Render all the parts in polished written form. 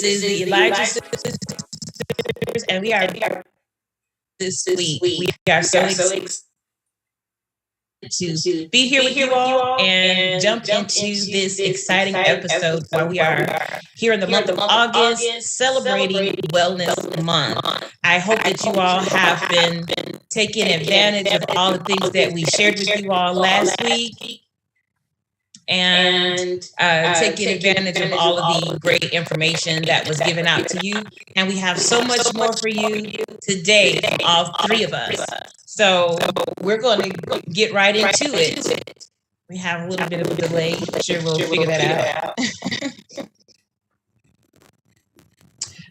This is the Elijah Sisters, and we are this week. We are so excited to be here with you all and jump into this exciting episode where we are here in the month of August celebrating Wellness Month. I hope that you all have been taking advantage of all the things that we shared with you all last week and taking advantage of all of the great information that was given out to you. And we have so much more for you today from all three of us. So we're going to get right into it. We have a little bit of a delay. I'm sure we'll figure that out.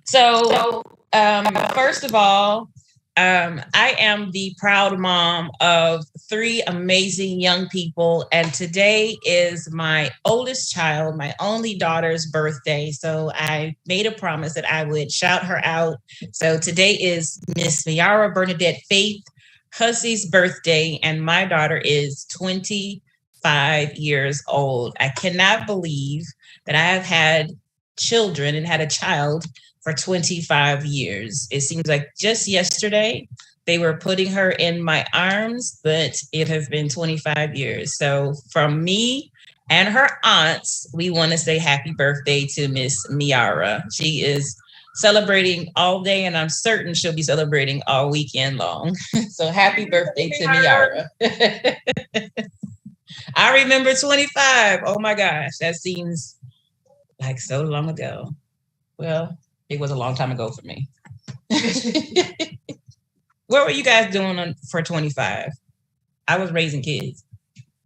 So first of all, I am the proud mom of 3 amazing young people, and today is my oldest child, my only daughter's birthday. So I made a promise that I would shout her out. So today is Miss Mayara Bernadette Faith Hussey's birthday, and my daughter is 25 years old. I cannot believe that I have had children and had a child for 25 years. It seems like just yesterday they were putting her in my arms, but it has been 25 years. So from me and her aunts, we want to say happy birthday to Miss Miara. She is celebrating all day, and I'm certain she'll be celebrating all weekend long. So happy birthday to Miara. I remember 25. Oh my gosh, that seems like so long ago. Well, it was a long time ago for me. What were you guys doing for 25? I was raising kids.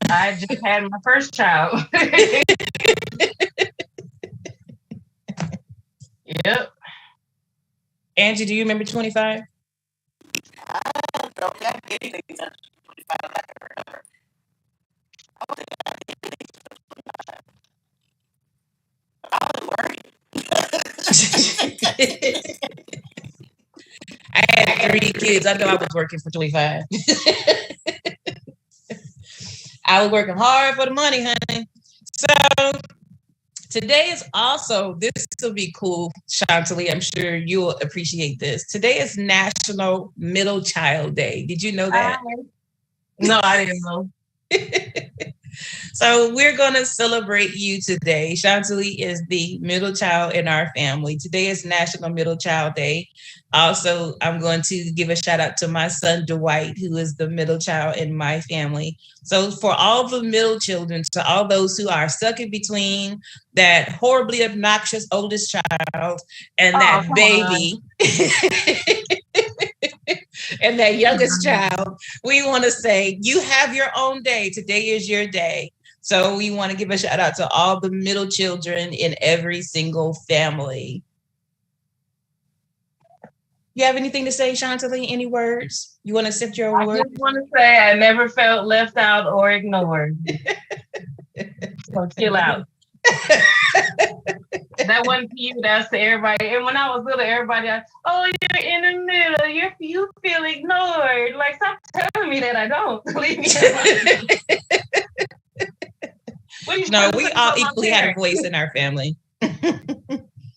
I just had my first child. Yep. Angie, do you remember 25? I don't have anything to 25 that I can remember. I don't think I have anything to 25. I was working. I had 3 kids. I know I was working for 25. I was working hard for the money, honey. So today is also, this will be cool, Chantalie. I'm sure you'll appreciate this. Today is National Middle Child Day. Did you know that? No, I didn't know. So we're going to celebrate you today. Chantalie is the middle child in our family. Today is National Middle Child Day. Also, I'm going to give a shout out to my son, Dwight, who is the middle child in my family. So for all the middle children, to all those who are stuck in between that horribly obnoxious oldest child and that baby and that youngest child, we want to say, you have your own day. Today is your day. So we want to give a shout out to all the middle children in every single family. You have anything to say, Chantalie? Any words? You want to accept your word? I just want to say I never felt left out or ignored. So chill out. That wasn't to you, that's to everybody. And when I was little, everybody, oh, you're in the middle, you feel ignored. Like, stop telling me that I don't. Leave me alone. No, we all equally had a voice in our family.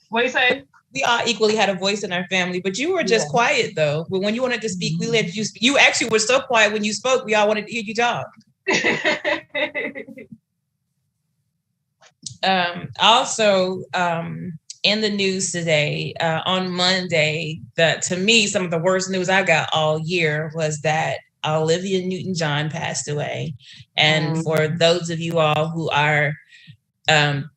What you say? We all equally had a voice in our family, but you were just quiet though. But when you wanted to speak, we let you speak. You actually were so quiet when you spoke, we all wanted to hear you talk. Also, in the news today, on Monday, to me, some of the worst news I got all year was that Olivia Newton-John passed away. And for those of you all who are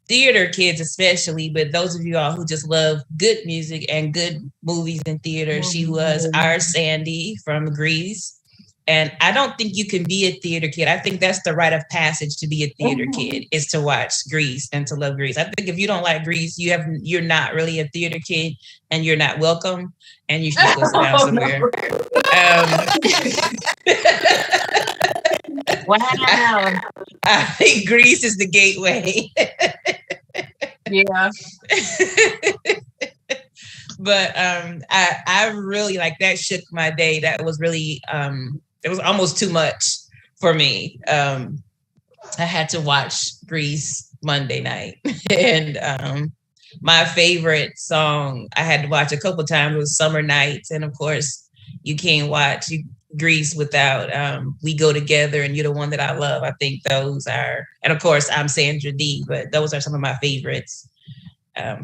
theater kids especially, but those of you all who just love good music and good movies and theater, she was our Sandy from Grease. And I don't think you can be a theater kid. I think that's the rite of passage to be a theater kid, is to watch Grease and to love Grease. I think if you don't like Grease, you're not really a theater kid and you're not welcome, and you should go sit down somewhere. Wow. I think Grease is the gateway. Yeah. But I really, like, that shook my day. That was really it was almost too much for me. I had to watch Grease Monday night, and my favorite song I had to watch a couple times was Summer Nights, and of course you can't watch Grease without We Go Together and You're the One That I Love. I think those are, and of course I'm Sandra Dee, but those are some of my favorites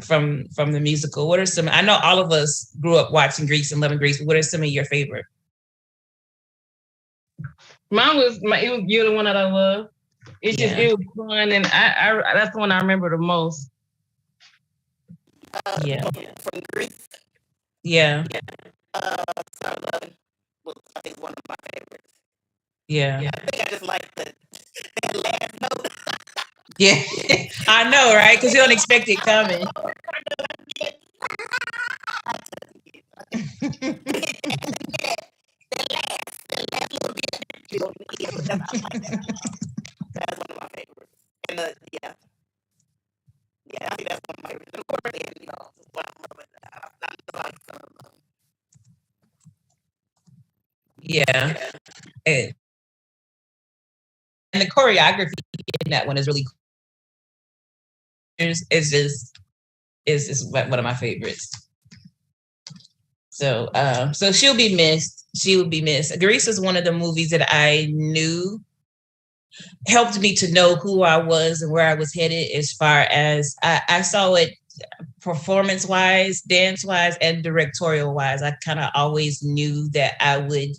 from the musical. What are some? I know all of us grew up watching Grease and loving Grease, but what are some of your favorite? Mine was You're the One That I Love. It was fun, and I that's the one I remember the most. From Grease. Yeah. Start Loving was, I think, one of my favorites. Yeah. I think I just like that last note. Yeah, I know, right? Because you don't expect it coming. That's one of my favorites. And I think that's one of my favorites. Of course, yeah. And the choreography in that one is really cool. It's just one of my favorites. So she'll be missed. She will be missed. Grease is one of the movies that I knew helped me to know who I was and where I was headed as far as I saw it performance wise, dance wise, and directorial wise. I kind of always knew that I would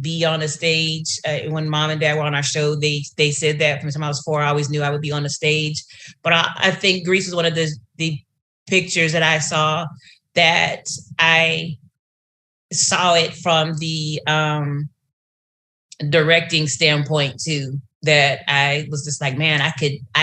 be on a stage. When mom and dad were on our show, they said that from the time I was 4, I always knew I would be on the stage. But I think Grease was one of the pictures that I saw that I saw it from the directing standpoint too, that I was just like, man, I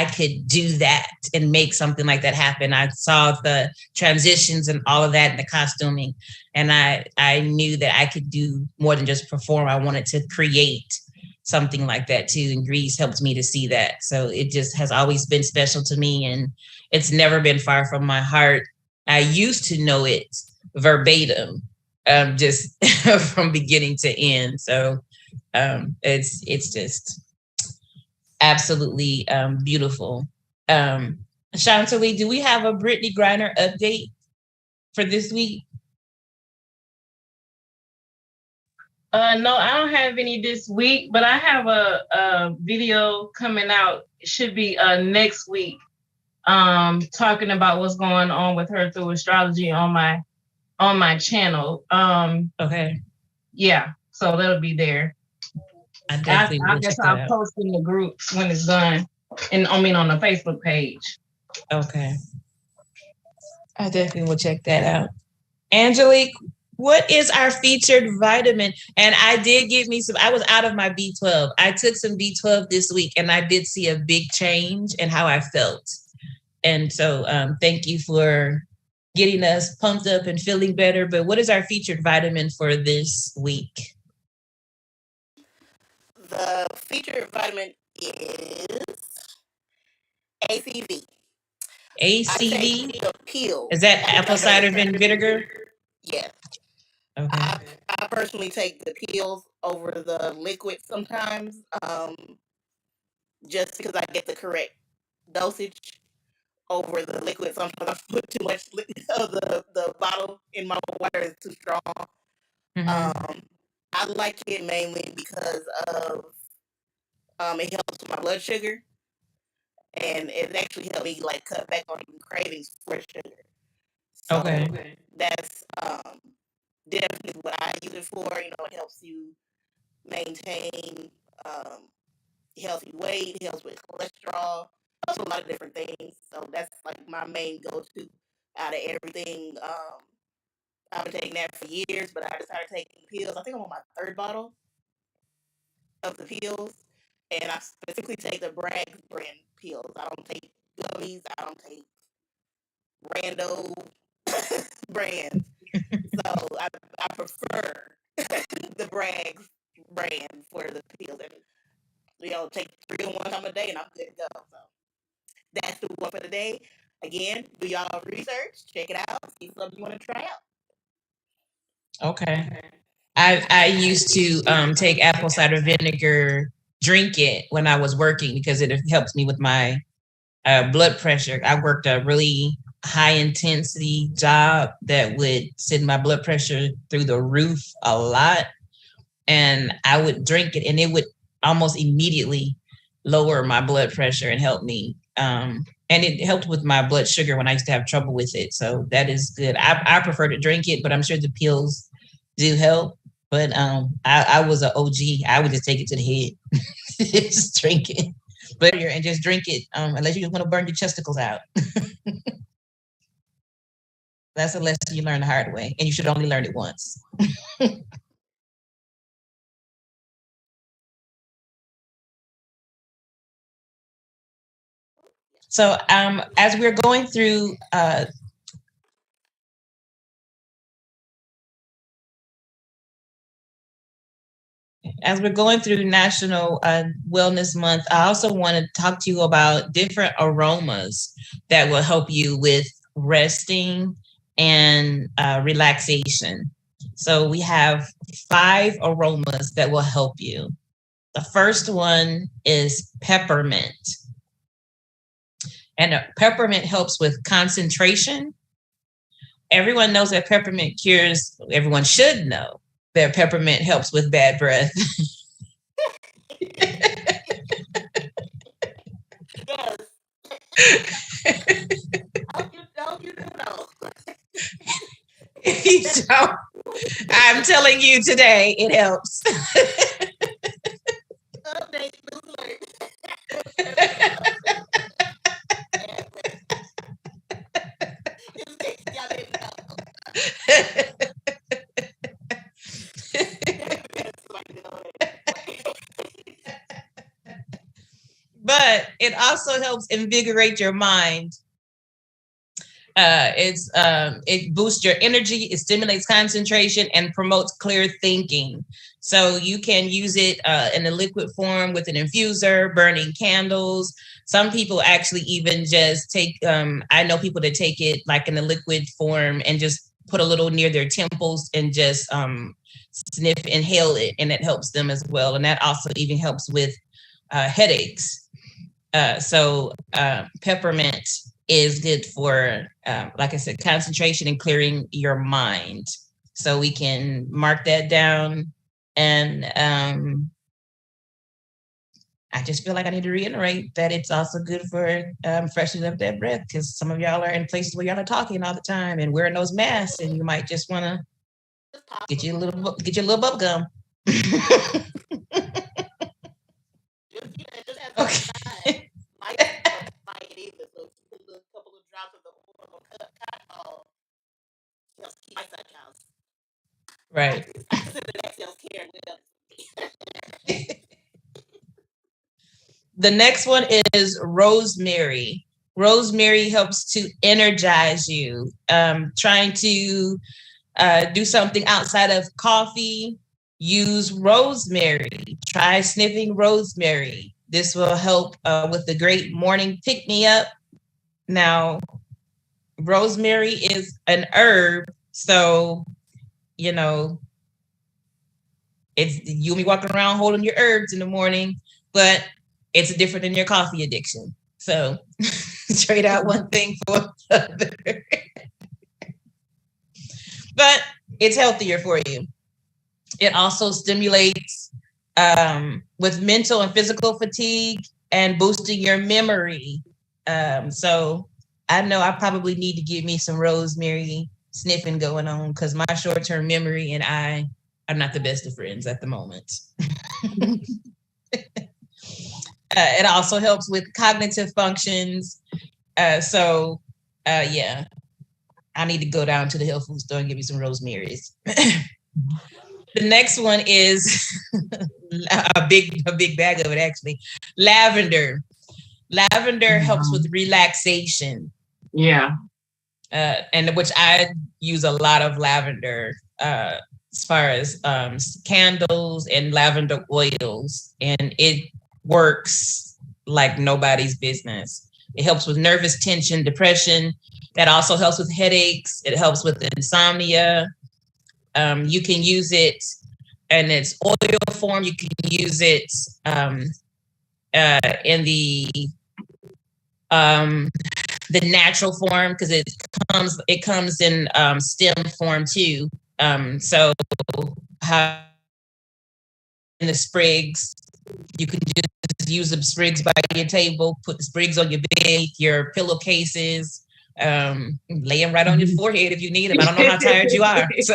could do that and make something like that happen. I saw the transitions and all of that and the costuming, and I knew that I could do more than just perform. I wanted to create something like that too, and Grease helped me to see that. So it just has always been special to me, and it's never been far from my heart. I used to know it verbatim, just from beginning to end. So it's just absolutely beautiful. Shantali, do we have a Brittney Griner update for this week? No, I don't have any this week, but I have a video coming out. It should be next week, talking about what's going on with her through astrology on my channel. Okay. Yeah, so that'll be there. I guess I'll post in the groups when it's done, and on the Facebook page. Okay. I definitely will check that out. Angelique, what is our featured vitamin? And I did get me some. I was out of my B12. I took some B12 this week, and I did see a big change in how I felt. And so thank you for getting us pumped up and feeling better. But what is our featured vitamin for this week? The featured vitamin is ACV. ACV? Peel. Is that apple cider vinegar? Yes. Okay. I personally take the peels over the liquid sometimes, just because I get the correct dosage over the liquid. Sometimes I put too much of the bottle in my water. It's too strong. Mm-hmm. I like it mainly because of it helps with my blood sugar, and it actually helped me like cut back on cravings for sugar. So okay. That's definitely what I use it for. It helps you maintain healthy weight, helps with cholesterol, helps with a lot of different things. So that's like my main go-to out of everything. I've been taking that for years, but I decided to take pills. I think I'm on my 3rd bottle of the pills, and I specifically take the Bragg's brand pills. I don't take gummies. I don't take rando brands. So I prefer the Bragg's brand for the pills. And, take 3 in one time a day, and I'm good to go. So that's the one for the day. Again, do y'all research, check it out, see if something you want to try out. Okay. I used to take apple cider vinegar, drink it when I was working because it helps me with my blood pressure. I worked a really high intensity job that would send my blood pressure through the roof a lot. And I would drink it, and it would almost immediately lower my blood pressure and help me. And it helped with my blood sugar when I used to have trouble with it. So that is good. I prefer to drink it, but I'm sure the pills do help. But I was an OG. I would just take it to the head. Just drink it. And just drink it unless you just want to burn your testicles out. That's a lesson you learn the hard way, and you should only learn it once. So as we're going through National Wellness Month, I also want to talk to you about different aromas that will help you with resting and relaxation. So we have 5 aromas that will help you. The first one is peppermint. And peppermint helps with concentration. Everyone knows that peppermint cures, everyone should know that peppermint helps with bad breath. Yes. hope you do know. So, I'm telling you today, it helps. Update, news alert. Y'all didn't know. But it also helps invigorate your mind. It boosts your energy, it stimulates concentration, and promotes clear thinking. So you can use it in a liquid form with an infuser, burning candles. Some people actually even just take, I know people that take it like in a liquid form and just put a little near their temples and just sniff, inhale it, and it helps them as well. And that also even helps with headaches. So peppermint is good for, like I said, concentration and clearing your mind. So we can mark that down. And I just feel like I need to reiterate that it's also good for freshening up that breath, because some of y'all are in places where y'all are talking all the time and wearing those masks, and you might just want to get your little bubble gum. Okay. Couple of drops of the oil cotton ball helps keep ice out your house. Right. I consider that self-care. The next one is rosemary. Rosemary helps to energize you. Trying to do something outside of coffee, use rosemary. Try sniffing rosemary. This will help with the great morning pick-me-up. Now, rosemary is an herb, so, you know, you'll be walking around holding your herbs in the morning, but it's different than your coffee addiction. So trade out one thing for the other. But it's healthier for you. It also stimulates with mental and physical fatigue and boosting your memory. So I know I probably need to give me some rosemary sniffing going on, because my short-term memory and I are not the best of friends at the moment. It also helps with cognitive functions. So yeah, I need to go down to the health food store and give me some rosemaries. The next one is a big bag of it, actually. Lavender. Lavender helps with relaxation. Yeah. And which I use a lot of lavender as far as candles and lavender oils. And it works like nobody's business. It helps with nervous tension, depression. That also helps with headaches. It helps with insomnia. You can use it in its oil form. You can use it in the natural form, because it comes in stem form too. So how in the sprigs, you can just use the sprigs by your table, put the sprigs on your bed, your pillowcases, lay them right on your forehead if you need them. I don't know how tired you are. So,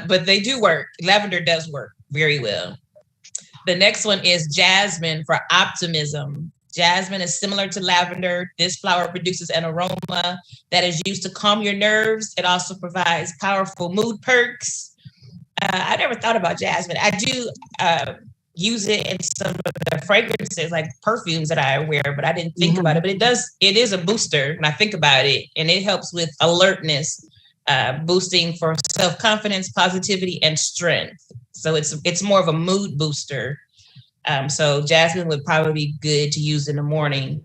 but they do work. Lavender does work very well. The next one is jasmine for optimism. Jasmine is similar to lavender. This flower produces an aroma that is used to calm your nerves. It also provides powerful mood perks. I never thought about jasmine. I do use it in some of the fragrances, like perfumes that I wear, but I didn't think about it. But it is a booster when I think about it, and it helps with alertness, boosting for self-confidence, positivity, and strength. So it's more of a mood booster. So jasmine would probably be good to use in the morning.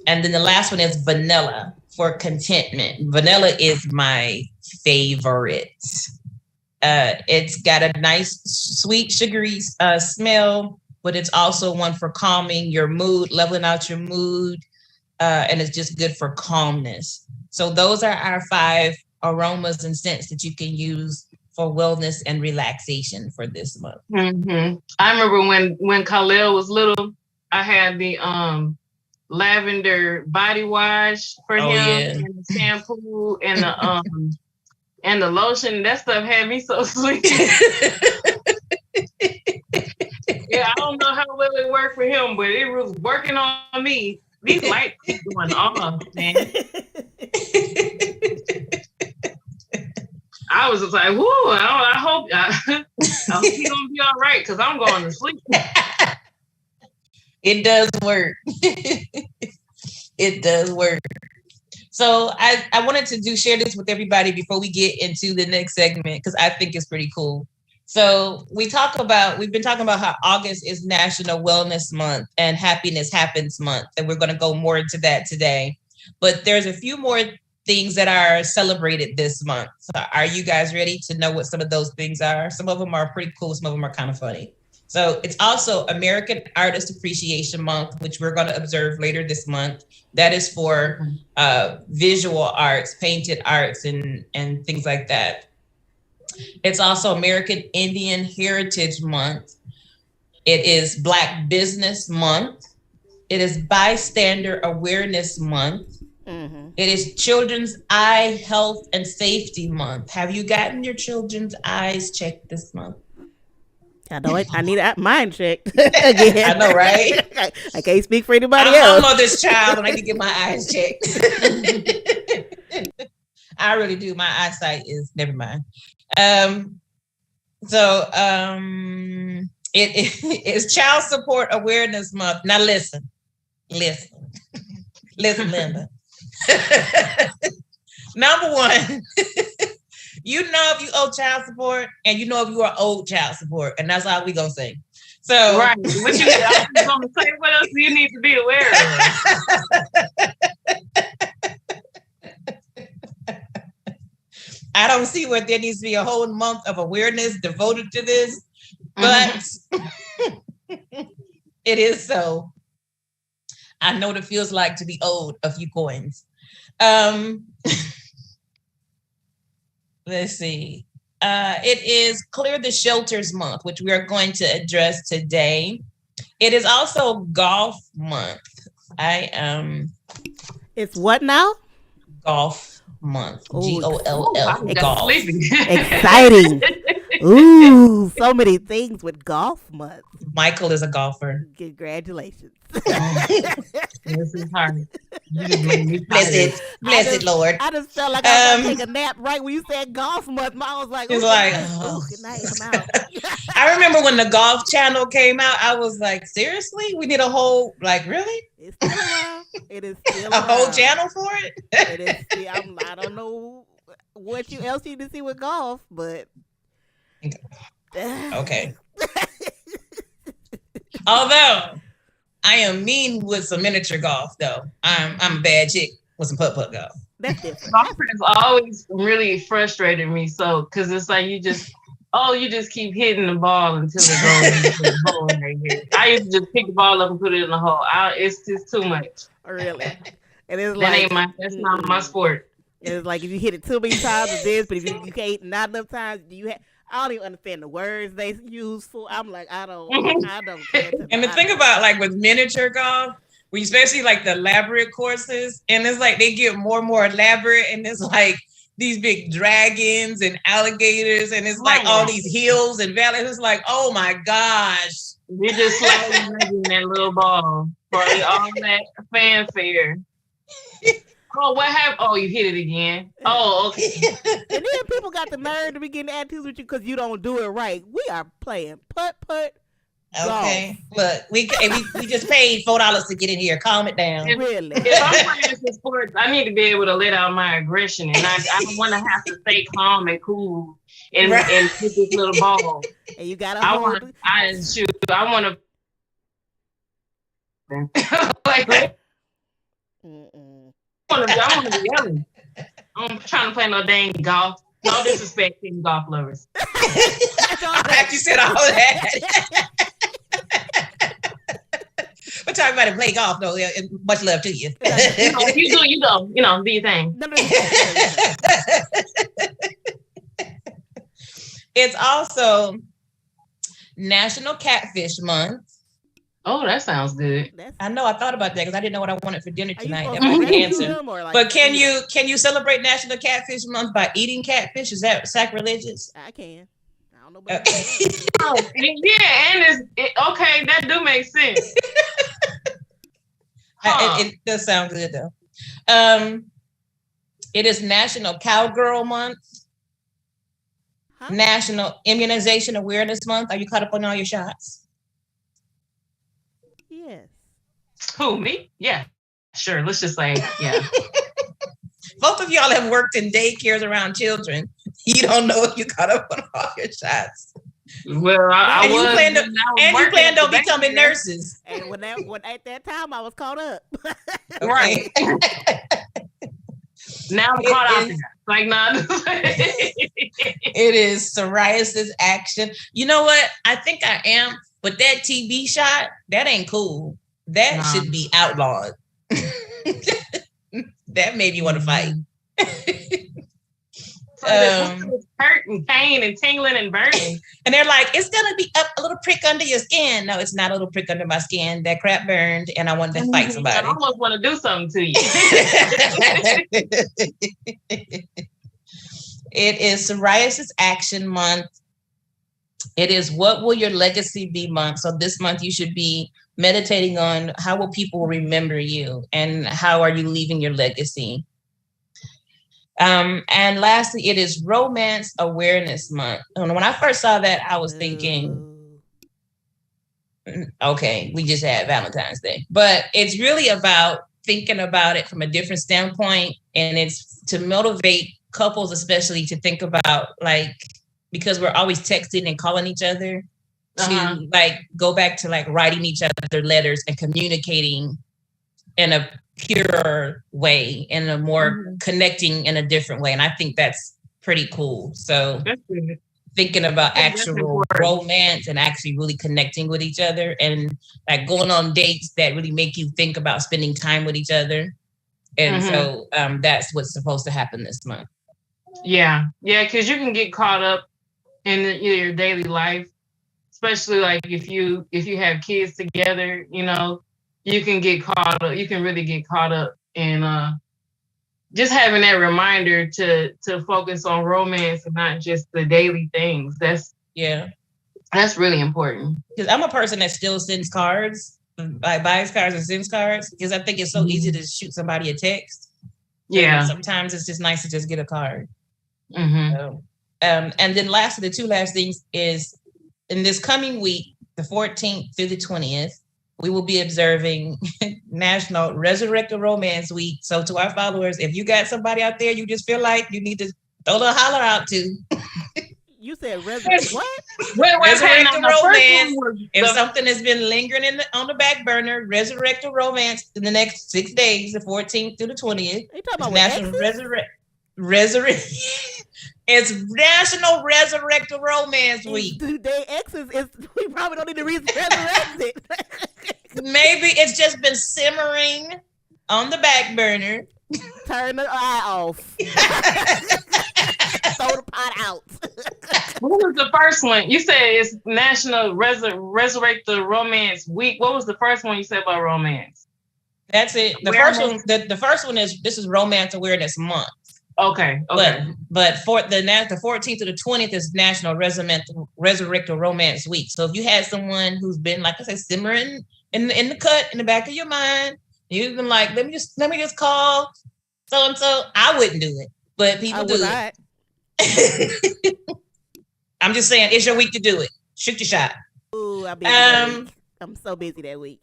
And then the last one is vanilla for contentment. Vanilla is my favorite. It's got a nice, sweet, sugary smell, but it's also one for calming your mood, leveling out your mood, and it's just good for calmness. So those are our 5 aromas and scents that you can use for wellness and relaxation for this month. Mm-hmm. I remember when Khalil was little, I had the lavender body wash for him, and the shampoo and the lotion. That stuff had me so sleepy. Yeah, I don't know how well it worked for him, but it was working on me. These lights keep going off, man. I was just like, "Whoo!" I hope he's gonna be all right because I'm going to sleep. It does work. It does work. So I wanted to share this with everybody before we get into the next segment because I think it's pretty cool. So we've been talking about how August is National Wellness Month and Happiness Happens Month, and we're going to go more into that today. But there's a few more things that are celebrated this month. So are you guys ready to know what some of those things are? Some of them are pretty cool. Some of them are kind of funny. So it's also American Artist Appreciation Month, which we're going to observe later this month. That is for visual arts, painted arts, and things like that. It's also American Indian Heritage Month. It is Black Business Month. It is Bystander Awareness Month. Mm-hmm. It is Children's Eye Health and Safety Month. Have you gotten your children's eyes checked this month? I know it. I need mine checked again. I know, right? I can't speak for anybody else. I'm a mother's child and I need to get my eyes checked. I really do. My eyesight is never mind. It is Child Support Awareness Month. Now listen, Linda. Number one. You know if you owe child support, and you know if you are owed child support, and that's all we gonna say. So, right. What you I was gonna say? What else do you need to be aware of? I don't see where there needs to be a whole month of awareness devoted to this, but it is so. I know what it feels like to be owed a few coins. Let's see. It is Clear the Shelters Month, which we are going to address today. It is also Golf Month. It's what now? Golf Month. GOLL. Golf. Exciting. Ooh, so many things with Golf Month. Michael is a golfer. Congratulations. This is hard. Blessed Lord. I just felt like I was going to take a nap right when you said Golf Month. I was like, good night, I'm out. I remember when the Golf Channel came out, I was like, seriously? We need a whole, really? It's still around. It is still a whole channel for it? It is still, I don't know what else you need to see with golf, but. Okay. Although I am mean with some miniature golf, though. I'm a bad chick with some putt-putt golf. That's different. Golfing has always really frustrated me. So, because it's like you just keep hitting the ball until it goes into the hole right here. I used to just pick the ball up and put it in the hole. It's just too much. Really? And it's that's not my sport. It's like if you hit it too many times, it's this. But if you can't not enough times, I don't even understand the words they use for. I'm like, I don't care. And the thing about with miniature golf, especially the elaborate courses, and it's they get more and more elaborate, and it's these big dragons and alligators, and it's all these hills and valleys. It's oh my gosh. You're just sliding that little ball for all that fanfare. Oh, what happened? Oh, you hit it again. Oh, okay. And then people got the nerve to be getting attitudes with you because you don't do it right. We are playing putt-putt. Okay, look, we just paid $4 to get in here. Calm it down. Really? If I'm playing some sports, I need to be able to let out my aggression, and I don't want to have to stay calm and cool and hit this little ball. And you gotta I want to. I want to be yelling. I'm trying to play no dang golf. No disrespect to golf lovers. After you said all that. We're talking about it, play golf, though. Much love to you. If you do, you go. Do your thing. It's also National Catfish Month. Oh, that sounds good. I know. I thought about that because I didn't know what I wanted for dinner tonight. That to was the rescue answer. them or, like, But can eat them? you celebrate National Catfish Month by eating catfish? Is that sacrilegious? I can. I don't know about that. Oh, yeah, and okay, that do make sense. It does sound good though. It is National Cowgirl Month. Huh? National Immunization Awareness Month. Are you caught up on all your shots? Yes. Who, me? Yeah, sure. Let's just say, yeah. Both of y'all have worked in daycares around children. You don't know if you caught up on all your shots. Well, I was. You plan on becoming nurses. And when at that time I was caught up. Right. Now I'm caught out there. Like, nah. It is psoriasis action. You know what? I think I am, but that TB shot, that ain't cool. That should be outlawed. That made me want to fight. Hurt and pain and tingling and burning. And they're like, it's gonna be up a little prick under your skin. No, it's not a little prick under my skin. That crap burned, and I wanted to fight somebody. I almost want to do something to you. It is Psoriasis Action Month. It is What Will Your Legacy Be Month. So this month you should be meditating on how will people remember you and how are you leaving your legacy. And lastly, it is Romance Awareness Month. And when I first saw that, I was thinking, okay, we just had Valentine's Day. But it's really about thinking about it from a different standpoint. And it's to motivate couples, especially, to think about, like, because we're always texting and calling each other, to like go back to like writing each other letters and communicating in a pure way, in a more connecting in a different way. And I think that's pretty cool. So thinking about actual romance and actually really connecting with each other and like going on dates that really make you think about spending time with each other. And so that's what's supposed to happen this month. Yeah. Because you can get caught up in your daily life, especially like if you have kids together, you know, you can get caught up. You can really get caught up in just having that reminder to focus on romance and not just the daily things. That's really important. Because I'm a person that still sends cards, like buys cards and sends cards, because I think it's so easy to shoot somebody a text. Yeah. And sometimes it's just nice to just get a card. So, and then lastly, the two last things is in this coming week, the 14th through the 20th, we will be observing National Resurrect a Romance Week. So to our followers, if you got somebody out there you just feel like you need to throw a holler out to. You said resurrect what? Resurrect a romance. If something has been lingering on the back burner, resurrect a romance in the next 6 days, the 14th through the 20th. Are you talking about National Resurrect. It's National Resurrect a Romance Week. They exes is we probably don't need to resurrect it. Maybe it's just been simmering on the back burner. Turn the eye off. Throw the pot out. What was the first one? You said it's National Resurrect the Romance Week. What was the first one you said about romance? That's it. The first one is this is Romance Awareness Month. Okay. But for the 14th to the 20th is National Resurrect a Romance Week. So if you had someone who's been, like I said, simmering in the cut in the back of your mind, you've been like, let me just call so and so. I wouldn't do it, but people do it. I'm just saying, it's your week to do it. Shoot your shot. Ooh, I'm so busy that week.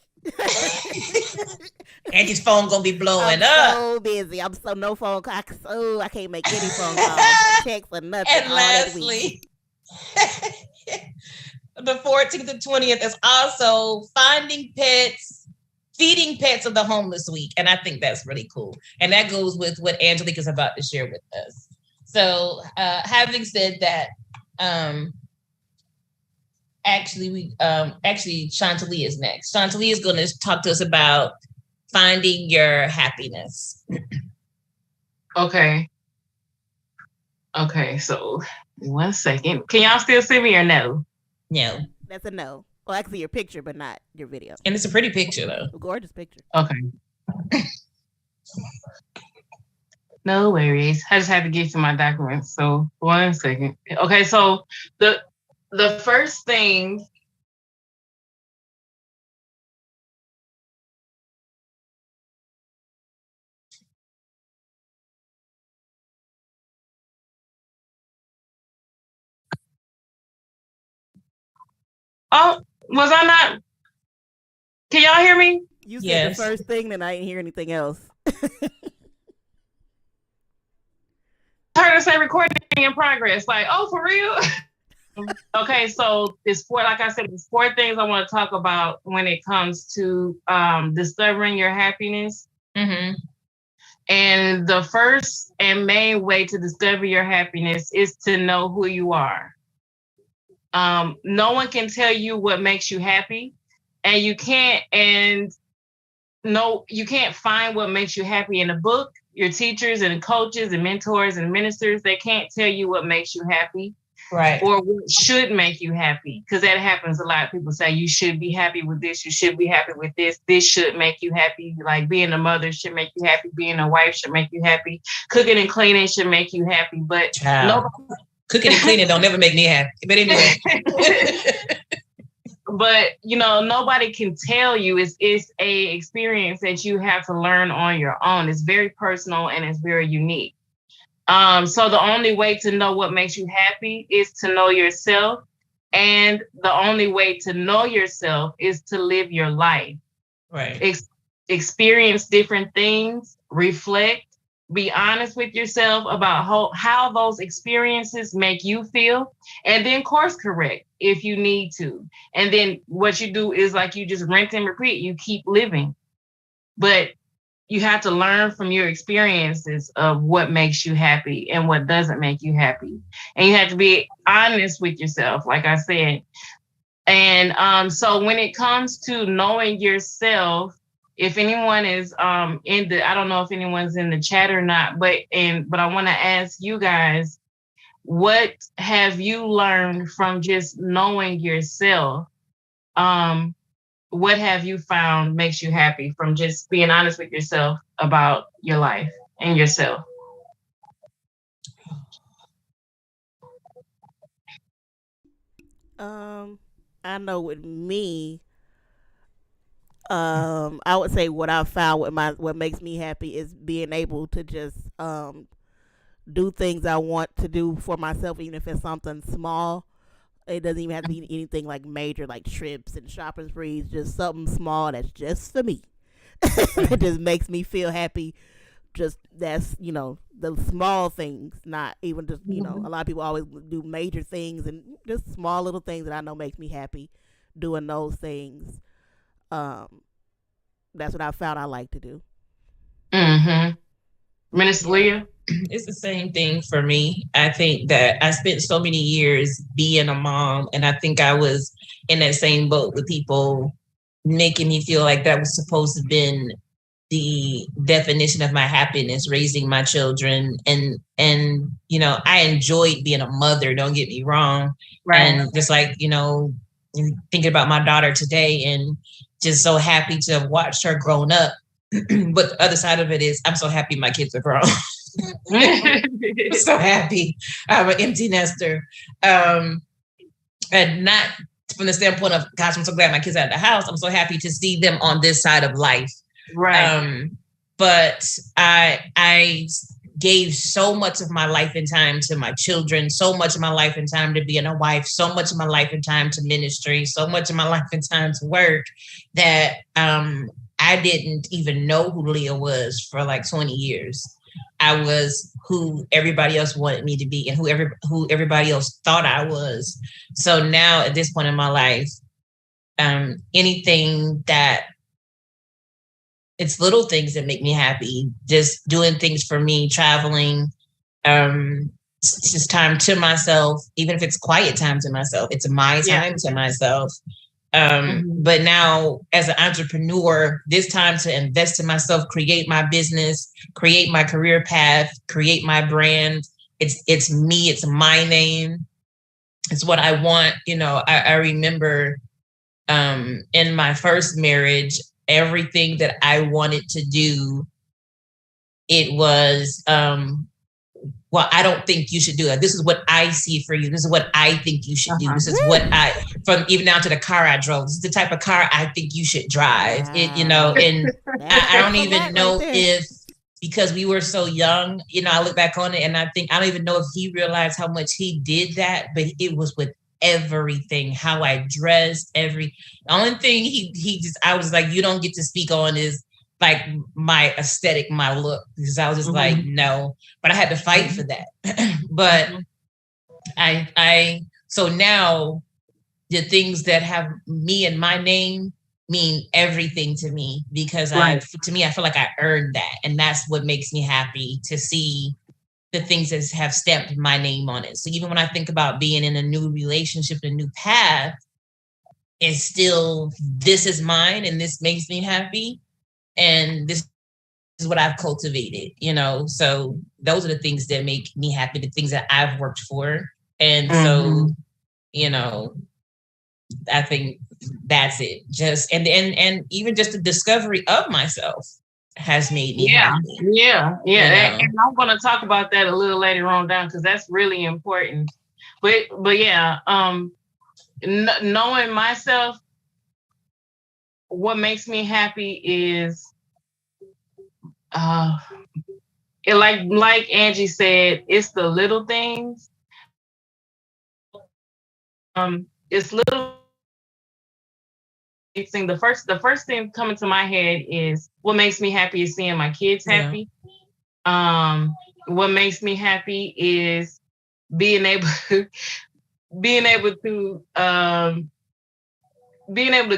Angie's phone gonna be blowing up. I'm so busy. I'm so no phone calls. I can't make any phone calls, text or nothing. And lastly, the 14th to 20th is also Finding Pets, Feeding Pets of the Homeless Week, and I think that's really cool. And that goes with what Angelique is about to share with us. So, having said that, actually, Chantalie is next. Chantalie is going to talk to us about finding your happiness. Okay. So 1 second. Can y'all still see me or no? No. That's a no. Well, I can see your picture, but not your video. And it's a pretty picture, though. A gorgeous picture. Okay. No worries. I just had to get to my documents. So 1 second. Okay, so the first thing. Oh, was I not? Can y'all hear me? You said Yes. the first thing, then I didn't hear anything else. I heard it say recording in progress. Like, oh, for real? Okay, so there's like I said, there's 4 things I want to talk about when it comes to discovering your happiness. Mm-hmm. And the first and main way to discover your happiness is to know who you are. No one can tell you what makes you happy, and you can't find what makes you happy in a book. Your teachers and coaches and mentors and ministers, they can't tell you what makes you happy. Right. Or what should make you happy, because that happens a lot. People say you should be happy with this, you should be happy with this, this should make you happy. Like being a mother should make you happy, being a wife should make you happy, cooking and cleaning should make you happy. But cooking and cleaning don't never make me happy. But anyway. But nobody can tell you. It's a experience that you have to learn on your own. It's very personal and it's very unique. So the only way to know what makes you happy is to know yourself. And the only way to know yourself is to live your life. Right. Experience different things, reflect, be honest with yourself about how those experiences make you feel, and then course correct if you need to. And then what you do is like you just rinse and repeat. You keep living. But you have to learn from your experiences of what makes you happy and what doesn't make you happy. And you have to be honest with yourself, like I said. And so when it comes to knowing yourself, if anyone is I don't know if anyone's in the chat or not, but I want to ask you guys, what have you learned from just knowing yourself? What have you found makes you happy from just being honest with yourself about your life and yourself? I know with me, I would say what I found what makes me happy is being able to just do things I want to do for myself, even if it's something small. It doesn't even have to be anything like major, like trips and shopping sprees. Just something small that's just for me. It just makes me feel happy. Just that's the small things, not even just a lot of people always do major things, and just small little things that I know makes me happy. Doing those things, that's what I found I like to do. Mm-hmm. Minister Leah? It's the same thing for me. I think that I spent so many years being a mom, and I think I was in that same boat with people making me feel like that was supposed to have been the definition of my happiness, raising my children. And I enjoyed being a mother, don't get me wrong. Right. And just like, thinking about my daughter today and just so happy to have watched her grown up. But the other side of it is I'm so happy my kids are grown. So happy. I'm an empty nester. And not from the standpoint of, gosh, I'm so glad my kids are at the house. I'm so happy to see them on this side of life. Right. But I gave so much of my life and time to my children, so much of my life and time to being a wife, so much of my life and time to ministry, so much of my life and time to work that I didn't even know who Leah was for like 20 years. I was who everybody else wanted me to be and who everybody else thought I was. So now at this point in my life, anything that it's little things that make me happy, just doing things for me, traveling, it's just time to myself, even if it's quiet time to myself, it's my time to myself. But now as an entrepreneur, this time to invest in myself, create my business, create my career path, create my brand. it's me, it's my name. It's what I want. I remember in my first marriage, everything that I wanted to do, it was, well, I don't think you should do it. This is what I see for you. This is what I think you should do. This is what from even down to the car I drove. This is the type of car I think you should drive. Wow. And I don't even know if, because we were so young, I look back on it and I don't even know if he realized how much he did that, but it was with everything, how I dressed, the only thing I was like, you don't get to speak on is like my aesthetic, my look, because I was just like, no, but I had to fight for that. But so now the things that have me and my name mean everything to me, because I feel like I earned that. And that's what makes me happy, to see the things that have stamped my name on it. So even when I think about being in a new relationship, a new path, it's still, this is mine and this makes me happy. And this is what I've cultivated, So those are the things that make me happy, the things that I've worked for. And so, I think that's it. Just, and even just the discovery of myself has made me happy. Yeah. And I'm going to talk about that a little later on down, because that's really important. But yeah, knowing myself, what makes me happy is, it like Angie said, it's the little things. It's little thing. The first thing coming to my head is, what makes me happy is seeing my kids happy. What makes me happy is being able to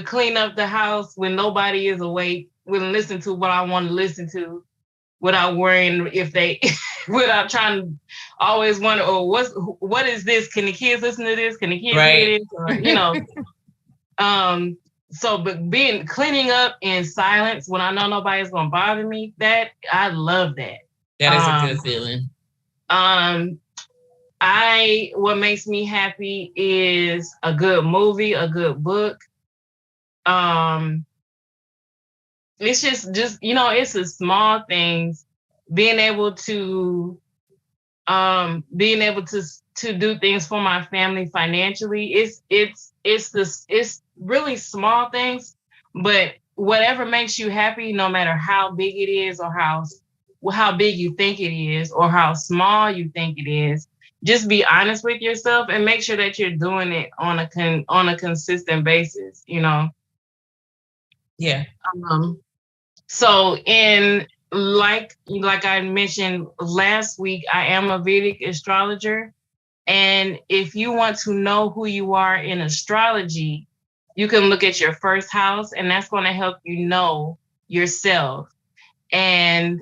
clean up the house when nobody is awake, when listen to what I want to listen to, without worrying without trying to always wonder, what is this? Can the kids listen to this? Can the kids hear this? Or, so, but cleaning up in silence when I know nobody's gonna bother me, that I love that. That is a good feeling. What makes me happy is a good movie, a good book. It's just it's the small things. Being able to do things for my family financially. It's really small things, but whatever makes you happy, no matter how big it is, or how big you think it is, or how small you think it is, just be honest with yourself and make sure that you're doing it on a consistent basis. Yeah. So like I mentioned last week, I am a Vedic astrologer. And if you want to know who you are in astrology, you can look at your first house, and that's going to help you know yourself. And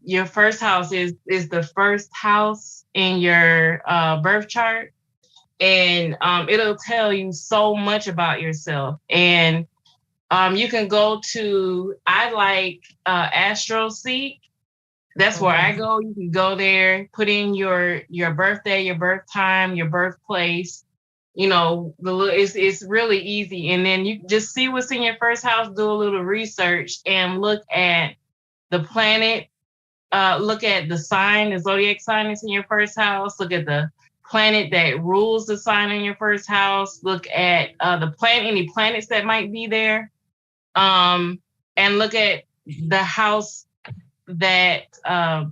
your first house is the first house in your birth chart. And it'll tell you so much about yourself. And you can go to, I like AstroSeek. That's where I go. You can go there, put in your birthday, your birth time, your birthplace. It's really easy. And then you just see what's in your first house, do a little research, and look at the planet, look at the sign, the zodiac sign that's in your first house, look at the planet that rules the sign in your first house, look at any planets that might be there, and look at the house that I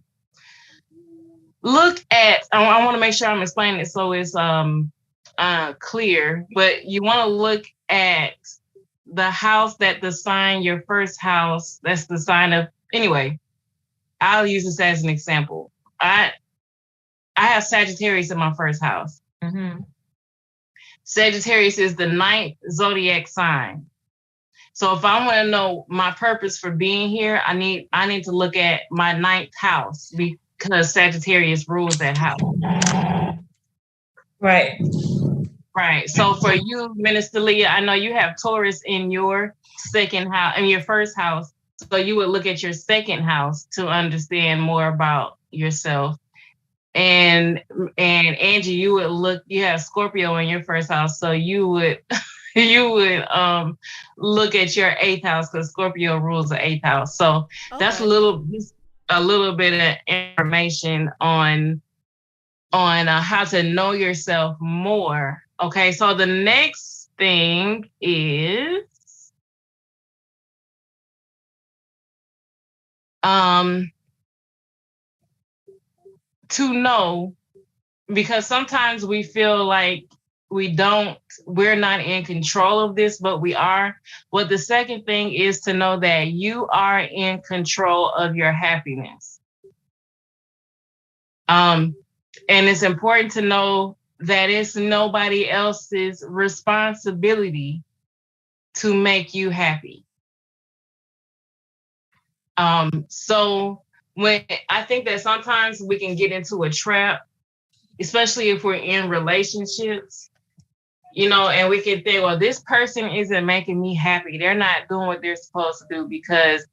want to make sure I'm explaining it so it's clear, but you want to look at the house that the sign, your first house, that's the sign of, anyway, I'll use this as an example. I have Sagittarius in my first house. Sagittarius is the 9th zodiac sign. So if I want to know my purpose for being here, I need to look at my 9th house, because Sagittarius rules that house. Right. So for you, Minister Leah, I know you have Taurus in your second house, in your first house. So you would look at your second house to understand more about yourself. and Angie, you have Scorpio in your first house, so you would you would look at your eighth house because Scorpio rules the eighth house. So that's a little bit of information on how to know yourself more. Okay, so the next thing is to know, because sometimes we feel like we're not in control of this, but we are. Well, the second thing is to know that you are in control of your happiness. And it's important to know that it's nobody else's responsibility to make you happy. So when I think that sometimes we can get into a trap, especially if we're in relationships, and we can think, well, this person isn't making me happy. They're not doing what they're supposed to do because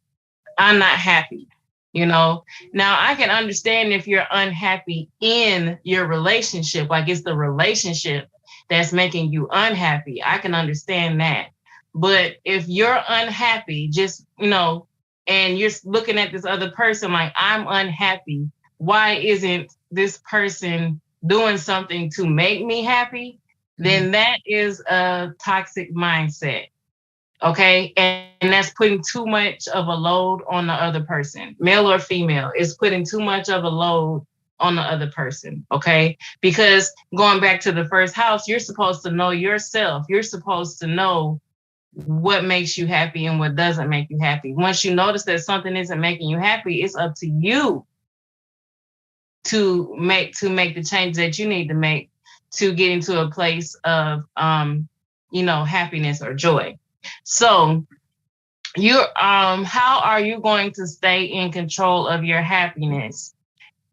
I'm not happy. Now I can understand if you're unhappy in your relationship, like it's the relationship that's making you unhappy. I can understand that. But if you're unhappy, just, and you're looking at this other person like, I'm unhappy, why isn't this person doing something to make me happy? Then that is a toxic mindset. Okay. And that's putting too much of a load on the other person, male or female, is putting too much of a load on the other person. Okay. Because going back to the first house, you're supposed to know yourself. You're supposed to know what makes you happy and what doesn't make you happy. Once you notice that something isn't making you happy, it's up to you to make the change that you need to make to get into a place of happiness or joy. So how are you going to stay in control of your happiness?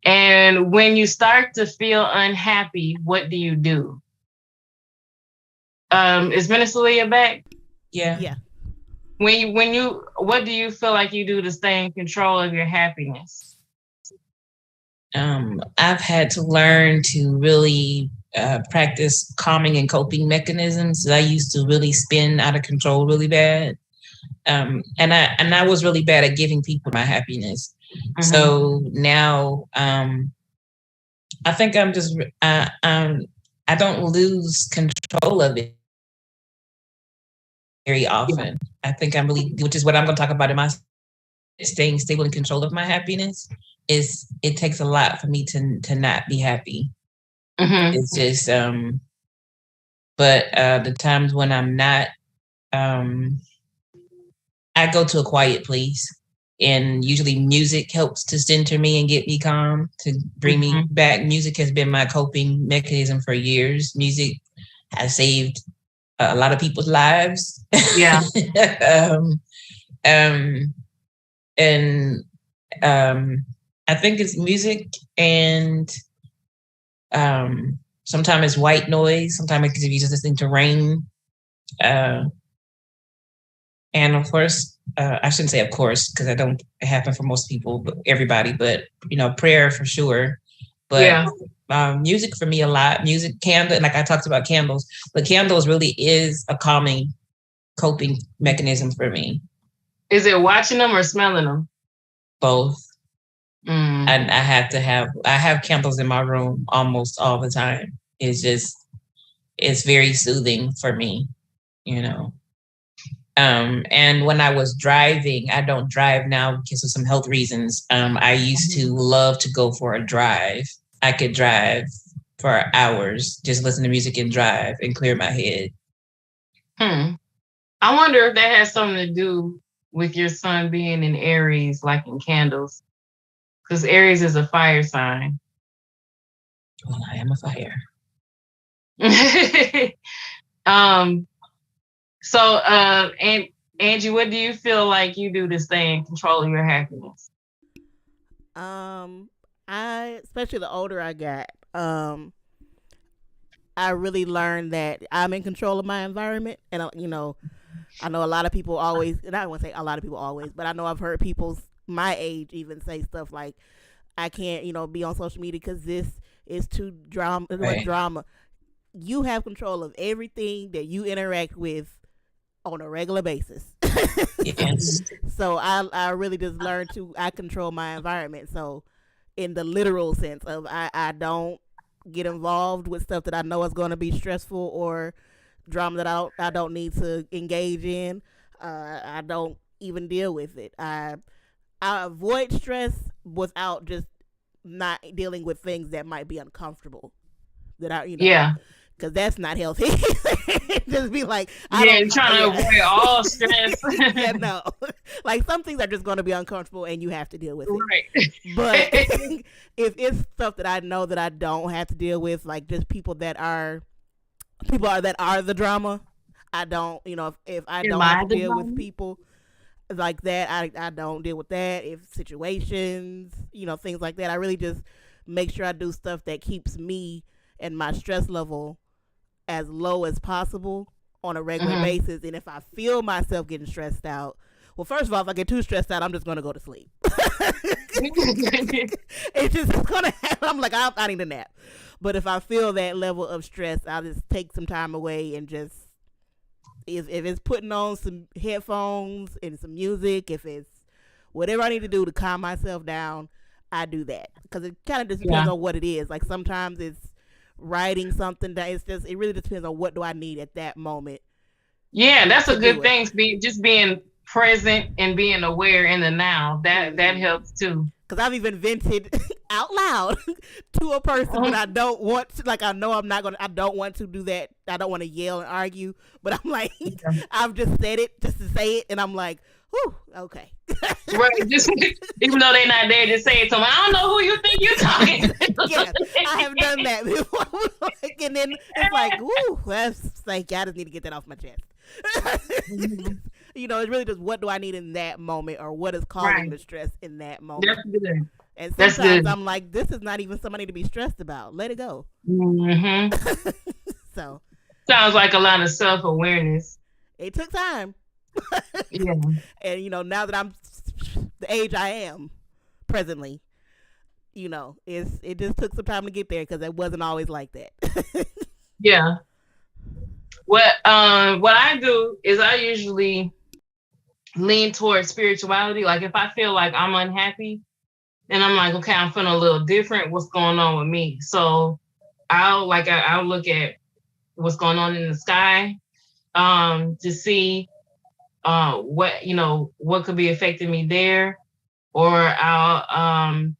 And when you start to feel unhappy, what do you do? Is Minister Leah back? Yeah. What do you feel like you do to stay in control of your happiness? I've had to learn to really practice calming and coping mechanisms. I used to really spin out of control really bad. And I was really bad at giving people my happiness. Mm-hmm. So now I think I'm just, I don't lose control of it very often. I think I'm really, which is what I'm going to talk about in my staying stable in control of my happiness, is it takes a lot for me to not be happy. Mm-hmm. It's just, but the times when I'm not, I go to a quiet place, and usually music helps to center me and get me calm, to bring mm-hmm. me back. Music has been my coping mechanism for years. Music has saved a lot of people's lives. Yeah. I think it's music, and sometimes it's white noise. Sometimes it's if you just listen to rain. And of course, I shouldn't say of course, because I don't happen for most people, but everybody, but prayer for sure. But music for me a lot. Music, candle, like I talked about candles, but candles really is a calming, coping mechanism for me. Is it watching them or smelling them? Both. And I have candles in my room almost all the time. It's very soothing for me, And when I was driving, I don't drive now because of some health reasons. I used to love to go for a drive. I could drive for hours, just listen to music and drive and clear my head. I wonder if that has something to do with your son being in Aries, like in candles. Because Aries is a fire sign. Well, I am a fire. So, and Angie, what do you feel like you do to stay in control of your happiness? Especially the older I got, I really learned that I'm in control of my environment. And, I know a lot of people always, and I don't want to say a lot of people always, but I know I've heard people my age even say stuff like, I can't, be on social media because this is too drama. Right. Drama. You have control of everything that you interact with on a regular basis. Yes. So I really just learned I control my environment. So in the literal sense of I don't get involved with stuff that I know is going to be stressful or drama that I don't need to engage in. I don't even deal with it. I avoid stress without just not dealing with things that might be uncomfortable. That Yeah. Because that's not healthy. Just be like, trying to avoid all stress. Yeah, no. Like some things are just going to be uncomfortable and you have to deal with it. Right. But if it's stuff that I know that I don't have to deal with, like just people that are the drama, I don't, if I don't have to deal with people like that, I don't deal with that. If situations, things like that, I really just make sure I do stuff that keeps me and my stress level as low as possible on a regular basis. And if I feel myself getting stressed out, well, first of all, if I get too stressed out, I'm just going to go to sleep. It's just going to happen. I'm like, I need a nap. But if I feel that level of stress, I'll just take some time away and just, if it's putting on some headphones and some music, if it's whatever I need to do to calm myself down, I do that. Because it kind of just depends on what it is. Like sometimes it's writing something that it really depends on what do I need at that moment. Yeah, that's a good thing. Just being present and being aware in the now. That helps too. Because I've even vented out loud to a person when I don't want to. Like I know I don't want to do that. I don't want to yell and argue. But I'm like, I've just said it just to say it, and I'm like, whew, okay. Right, just even though they're not there, just say it to them. I don't know who you think you're talking to. Yeah, I have done that before. And then it's like, whoo, that's like, I just need to get that off my chest. It's really just what do I need in that moment or what is causing the stress in that moment. That's good. And sometimes I'm like, this is not even somebody to be stressed about. Let it go. Mm-hmm. So. Sounds like a lot of self-awareness. It took time. Yeah. And now that I'm the age I am presently, it just took some time to get there because it wasn't always like that. Yeah. What I do is I usually lean towards spirituality. Like if I feel like I'm unhappy and I'm like, okay, I'm feeling a little different, what's going on with me? So I'll look at what's going on in the sky to see what could be affecting me there, or I'll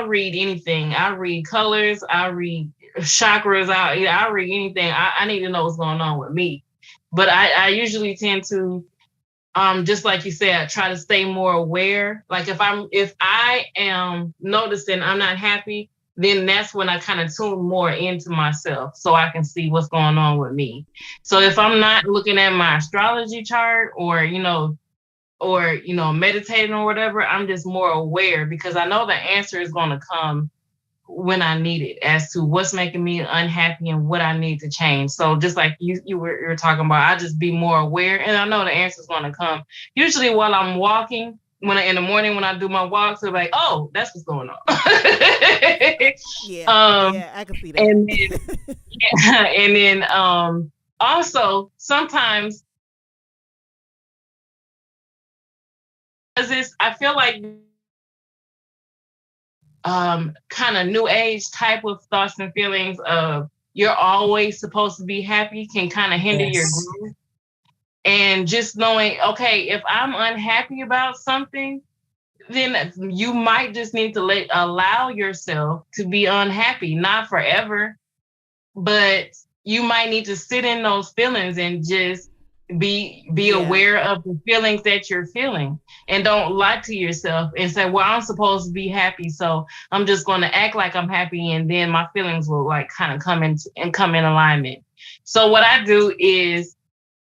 read anything. I'll read colors. I'll read chakras. I'll read anything. I need to know what's going on with me. But I usually tend to, just like you said, try to stay more aware. Like if I am noticing I'm not happy, then that's when I kind of tune more into myself so I can see what's going on with me. So if I'm not looking at my astrology chart or meditating or whatever, I'm just more aware because I know the answer is going to come when I need it as to what's making me unhappy and what I need to change. So just like you were talking about, I just be more aware and I know the answer is going to come. Usually while I'm walking, in the morning when I do my walks, I'm like, oh, that's what's going on. Yeah, I can see that. And then also sometimes I feel like kind of new age type of thoughts and feelings of you're always supposed to be happy can kind of hinder your growth. And just knowing, okay, if I'm unhappy about something, then you might just need to allow yourself to be unhappy, not forever, but you might need to sit in those feelings and just be aware of the feelings that you're feeling and don't lie to yourself and say, well, I'm supposed to be happy, so I'm just going to act like I'm happy and then my feelings will like kind of come in alignment. So what I do is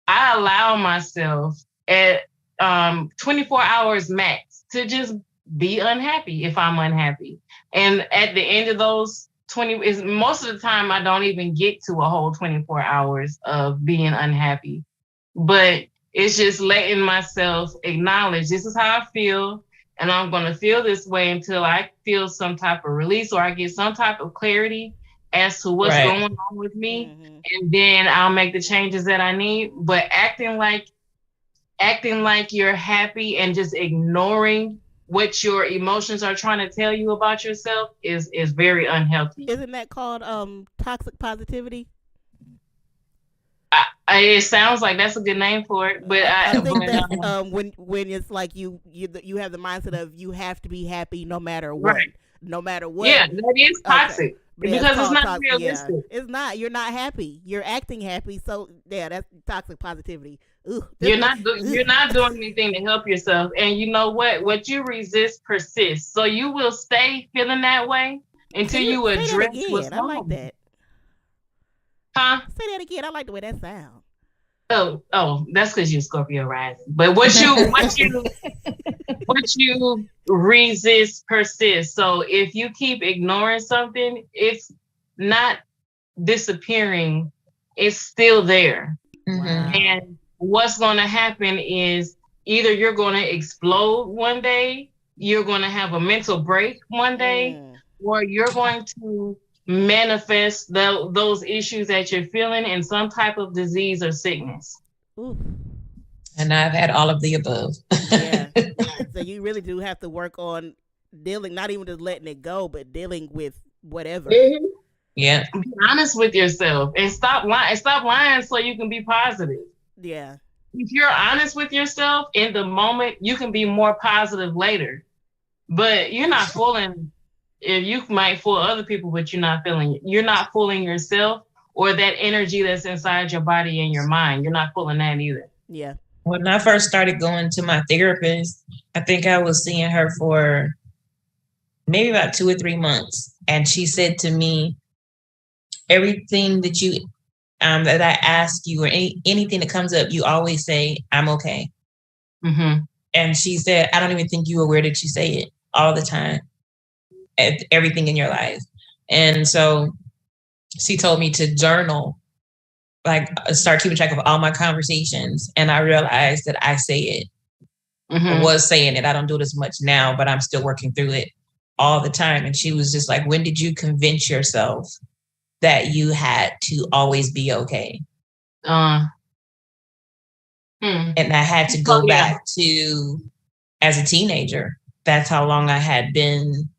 I allow myself at 24 hours max to just be unhappy if I'm unhappy. And at the end of those most of the time, I don't even get to a whole 24 hours of being unhappy. But it's just letting myself acknowledge this is how I feel. and I'm going to feel this way until I feel some type of release or I get some type of clarity as to what's Right. going on with me. And then I'll make the changes that I need. But acting like you're happy and just ignoring what your emotions are trying to tell you about yourself is very unhealthy. Isn't that called toxic positivity? It sounds like that's a good name for it, but I think that's when it's like you have the mindset of you have to be happy no matter what, right. No matter what. Yeah, that is toxic. Okay. Because it's not realistic. Yeah. It's not. You're not happy. You're acting happy. So yeah, that's toxic positivity. Ugh. You're not doing anything to help yourself. And you know what? What you resist persists. So you will stay feeling that way until you address what's wrong. I like that. Huh? Say that again. I like the way that sounds. Oh, that's because you're Scorpio rising. But what you resist persists. So if you keep ignoring something, it's not disappearing. It's still there. Mm-hmm. And what's going to happen is either you're going to explode one day, you're going to have a mental break one day, or you're going to manifest those issues that you're feeling in some type of disease or sickness. Ooh. And I've had all of the above. Yeah. So you really do have to work on dealing, not even just letting it go, but dealing with whatever. Mm-hmm. Yeah. Be honest with yourself and stop lying. Stop lying so you can be positive. Yeah. If you're honest with yourself in the moment, you can be more positive later. But you're not fooling. If you might fool other people, but you're not fooling yourself or that energy that's inside your body and your mind. You're not fooling that either. Yeah. When I first started going to my therapist, I think I was seeing her for maybe about 2 or 3 months. And she said to me, everything that you, that I ask you or anything that comes up, you always say, I'm okay. Mm-hmm. And she said, I don't even think you aware that you say it all the time. Everything in your life. And so she told me to journal, like start keeping track of all my conversations. And I realized that I say it. Mm-hmm. I was saying it. I don't do it as much now, but I'm still working through it all the time. And she was just like, when did you convince yourself that you had to always be okay? And I had to go back to, as a teenager, that's how long I had been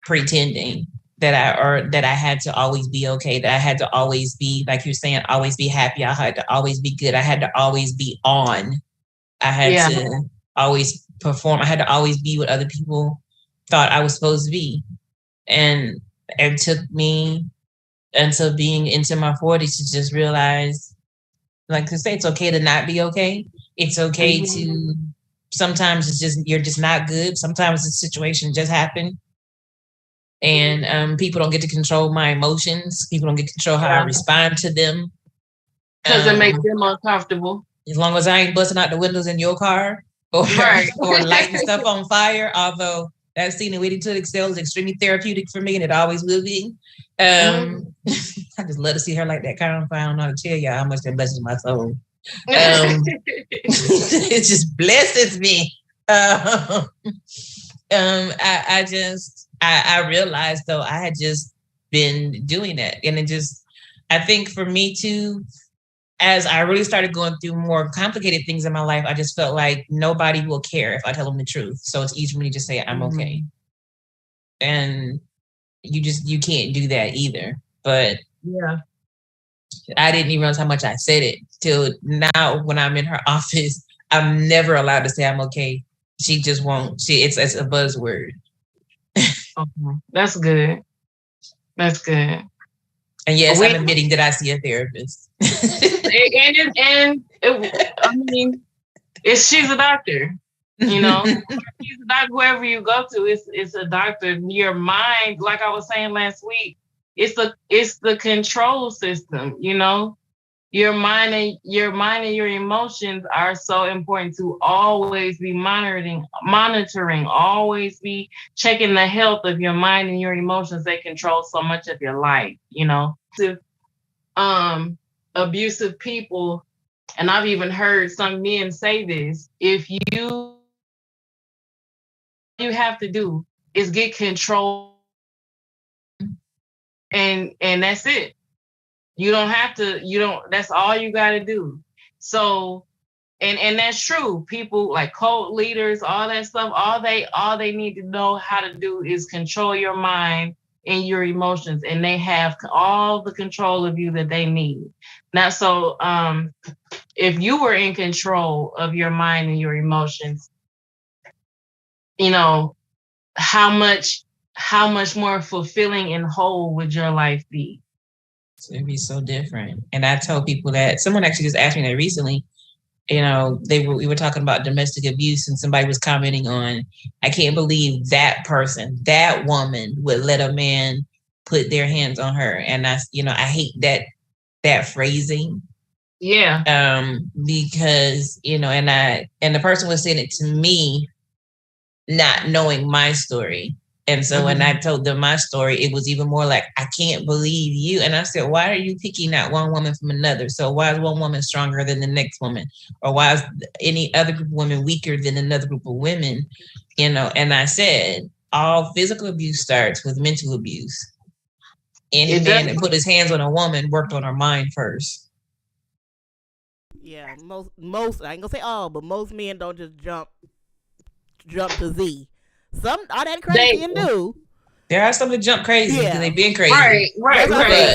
pretending that I had to always be okay, that I had to always be, like you're saying, always be happy. I had to always be good. I had to always be on. I had to always perform. I had to always be what other people thought I was supposed to be. And it took me until being into my 40s to just realize, like to say, it's okay to not be okay. It's okay to, sometimes it's just, you're just not good. Sometimes the situation just happened. And people don't get to control my emotions. People don't get to control how I respond to them. Because it makes them uncomfortable. As long as I ain't busting out the windows in your car or lighting stuff on fire, although that scene in Waiting to Exhale is extremely therapeutic for me and it always will be. I just love to see her like that. I don't know how to tell y'all how much that blesses my soul. It just blesses me. I realized though I had just been doing it, and it just, I think for me too, as I really started going through more complicated things in my life, I just felt like nobody will care if I tell them the truth. So it's easy for me to just say I'm okay, and you can't do that either. But yeah, I didn't even realize how much I said it till now. When I'm in her office, I'm never allowed to say I'm okay. She just won't. It's a buzzword. Okay. That's good. That's good. And yes, I'm admitting that I see a therapist. I mean, she's a doctor. You know, she's a doctor. Whoever you go to, it's a doctor. Your mind, like I was saying last week, it's the control system. You know, your mind and your emotions are so important to always be monitoring, always be checking the health of your mind and your emotions. They control so much of your life, you know. Abusive people, and I've even heard some men say this, if you you have to do is get control, and that's it. You don't have to, that's all you got to do. So, and that's true. People like cult leaders, all that stuff, all they need to know how to do is control your mind and your emotions, and they have all the control of you that they need. Now, so if you were in control of your mind and your emotions, how much more fulfilling and whole would your life be? It'd be so different. And I tell people that someone actually just asked me that recently. We were talking about domestic abuse, and somebody was commenting on, I can't believe that person, that woman would let a man put their hands on her. And I hate that phrasing. Yeah. Because, and the person was saying it to me, not knowing my story. And so when I told them my story, it was even more like, I can't believe you. And I said, why are you picking out one woman from another? So why is one woman stronger than the next woman? Or why is any other group of women weaker than another group of women? And I said, all physical abuse starts with mental abuse. Any man that put his hands on a woman worked on her mind first. Yeah, most I ain't gonna say all, but most men don't just jump to Z. Some are that crazy and do. There are some that jump crazy because they've been crazy. Right.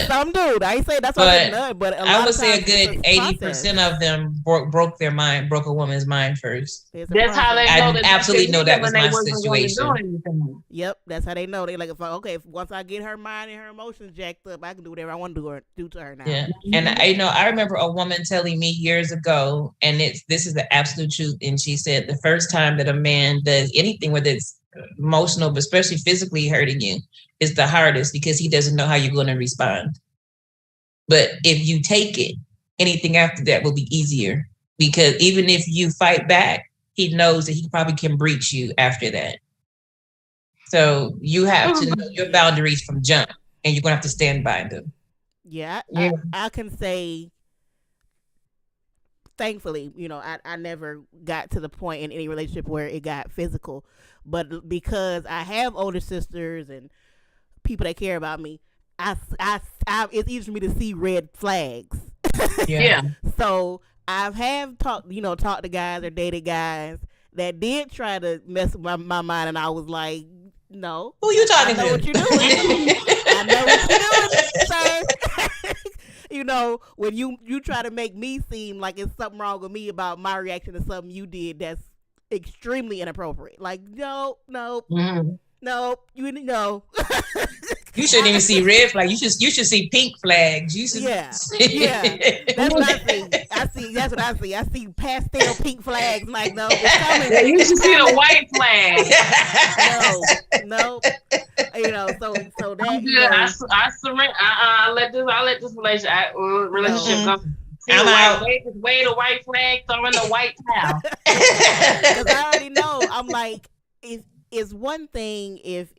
Some do. I ain't say that's what I'm saying, but I would say a good 80% of them broke a woman's mind first. That's how they know. I absolutely know that was my situation. Yep, that's how they know. They like, if once I get her mind and her emotions jacked up, I can do whatever I want to do to her now. Yeah, and I remember a woman telling me years ago, and this is the absolute truth. And she said the first time that a man does anything, whether it's emotional, but especially physically hurting you, is the hardest because he doesn't know how you're going to respond. But if you take it, anything after that will be easier, because even if you fight back, he knows that he probably can breach you after that. So you have to know your boundaries from jump, and you're going to have to stand by them. Yeah. I can say, thankfully, I never got to the point in any relationship where it got physical. But because I have older sisters and people that care about me, it's easy for me to see red flags. Yeah. So I've talked to guys or dated guys that did try to mess with my mind, and I was like, no. Who you talking to? I know what you're doing. I know what you're doing, sir. When you try to make me seem like it's something wrong with me about my reaction to something you did that's extremely inappropriate. Like, no, you know. You shouldn't even see red flags. You should see pink flags. You should. Yeah. That's what I see. That's what I see. I see pastel pink flags. Like, no, it's coming. Yeah, you should see the white flag. No. So that. I'm good. I surrender. I let this relationship go. I'm out. Wave the white flag, throwing the white towel. Because I already know. I'm like, it's one thing if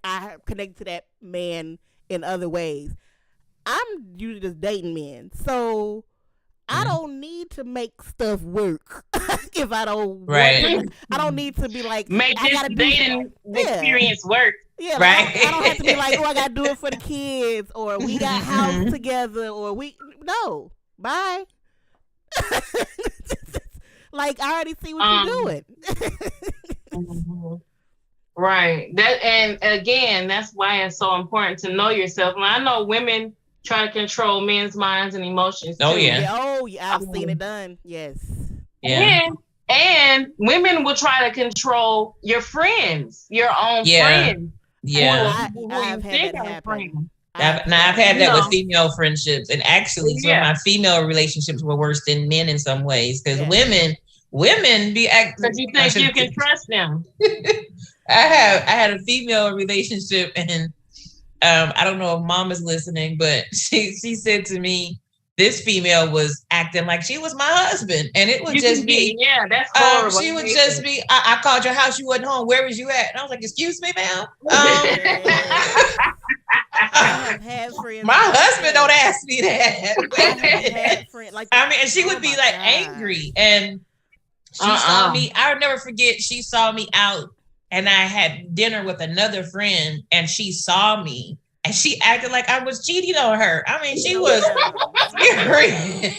I connect to that man in other ways. I'm usually just dating men, so I don't need to make stuff work if I don't. Right. I don't need to be like, make this dating experience work. Yeah, right. I don't have to be like, I gotta do it for the kids, or we got house together, or no, bye. Like, I already see what you're doing. Right. And again, that's why it's so important to know yourself. And I know women try to control men's minds and emotions too. Oh yeah. I've seen it done. Yes. Yeah. And women will try to control your friends, your own friends. Yeah. I've had that happen. I've had that with female friendships, and actually some of my female relationships were worse than men in some ways, because women be acting. Because you think you can trust them. I had a female relationship, and I don't know if mom is listening, but she said to me, this female was acting like she was my husband, and it would just be that's horrible. She would just be, I called your house, you wasn't home. Where was you at? And I was like, excuse me, ma'am. My husband don't ask me that. And she would be like angry, and She saw me. I'll never forget. She saw me out, and I had dinner with another friend, and she saw me, and she acted like I was cheating on her. I mean, she was furious.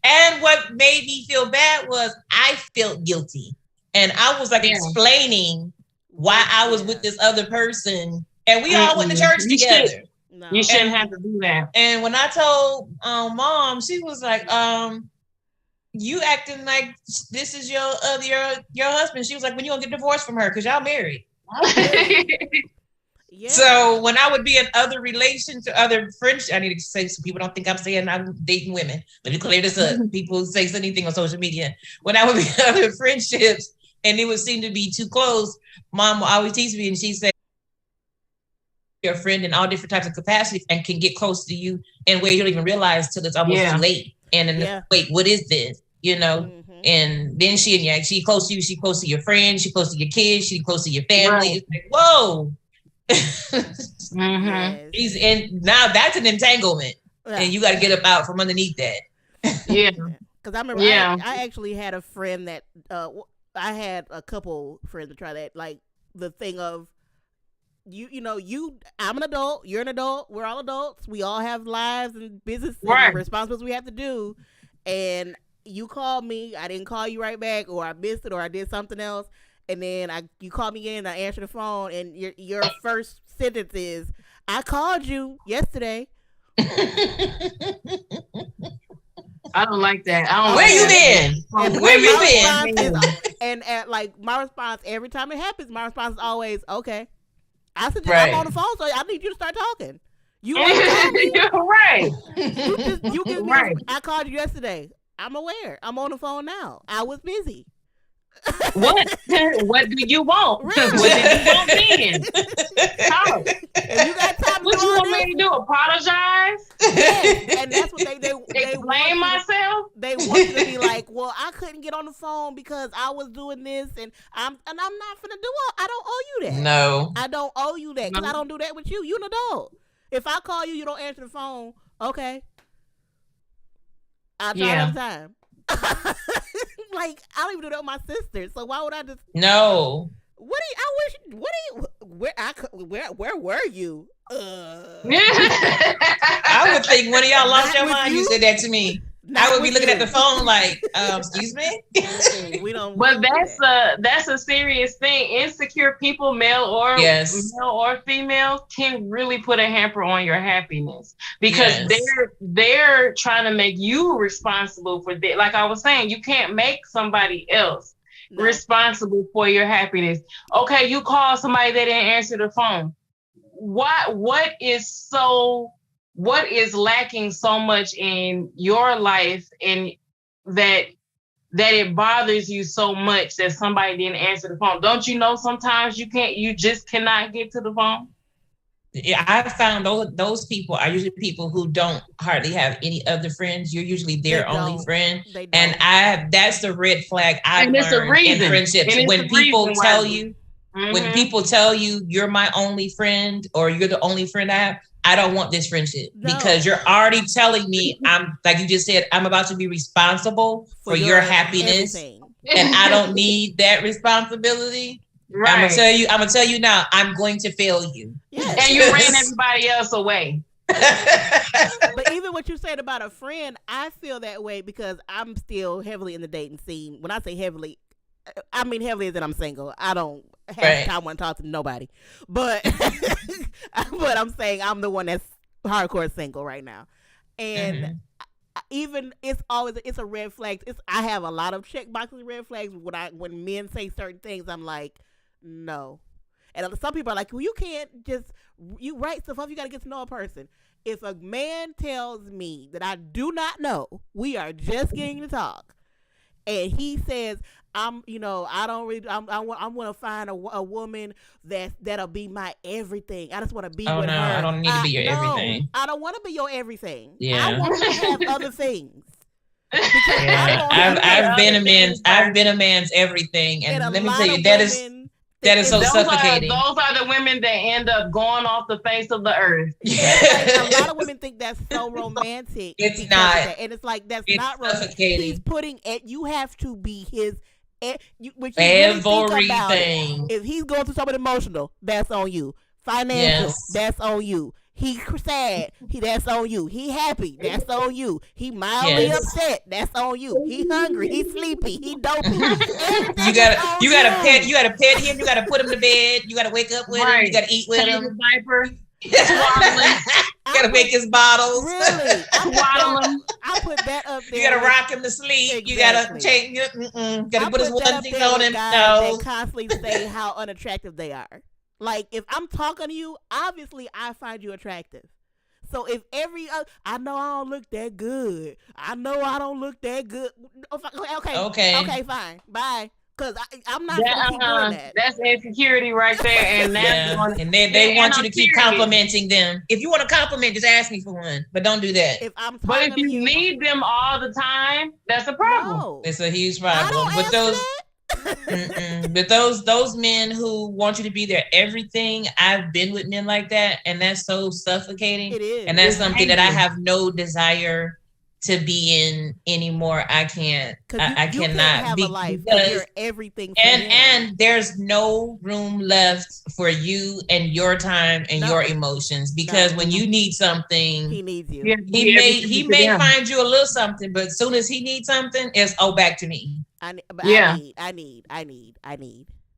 And what made me feel bad was I felt guilty, and I was like explaining why I was with this other person, and we all went to church together. You shouldn't have to do that. And when I told Mom, she was like, you acting like this is your husband. She was like, when you gonna get divorced from her? Because y'all married. Yeah. So when I would be in other relations, other friendships, I need to say so people don't think I'm saying I'm dating women. Let me clear this up. People say anything on social media. When I would be in other friendships and it would seem to be too close, Mom will always tease me and she said, your friend in all different types of capacities and can get close to you in ways you don't even realize till it's almost too late. And then wait, what is this? You know? Mm-hmm. And then she close to you, she close to your friends, she close to your kids, she close to your family. Right. It's like, whoa. Mm-hmm. He's in now. That's an entanglement, and you got to get up out from underneath that. Yeah, because I remember I actually had a friend that I had a couple friends to try that, like the thing of I'm an adult, you're an adult, we're all adults, we all have lives and business and responsibilities we have to do, and you called me, I didn't call you right back, or I missed it, or I did something else. And then you call me again, I answer the phone, and your first sentence is, I called you yesterday. I don't like that. Where you been? Where you been? And like my response every time it happens, my response is always, okay. I said, I'm on the phone, so I need you to start talking. You right. You give me I called you yesterday. I'm aware. I'm on the phone now. I was busy. What do you want? Right. What did you want then? Talk. If you got time what you want me to do? Apologize? Yes. And that's what they explain myself. They want you to be like, well, I couldn't get on the phone because I was doing this, and I'm not finna do it. I don't owe you that. No, I don't owe you that because I don't do that with you. You're an adult. If I call you, you don't answer the phone. Okay, I'll try another time. Like, I don't even do that with my sister, so why would I just? No. Where were you? I would think one of y'all lost your mind. You said that to me. I would be looking at the phone like, excuse me. We don't. But that's a serious thing. Insecure people, male or female, can really put a hamper on your happiness because they're trying to make you responsible for that. Like I was saying, you can't make somebody else responsible for your happiness. Okay, you call somebody that didn't answer the phone. What is lacking so much in your life and that it bothers you so much that somebody didn't answer the phone? Don't you know sometimes you just cannot get to the phone? Yeah, I found those people are usually people who don't hardly have any other friends. You're usually their only friend. And that's the red flag I've learned in friendships. When people tell you, when people tell you you're my only friend or you're the only friend I have, I don't want this friendship because you're already telling me I'm, like you just said, I'm about to be responsible for your happiness, and I don't need that responsibility. Right. I'm gonna tell you now, I'm going to fail you. Yes. And you ran everybody else away. But even what you said about a friend, I feel that way because I'm still heavily in the dating scene. When I say heavily, I mean heavily as in I'm single. I don't have time to talk to nobody. But but I'm saying I'm the one that's hardcore single right now. And even it's a red flag. I have a lot of check boxes red flags when men say certain things. I'm like, no. And some people are like, well, you can't just you write stuff up. You got to get to know a person. If a man tells me that I do not know, we are just getting to talk, and he says, I want to find a woman that'll be my everything. I just want to be with her. I don't need to be your everything. I don't want to be your everything. Yeah. I want to have other things. I've been a man's everything, and let me tell you, that is That is so suffocating. Those are the women that end up going off the face of the earth. Like, a lot of women think that's so romantic. It's not. And it's like, that's it's not romantic. He's putting it, you have to be his, which everything. If he's going through something emotional, that's on you. Financial, that's on you. He's sad, that's on you. He happy, that's on you. He mildly upset, that's on you. He hungry, he sleepy, he dopey. You gotta pet him. You gotta put him to bed. You gotta wake up with him. You gotta eat with him. Diaper. Gotta make his bottles. Really, I put that up there. You gotta rock him to sleep. Exactly. You gotta change. Gotta put his onesies on him. No. They constantly say how unattractive they are. Like, if I'm talking to you, obviously I find you attractive. So if I know I don't look that good. I know I don't look that good. Okay, fine. Bye. Because I'm not going to keep doing that. That's insecurity right there. And that's and then they want you to keep complimenting them. If you want a compliment, just ask me for one. But don't do that. If you need them all the time, that's a problem. No. It's a huge problem. But those men who want you to be their everything, I've been with men like that, and that's so suffocating. It is. And that's something that I have no desire to be in anymore. I can't. I cannot have be a life because you're everything. And there's no room left for you and your time and your emotions, because when you need something, he needs you. He may find you a little something, but as soon as he needs something, it's back to me. I need.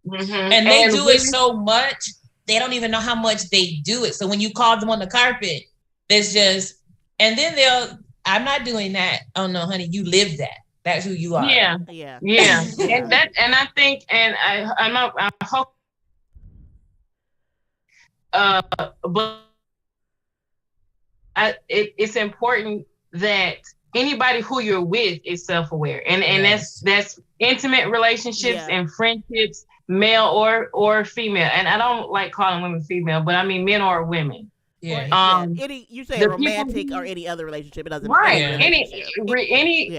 Mm-hmm. And they do it so much, they don't even know how much they do it. So when you call them on the carpet, there's just, and then I'm not doing that. Oh no, honey, you live that. That's who you are. Yeah. And I think, and I hope, but it's important that anybody who you're with is self-aware, and that's intimate relationships and friendships, male or female. And I don't like calling women female, but I mean men or women. Yeah. You say romantic or any other relationship, it doesn't matter. Right. Any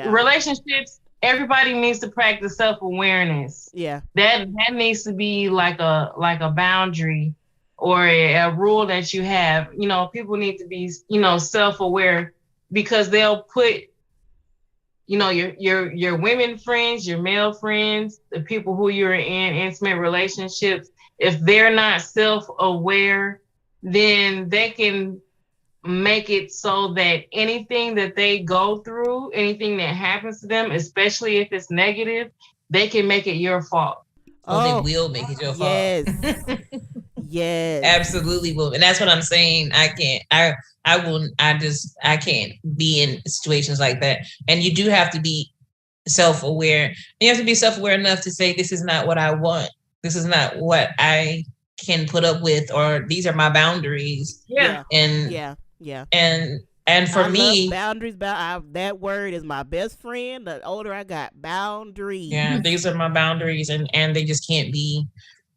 relationships, everybody needs to practice self-awareness. Yeah. That needs to be like a boundary or a rule that you have. You know, people need to be, self-aware, because they'll put, your women friends, your male friends, the people who you're in intimate relationships, if they're not self-aware, then they can make it so that anything that they go through, anything that happens to them, especially if it's negative, they can make it your fault. They will make it your fault. Yes. Yes. Absolutely will. And that's what I'm saying. I can't be in situations like that. And you do have to be self-aware. You have to be self-aware enough to say, this is not what I want. This is not what I can put up with, or these are my boundaries. Yeah. And for me, boundaries, that word is my best friend. The older I got, boundaries. Yeah, these are my boundaries, and they just can't be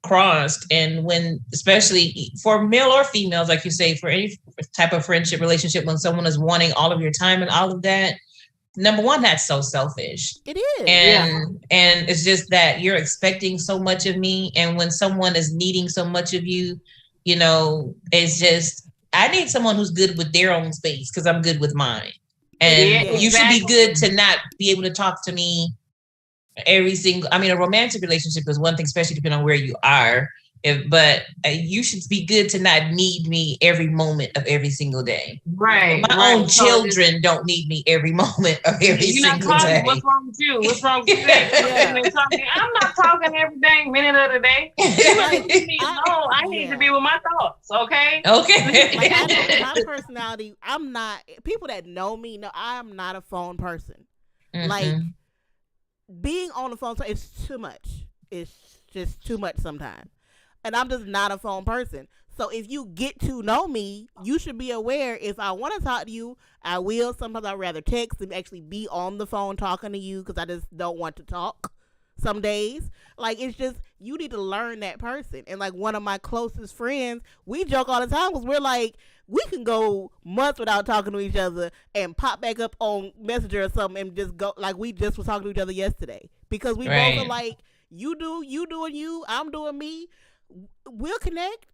crossed. And when, especially for male or females, like you say, for any type of friendship relationship, when someone is wanting all of your time and all of that, number one, that's so selfish. It is. And it's just that you're expecting so much of me. And when someone is needing so much of you, it's just, I need someone who's good with their own space, because I'm good with mine. And you should be good to not be able to talk to me a romantic relationship is one thing, especially depending on where you are. But you should be good to not need me every moment of every single day. Right. My own children don't need me every moment of every single day. What's wrong with you? What's wrong with you? I'm not talking every dang minute of the day. I need to be with my thoughts. Okay. My personality, I'm not. People that know me know I'm not a phone person. Mm-hmm. Like, being on the phone is too much. It's just too much sometimes. And I'm just not a phone person. So if you get to know me, you should be aware, if I want to talk to you, I will. Sometimes I'd rather text than actually be on the phone talking to you, because I just don't want to talk some days. Like, it's just, you need to learn that person. And like, one of my closest friends, we joke all the time, because we're like, we can go months without talking to each other and pop back up on Messenger or something and just go, like we just was talking to each other yesterday. Because we both are like, You doing you. I'm doing me. We'll connect.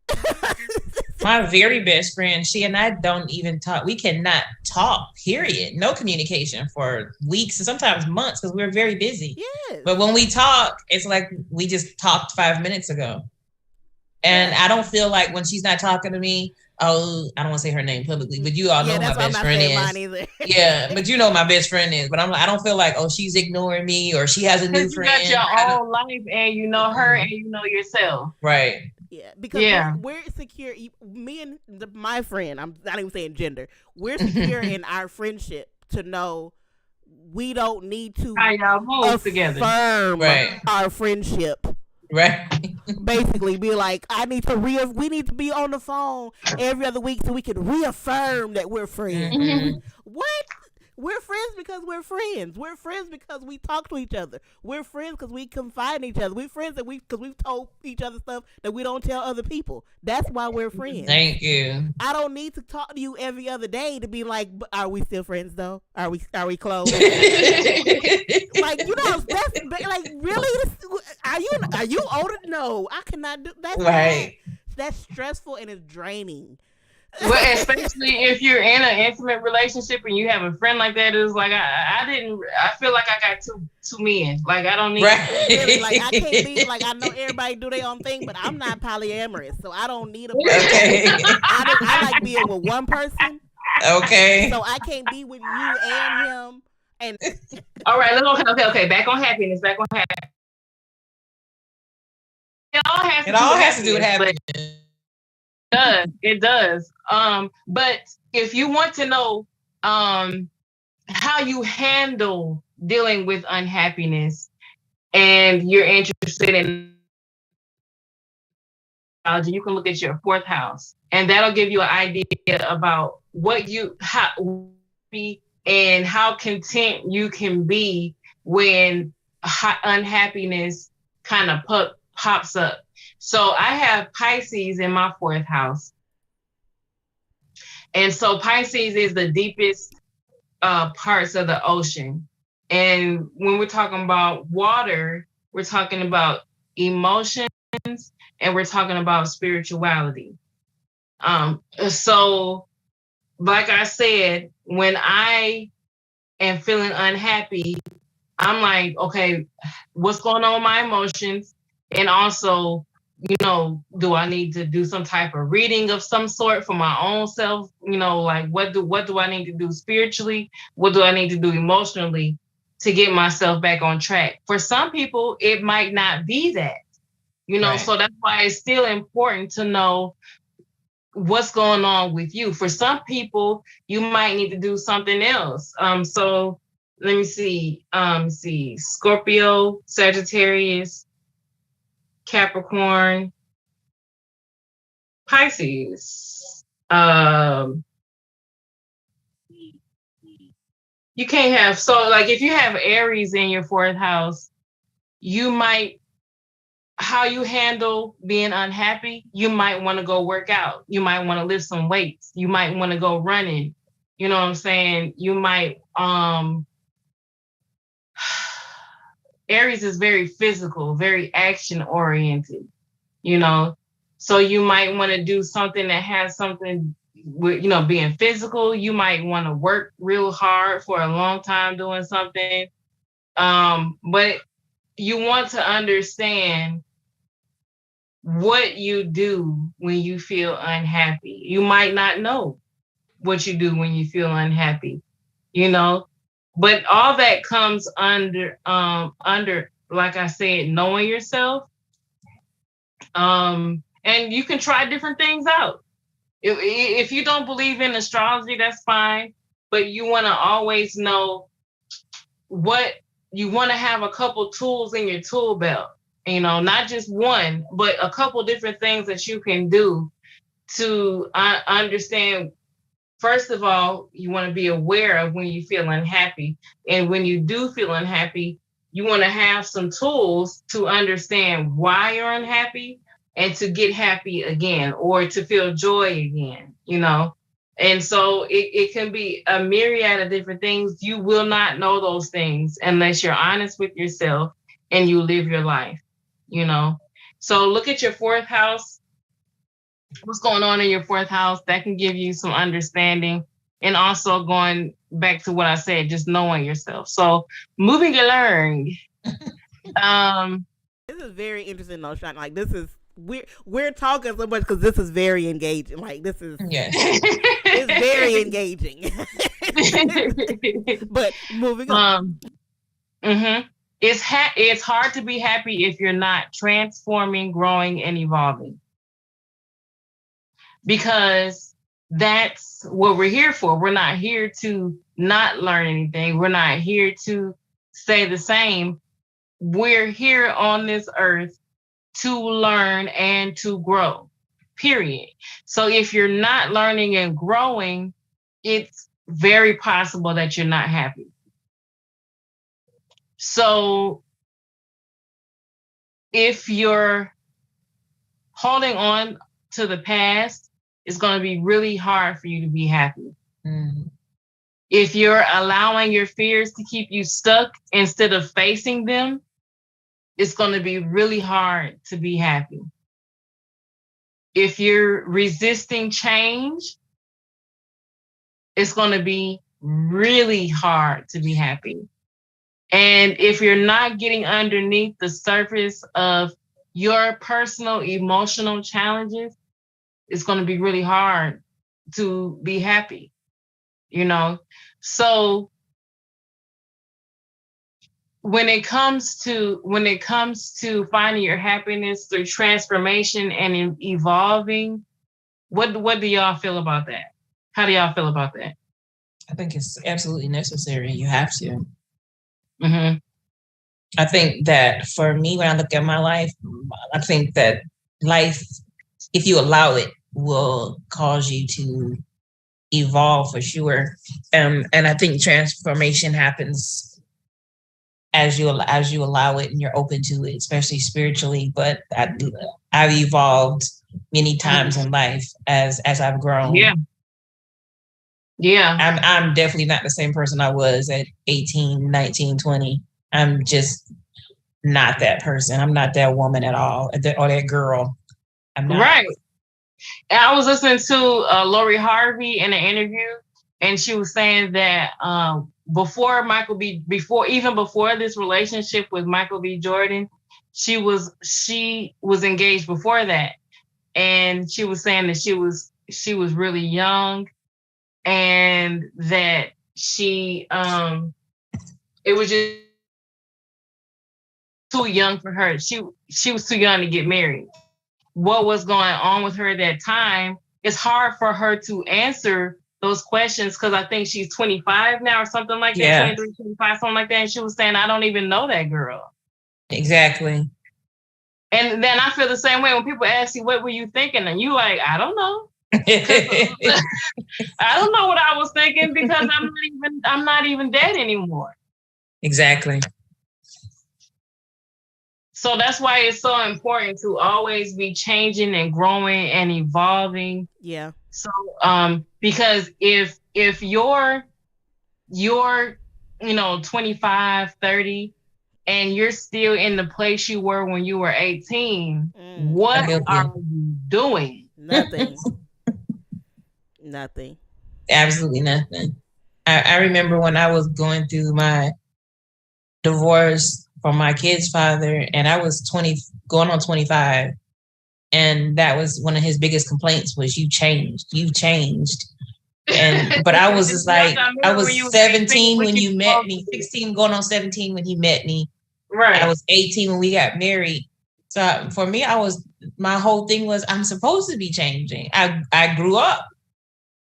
My very best friend, she and I don't even talk. We cannot talk, period. No communication for weeks and sometimes months because we're very busy. Yes. But when we talk, it's like we just talked 5 minutes ago. And I don't feel like when she's not talking to me, I don't want to say her name publicly, but you all know my best friend is. Yeah, but you know my best friend is. But I don't feel like, she's ignoring me or she has a new friend. You got your own life and you know her and you know yourself. Right. Yeah, because we're secure. Me and my friend, I'm not even saying gender. We're secure in our friendship to know we don't need to affirm our friendship. Right. Basically, be like, we need to be on the phone every other week so we can reaffirm that we're friends. Mm-hmm. What? We're friends because we're friends. We're friends because we talk to each other. We're friends because we confide in each other. We're friends because we've told each other stuff that we don't tell other people. That's why we're friends. Thank you. I don't need to talk to you every other day to be like, are we still friends though? Are we close? Like, that's like, really? Are you older? No, I cannot do that. Right. That's stressful and it's draining. Well, especially if you're in an intimate relationship and you have a friend like that, it's like I feel like I got two men. Like I don't need really, like I can't be like, I know everybody do their own thing, but I'm not polyamorous, so I don't need a person. Okay. I like being with one person. Okay. So I can't be with you and him. And all right, okay. Back on happiness. It all has to do with happiness. It does. But if you want to know how you handle dealing with unhappiness and you're interested in astrology, you can look at your fourth house and that'll give you an idea about how and how content you can be when unhappiness kind of pops up. So I have Pisces in my fourth house. And so Pisces is the deepest parts of the ocean. And when we're talking about water, we're talking about emotions and we're talking about spirituality. So like I said, when I am feeling unhappy, I'm like, okay, what's going on with my emotions? And also, do I need to do some type of reading of some sort for my own self? Like what do I need to do spiritually? What do I need to do emotionally to get myself back on track? For some people, it might not be that, right. So that's why it's still important to know what's going on with you. For some people, you might need to do something else. So let me see. Scorpio, Sagittarius, Capricorn, Pisces. You can't have, so like if you have Aries in your fourth house, how you handle being unhappy, you might want to go work out. You might want to lift some weights. You might want to go running. You know what I'm saying? You might, Aries is very physical, very action oriented, so you might want to do something that has something with, being physical. You might want to work real hard for a long time doing something. But you want to understand what you do when you feel unhappy. You might not know what you do when you feel unhappy, but all that comes under, like I said, knowing yourself. And you can try different things out. If you don't believe in astrology, that's fine. But you want to always know what you want to have, a couple tools in your tool belt, not just one, but a couple different things that you can do to understand. First of all, you want to be aware of when you feel unhappy. And when you do feel unhappy, you want to have some tools to understand why you're unhappy and to get happy again or to feel joy again, And so it can be a myriad of different things. You will not know those things unless you're honest with yourself and you live your life. you know. So look at your fourth house. What's going on in your fourth house? That can give you some understanding. And also going back to what I said, just knowing yourself. So moving along. This is very interesting though, Sean. Like this is we're talking so much because this is very engaging. Like this is it's very engaging. But moving on. It's hard to be happy if you're not transforming, growing, and evolving. Because that's what we're here for. We're not here to not learn anything. We're not here to stay the same. We're here on this earth to learn and to grow, period. So if you're not learning and growing, it's very possible that you're not happy. So if you're holding on to the past, it's going to be really hard for you to be happy. Mm-hmm. If you're allowing your fears to keep you stuck instead of facing them, it's going to be really hard to be happy. If you're resisting change, it's going to be really hard to be happy. And if you're not getting underneath the surface of your personal emotional challenges, it's going to be really hard to be happy, you know? So when it comes to finding your happiness through transformation and evolving, what do y'all feel about that? How do y'all feel about that? I think it's absolutely necessary. You have to. Mm-hmm. I think that for me, when I look at my life, I think that life, if you allow it, will cause you to evolve for sure. And I think transformation happens as you allow it and you're open to it, especially spiritually. But I've evolved many times in life as I've grown. Yeah. I'm definitely not the same person I was at 18, 19, 20. I'm just not that person. I'm not that woman at all, or that girl. I'm not. Right. And I was listening to Lori Harvey in an interview, and she was saying that before this relationship with Michael B. Jordan, she was engaged before that, and she was saying that she was really young, and that she it was just too young for her. She was too young to get married. What was going on with her at that time, it's hard for her to answer those questions because I think she's 25 now or something like that, yeah. 23, 25, something like that. And she was saying, I don't even know that girl. Exactly. And then I feel the same way when people ask you, what were you thinking? And you like, I don't know. I don't know what I was thinking because I'm not even dead anymore. Exactly. So that's why it's so important to always be changing and growing and evolving. Yeah. So because if you're 25, 30 and you're still in the place you were when you were 18, what are you doing? Nothing. Nothing. Absolutely nothing. I remember when I was going through my divorce from my kid's father, and I was 20, going on 25. And that was one of his biggest complaints was you changed. But I was just like, I was 17 when you met me, 16 going on 17 when he met me. Right. I was 18 when we got married. So for me, my whole thing was I'm supposed to be changing. I grew up,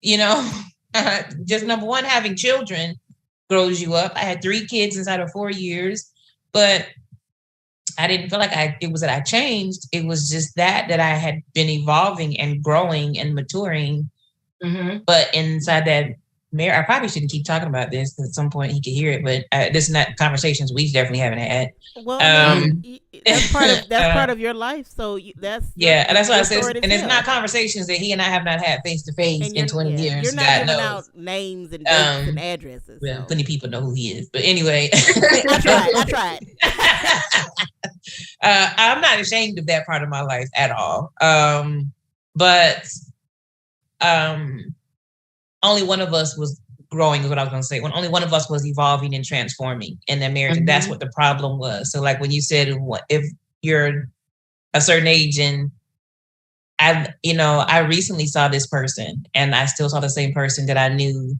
just number one, having children grows you up. I had 3 kids inside of 4 years, but I didn't feel like it was that I changed. It was just that I had been evolving and growing and maturing. Mm-hmm. But inside that marriage, I probably shouldn't keep talking about this because at some point he could hear it. But this is not conversations we definitely haven't had. Well, that's part of your life. So that's that's what I said. And it's not conversations that he and I have not had face to face in 20 years. You're not giving out names and dates and addresses. Well, plenty of people know who he is. But anyway, I tried. I'm not ashamed of that part of my life at all. But only one of us was growing is what I was going to say. When only one of us was evolving and transforming in their marriage. And that's what the problem was. So like when you said, if you're a certain age and I recently saw this person and I still saw the same person that I knew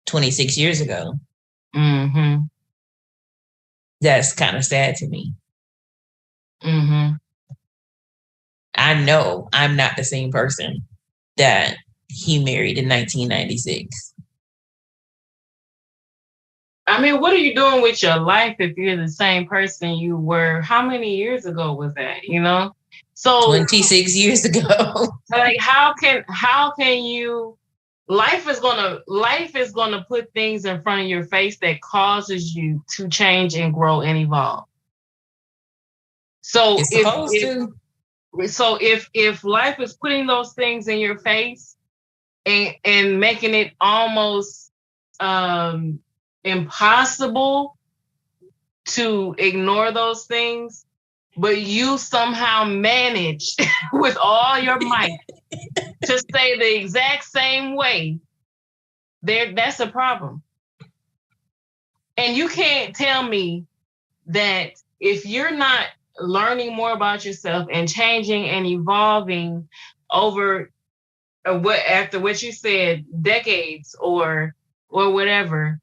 26 years ago. Mm-hmm. That's kind of sad to me. Mm-hmm. I know I'm not the same person that he married in 1996. I mean, what are you doing with your life if you're the same person you were? How many years ago was that? So 26 years ago. Like, how can you? Life is gonna put things in front of your face that causes you to change and grow and evolve. So if life is putting those things in your face and making it almost impossible to ignore those things, but you somehow managed with all your might to stay the exact same way, that's a problem. And you can't tell me that if you're not learning more about yourself and changing and evolving over after what you said, decades or whatever,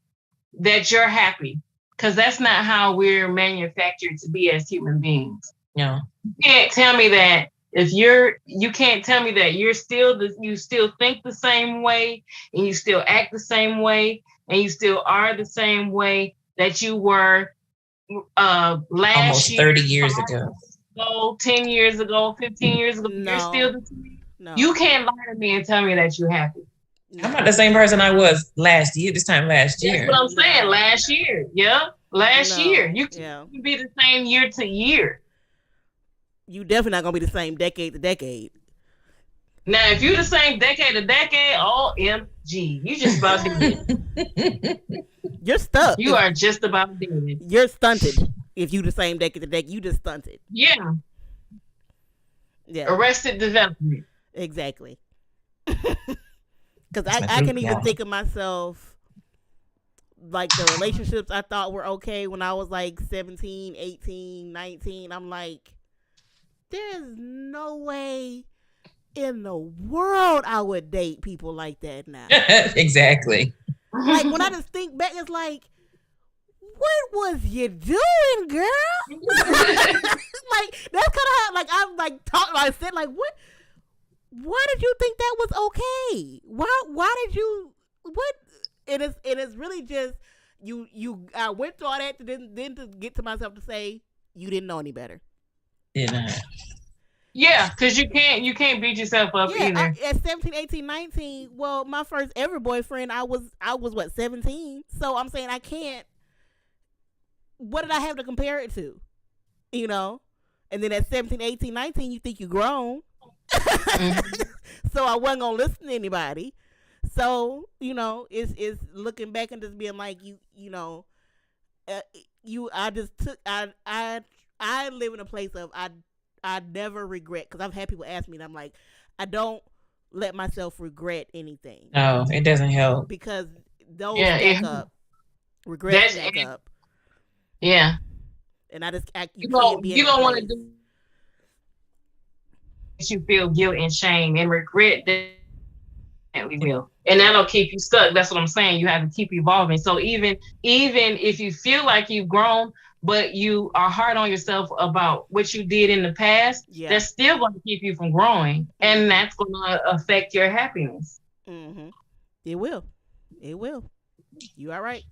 that you're happy. Because that's not how we're manufactured to be as human beings. No. You can't tell me that you can't tell me that you still think the same way and you still act the same way and you still are the same way that you were last almost year, 30 years ago. 10 years ago, 15 years ago. No. You're still the same. No. You can't lie to me and tell me that you're happy. I'm not the same person I was this time last year. That's what I'm saying. Last year. Yeah. Last year. You can be the same year to year. You definitely not gonna be the same decade to decade. Now, if you're the same decade to decade, OMG, you just about dead. You're stuck. You are just about dead. You're stunted. If you the same decade to decade, you just stunted. Yeah. Yeah. Arrested development. Exactly. Because I can even think of myself, like the relationships I thought were okay when I was like 17, 18, 19. I'm like, there's no way in the world I would date people like that now. Exactly. Like when I just think back, it's like, what was you doing, girl? Like that's kind of how, like I'm like I said, like what? Why did you think that was okay? Why did you what? It is really just I went through all that to then to get to myself to say you didn't know any better. Yeah, because you can't beat yourself up either. At 17, 18, 19, well, my first ever boyfriend, I was what, 17? So I'm saying I can't. What did I have to compare it to? And then at 17, 18, 19, you think you're grown. Mm-hmm. So I wasn't gonna listen to anybody. So it's looking back and just being like I live in a place of I never regret, because I've had people ask me and I'm like, I don't let myself regret anything. No, it doesn't help, because those stack up. Regret stack up. Yeah. And I just you don't want to do. You feel guilt and shame and regret that we will, and that'll keep you stuck. That's what I'm saying. You have to keep evolving. So even if you feel like you've grown, but you are hard on yourself about what you did in the past, that's still going to keep you from growing, and that's going to affect your happiness. Mm-hmm. It will. You are right.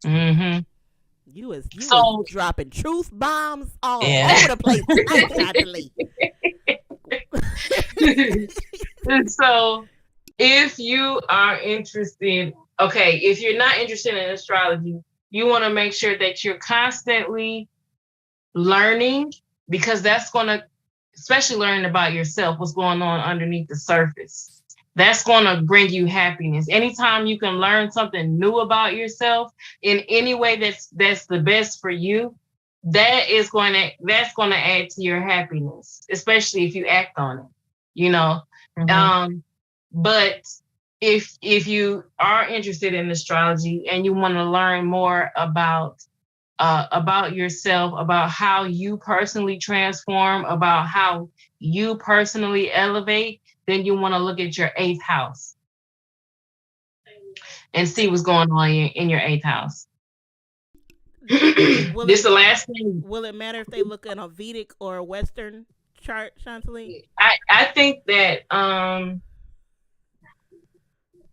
Mm-hmm. You was dropping truth bombs all over the place. So if you are interested, if you're not interested in astrology, you want to make sure that you're constantly learning, because that's going to, especially learning about yourself, what's going on underneath the surface. That's going to bring you happiness. Anytime you can learn something new about yourself in any way that's the best for you, that's going to add to your happiness, especially if you act on it, you know. But if you are interested in astrology and you want to learn more about yourself, about how you personally transform, about how you personally elevate, then you want to look at your 8th house and see what's going on in your 8th house. This is the last thing. Will it matter if they look at a Vedic or a Western chart, Chantalee? I think that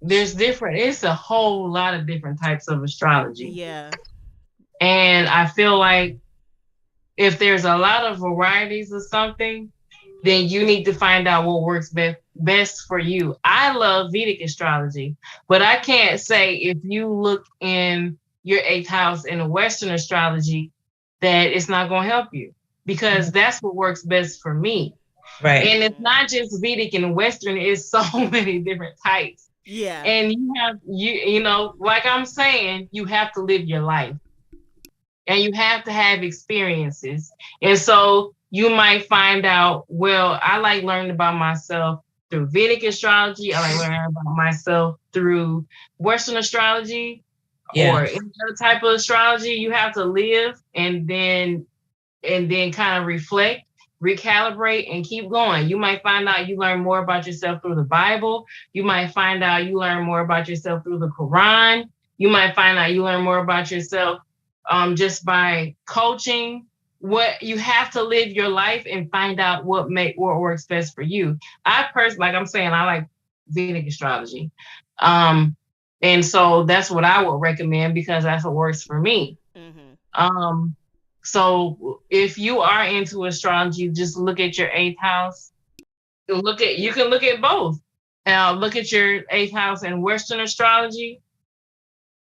it's a whole lot of different types of astrology. Yeah. And I feel like if there's a lot of varieties of something, then you need to find out what works best for you. I love Vedic astrology, but I can't say if you look in your 8th house in a Western astrology that it's not going to help you, because that's what works best for me. Right. And it's not just Vedic and Western, it's so many different types. Yeah. And you know, like I'm saying, you have to live your life. And you have to have experiences. And so you might find out, well, I like learning about myself through Vedic astrology. I like learning about myself through Western astrology or any other type of astrology. You have to live and then kind of reflect, recalibrate, and keep going. You might find out you learn more about yourself through the Bible. You might find out you learn more about yourself through the Quran. You might find out you learn more about yourself just by coaching. What you have to live your life and find out what works best for you. I personally, like I'm saying, I like Vedic astrology. And so that's what I would recommend because that's what works for me. Mm-hmm. So if you are into astrology, just look at your 8th house. You can look at both. Look at your 8th house in Western astrology,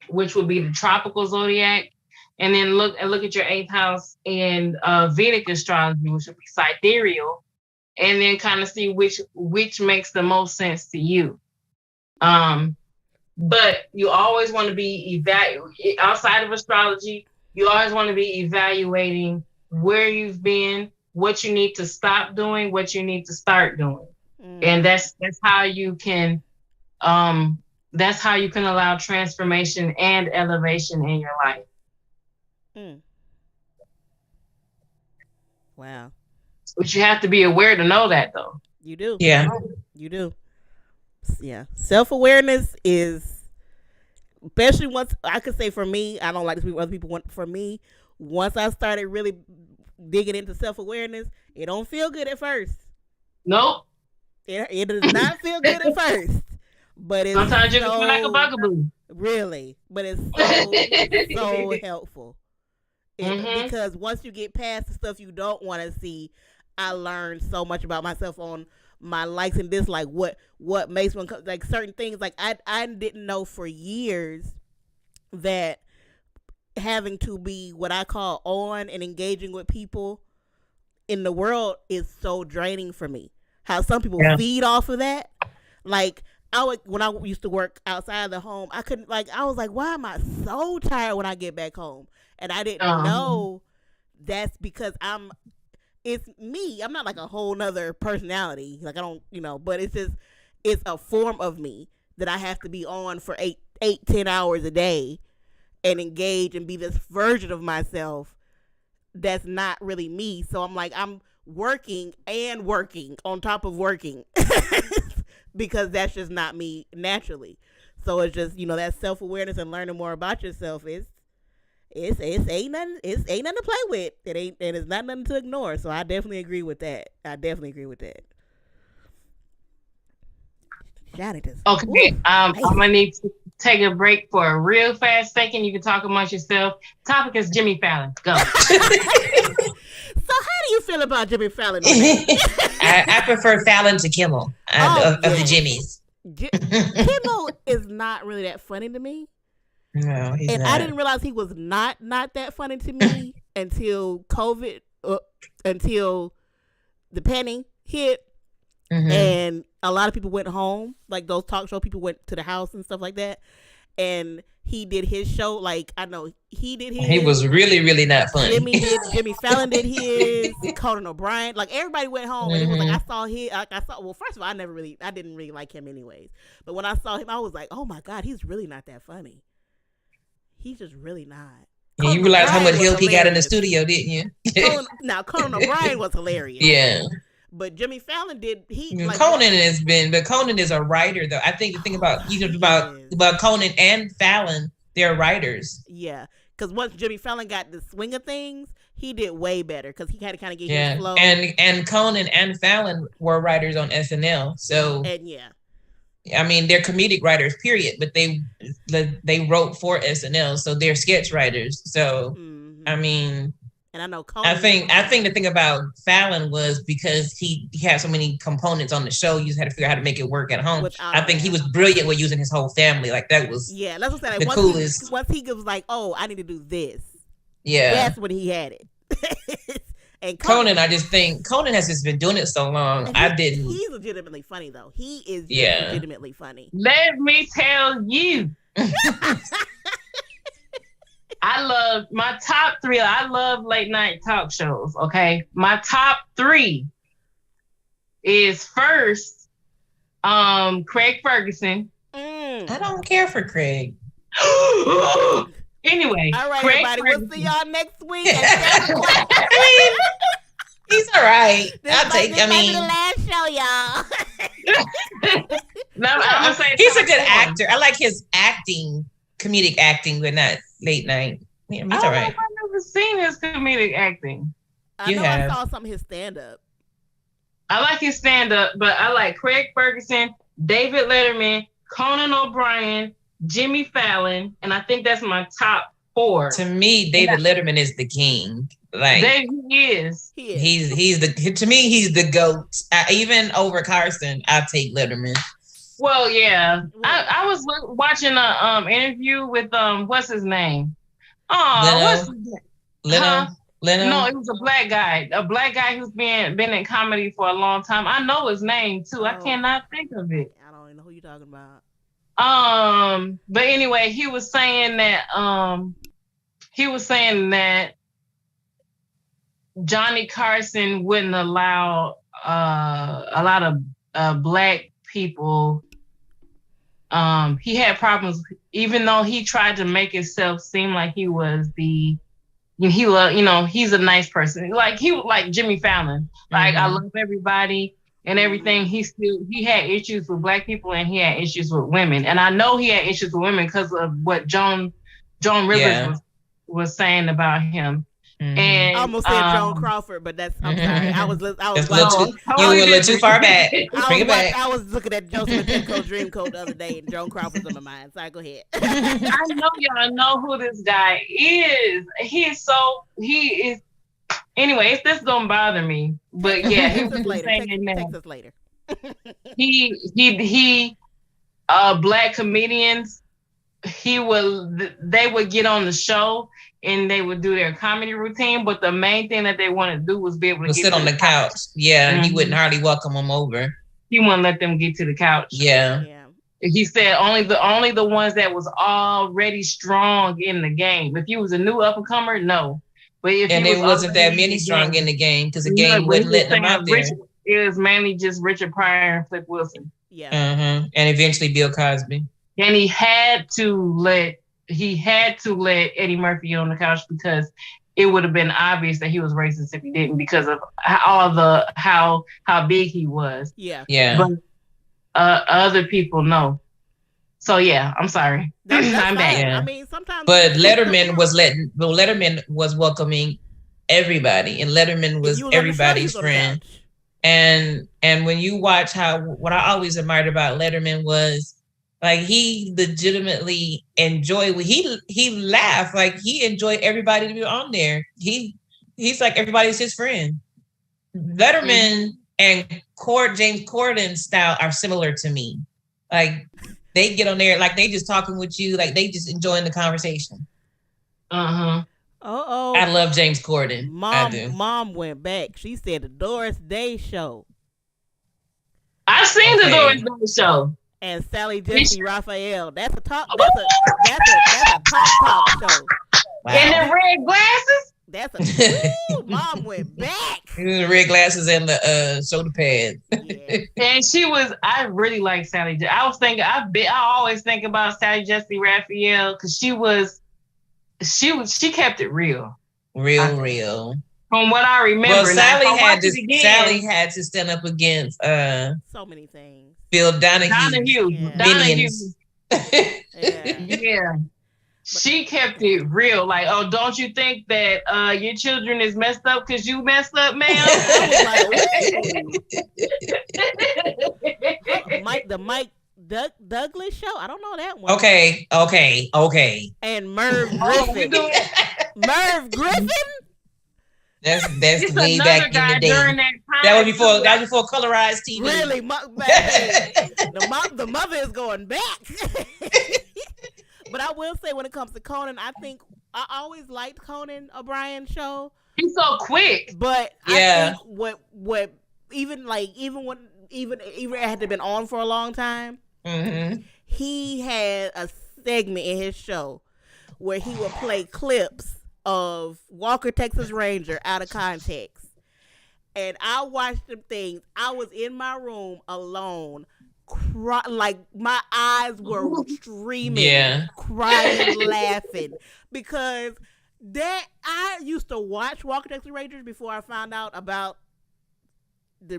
which would be the tropical zodiac. And then look at your 8th house in Vedic astrology, which would be sidereal, and then kind of see which makes the most sense to you. But you always want to be outside of astrology. You always want to be evaluating where you've been, what you need to stop doing, what you need to start doing, and that's how you can allow transformation and elevation in your life. Wow. But you have to be aware to know that, though. You do. Yeah. You do. Yeah. Self-awareness is, especially once, I could say for me, I don't like to speak what other people want. For me, once I started really digging into self-awareness, it don't feel good at first. Nope. It does not feel good at first. But it's sometimes you can feel like a bugaboo. Really. But it's so helpful. Because once you get past the stuff you don't want to see, I learned so much about myself on my likes and dislikes. What makes one, like certain things, like I didn't know for years that having to be what I call on and engaging with people in the world is so draining for me. How some people feed off of that. Like when I used to work outside of the home, I was like, why am I so tired when I get back home? And I didn't know that's because it's me. I'm not like a whole nother personality. Like I don't, but it's a form of me that I have to be on for 10 hours a day and engage and be this version of myself that's not really me. So I'm like, I'm working and working on top of working because that's just not me naturally. So it's just, that self-awareness and learning more about yourself It ain't nothing to play with. It's not nothing to ignore. So I definitely agree with that. Okay. I'm gonna need to take a break for a real fast second. You can talk amongst yourself. Topic is Jimmy Fallon. Go. So how do you feel about Jimmy Fallon? I prefer Fallon to Kimmel of the Jimmys. Kimmel is not really that funny to me. No, he's and not. I didn't realize he was not that funny to me until COVID, until the penny hit, and a lot of people went home. Like those talk show people went to the house and stuff like that. and he did his show. Like I know he did his. He was really, really not funny. Jimmy Fallon did his. Conan O'Brien, like everybody went home and it was like I saw his. Like I saw. Well, first of all, I didn't really like him anyways. But when I saw him, I was like, oh my god, he's really not that funny. He's just really not. Yeah, you realize how much help he got in the studio, didn't you? Conan O'Brien was hilarious. Yeah. But Jimmy Fallon did Conan but Conan is a writer though. I think the thing about Conan and Fallon, they're writers. Yeah, because once Jimmy Fallon got the swing of things, he did way better because he had to kind of get his flow. And Conan and Fallon were writers on SNL, so I mean they're comedic writers, period. But they wrote for SNL, so they're sketch writers. So I mean. And I know Conan. I think the thing about Fallon was because he had so many components on the show, you just had to figure out how to make it work at home. I think he was brilliant with using his whole family. Like that was that's what I said. Like, coolest. Once he was like, oh, I need to do this. Yeah. That's when he had it. And Conan, I just think Conan has just been doing it so long. He's legitimately funny though. He is legitimately funny. Let me tell you. I love my top 3. I love late night talk shows. Okay. My top 3 is first, Craig Ferguson. I don't care for Craig. Anyway. All right, Craig everybody. Ferguson. We'll see y'all next week. I mean, he's all right. This might be the last show, y'all. No, I'm saying he's a good actor. I like his comedic acting, but not late night. He's all right. I've never seen his comedic acting. I saw some of his stand-up. I like his stand-up, but I like Craig Ferguson, David Letterman, Conan O'Brien, Jimmy Fallon, and I think that's my top 4. To me, David Letterman is the king. Like he is. He's the GOAT. Even over Carson, I take Letterman. Well, yeah. I was watching a interview with what's his name? Leno. No, it was a black guy who's been in comedy for a long time. I know his name too. I cannot think of it. I don't even know who you're talking about. But anyway, he was saying that Johnny Carson wouldn't allow a lot of black people. He had problems, even though he tried to make himself seem like he was he's a nice person. Like Jimmy Fallon. Like I love everybody and everything. He had issues with black people and he had issues with women. And I know he had issues with women because of what Joan Rivers was saying about him. And I almost said Joan Crawford, but I'm sorry. I was you went a little too far back. Bring it back. I was looking at Joseph and Demko Dream Code the other day, and Joan Crawford's on my mind. Sorry, go ahead. I know y'all know who this guy is. He is. Anyways, this don't bother me, but yeah, he was saying that. Text us later. He black comedians. They would get on the show and they would do their comedy routine, but the main thing that they wanted to do was be able to sit on the couch. Yeah, he wouldn't hardly welcome them over. He wouldn't let them get to the couch. Yeah. He said only the ones that was already strong in the game. If you was a new up and comer, no. But if there wasn't that many strong in the game because the game wouldn't let them out there. It was mainly just Richard Pryor and Flip Wilson. Yeah. And eventually Bill Cosby. And he had to let Eddie Murphy on the couch because it would have been obvious that he was racist if he didn't because of how big he was. Yeah. But other people know. So yeah, I'm sorry. I'm back. Yeah. I mean, sometimes. But Letterman was welcoming everybody, and Letterman was everybody's friend. And when you watch what I always admired about Letterman was. Like he legitimately enjoyed. He laughed. Like he enjoyed everybody to be on there. He's like everybody's his friend. Letterman and James Corden's style are similar to me. Like they get on there, like they just talking with you, like they just enjoying the conversation. Uh-huh. I love James Corden. Mom went back. She said the Doris Day Show. I've seen the Doris Day Show. And Sally Jesse Raphael. That's a talk. That's a talk show. Wow. And the red glasses. That's a mom went back. The red glasses and the shoulder pads. Yeah. And I really like Sally. I was thinking, I always think about Sally Jesse Raphael because she kept it real. Real. From what I remember. Well, Sally had to stand up against so many things. Phil Donahue. Yeah. She kept it real. Like, oh, don't you think that your children is messed up because you messed up, ma'am? The Mike Douglas show? I don't know that one. Okay. And Merv Griffin. Merv Griffin? That's way back in the day. That was before colorized TV. Really, the mother is going back. But I will say, when it comes to Conan, I think I always liked Conan O'Brien show. He's so quick. But I think what even when it had to been on for a long time. Mm-hmm. He had a segment in his show where he would play clips of Walker Texas Ranger out of context. And I watched them things. I was in my room alone, like my eyes were streaming, crying, laughing. Because I used to watch Walker Texas Rangers before I found out about the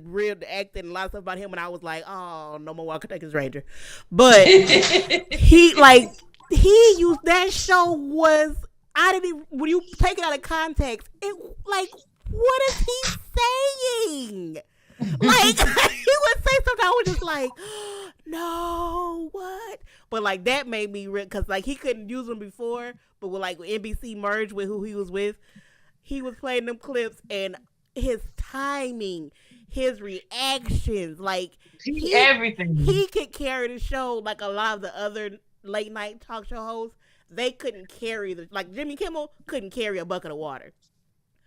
acting and a lot of stuff about him, and I was like, oh, no more Walker Texas Ranger. But he used that show was, when you take it out of context, it like, what is he saying? Like, he would say something, I was just like, no, what? But like, that made me because like he couldn't use them before, but when NBC merged with who he was with, he was playing them clips, and his timing, his reactions, like everything. He could carry the show like a lot of the other late night talk show hosts. They couldn't carry like Jimmy Kimmel couldn't carry a bucket of water.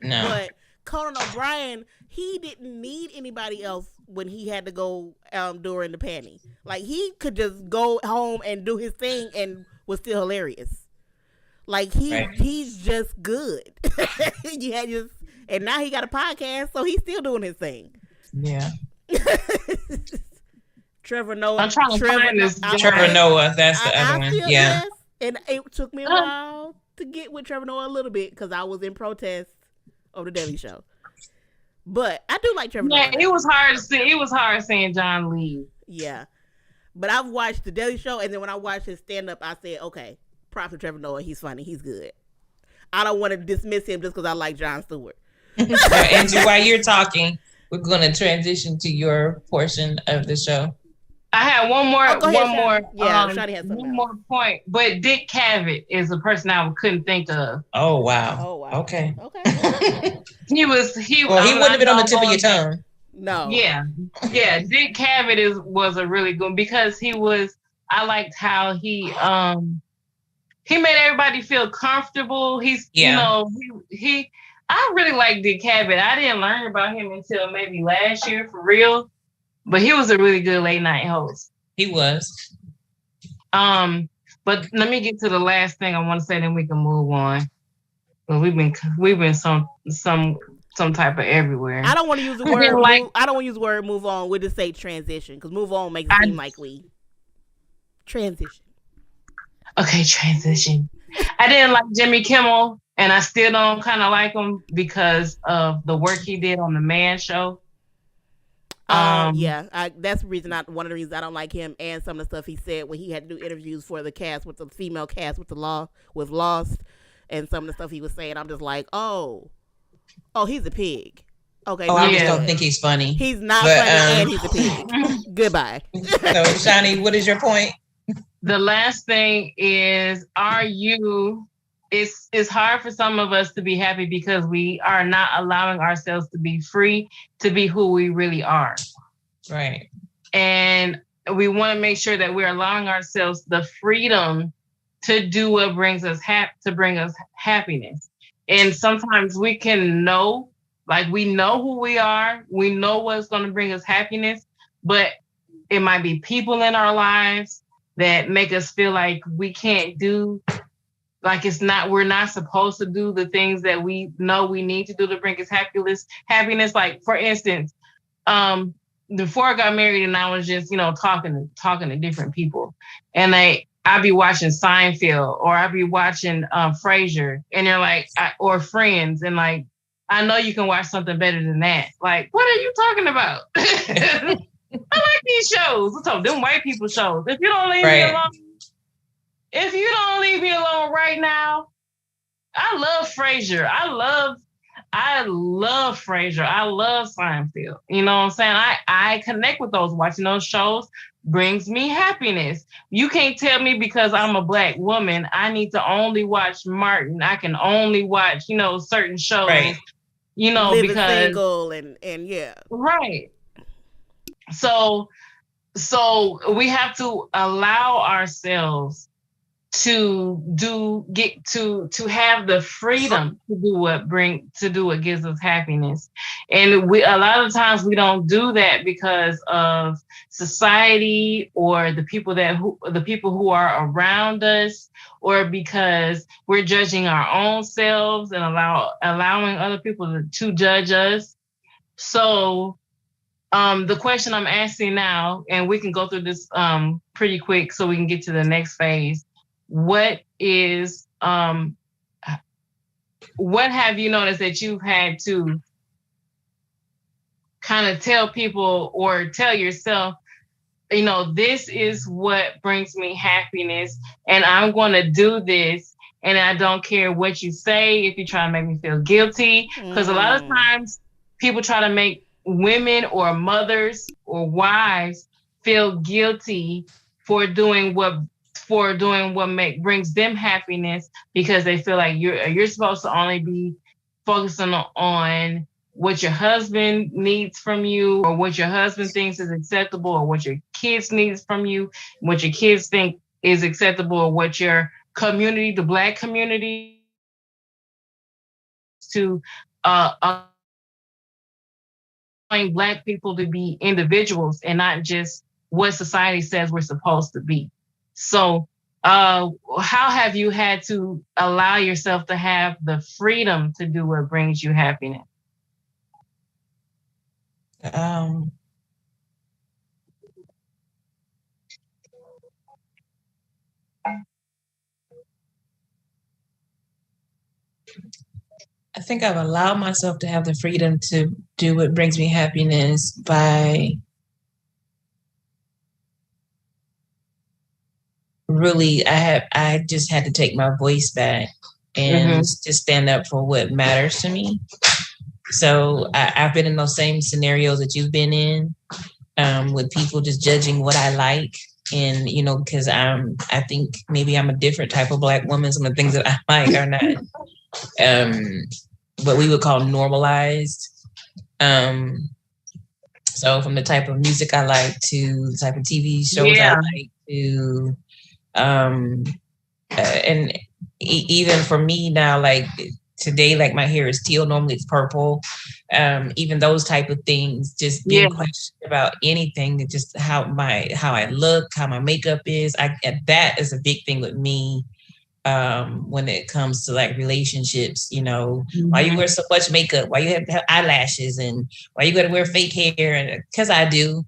No. But Conan O'Brien, he didn't need anybody else when he had to go during the panty. Like, he could just go home and do his thing and was still hilarious. Like, he's just good. And now he got a podcast, so he's still doing his thing. Yeah. Trevor Noah. I'm trying to find this. Trevor Noah, that's the other one. Yeah. Yes, and it took me a while to get with Trevor Noah a little bit because I was in protest of the Daily Show. But I do like Trevor Noah. Yeah, it was hard to see. It was hard seeing John leave. Yeah. But I've watched the Daily Show, and then when I watched his stand-up, I said, okay, props to Trevor Noah. He's funny. He's good. I don't want to dismiss him just because I like Jon Stewart. Andrew, while you're talking, we're going to transition to your portion of the show. I had one more point, but Dick Cavett is a person I couldn't think of. Oh wow. Okay. he wouldn't have been on the tip of your tongue. No. Yeah. Dick Cavett was a really good because I liked how he made everybody feel comfortable. I really like Dick Cavett. I didn't learn about him until maybe last year for real. But he was a really good late night host. He was. But let me get to the last thing I want to say, then we can move on. But we've been some type of everywhere. I don't want to use the word. I don't want to use the word move on. We'll just say transition because move on makes it seem like we transition. Okay, transition. I didn't like Jimmy Kimmel, and I still don't kind of like him because of the work he did on the Man Show. That's the reason. One of the reasons I don't like him, and some of the stuff he said when he had to do interviews for the cast with the female cast with Lost, and some of the stuff he was saying. I'm just like, oh, he's a pig. Okay. I just don't think he's funny. He's not funny, and he's a pig. Goodbye. So, Shani, what is your point? The last thing is, it's hard for some of us to be happy because we are not allowing ourselves to be free to be who we really are. Right. And we want to make sure that we're allowing ourselves the freedom to do what brings us happiness. And sometimes we can we know who we are, we know what's going to bring us happiness, but it might be people in our lives that make us feel like we can't do, like we're not supposed to do the things that we know we need to do to bring us happiness. Like, for instance, before I got married and I was just, talking to different people, and I'd be watching Seinfeld, or I'd be watching Frasier, and they're like, or Friends, and like, I know you can watch something better than that. Like, what are you talking about? I like these shows. What's up? Them white people shows. If you don't leave me alone right now, I love Frasier. I love Frasier. I love Seinfeld. You know what I'm saying? I connect with those. Watching those shows brings me happiness. You can't tell me because I'm a Black woman, I need to only watch Martin. I can only watch, certain shows. Right. Living because single and yeah. Right. So we have to allow ourselves to have the freedom to do what gives us happiness. And a lot of times we don't do that because of society or the people who are around us, or because we're judging our own selves and allowing other people to judge us. So the question I'm asking now, and we can go through this pretty quick so we can get to the next phase. What have you noticed that you've had to kind of tell people or tell yourself, this is what brings me happiness, and I'm going to do this, and I don't care what you say if you try to make me feel guilty, because a lot of times people try to make women or mothers or wives feel guilty for doing what brings them happiness, because they feel like you're supposed to only be focusing on what your husband needs from you, or what your husband thinks is acceptable, or what your kids needs from you, what your kids think is acceptable, or what your community, the Black community, to allowing Black people to be individuals and not just what society says we're supposed to be. So how have you had to allow yourself to have the freedom to do what brings you happiness? I think I've allowed myself to have the freedom to do what brings me happiness by really, I just had to take my voice back and just stand up for what matters to me. So I've been in those same scenarios that you've been in, with people just judging what I like. And, because I think maybe I'm a different type of Black woman. Some of the things that I like are not what we would call normalized. So from the type of music I like to the type of TV shows I like to, and even for me now, like today, like my hair is teal, normally it's purple. Even those type of things, just being questioned about anything, just how I look, how my makeup is. That is a big thing with me. When it comes to like relationships, why you wear so much makeup, why you have eyelashes, and why you gotta wear fake hair, and because I do.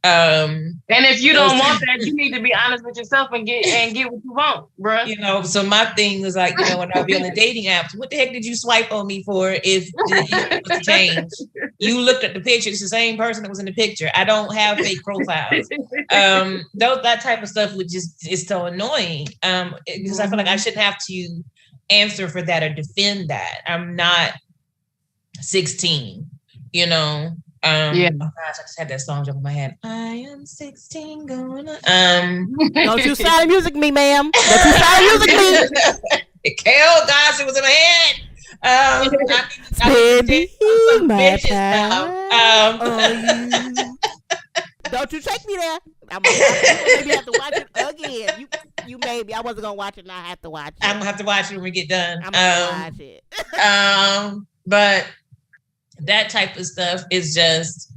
And if you don't want that, you need to be honest with yourself and get what you want, bro. So my thing was like, when I be on the dating apps, what the heck did you swipe on me for if it was changed? You looked at the picture, it's the same person that was in the picture. I don't have fake profiles. That type of stuff is so annoying. Because I feel like I shouldn't have to answer for that or defend that. I'm not 16, Oh gosh, I just had that song jump in my head. I am 16 going on. Don't you sound music me, ma'am. Don't you sound music me. Oh gosh, it was in my head. Spending my time on you. Don't you take me there. I'm maybe have to watch it again. You maybe. I wasn't gonna watch it, and I have to watch it. I'm gonna have to watch it when we get done. I'm gonna watch it. But that type of stuff is just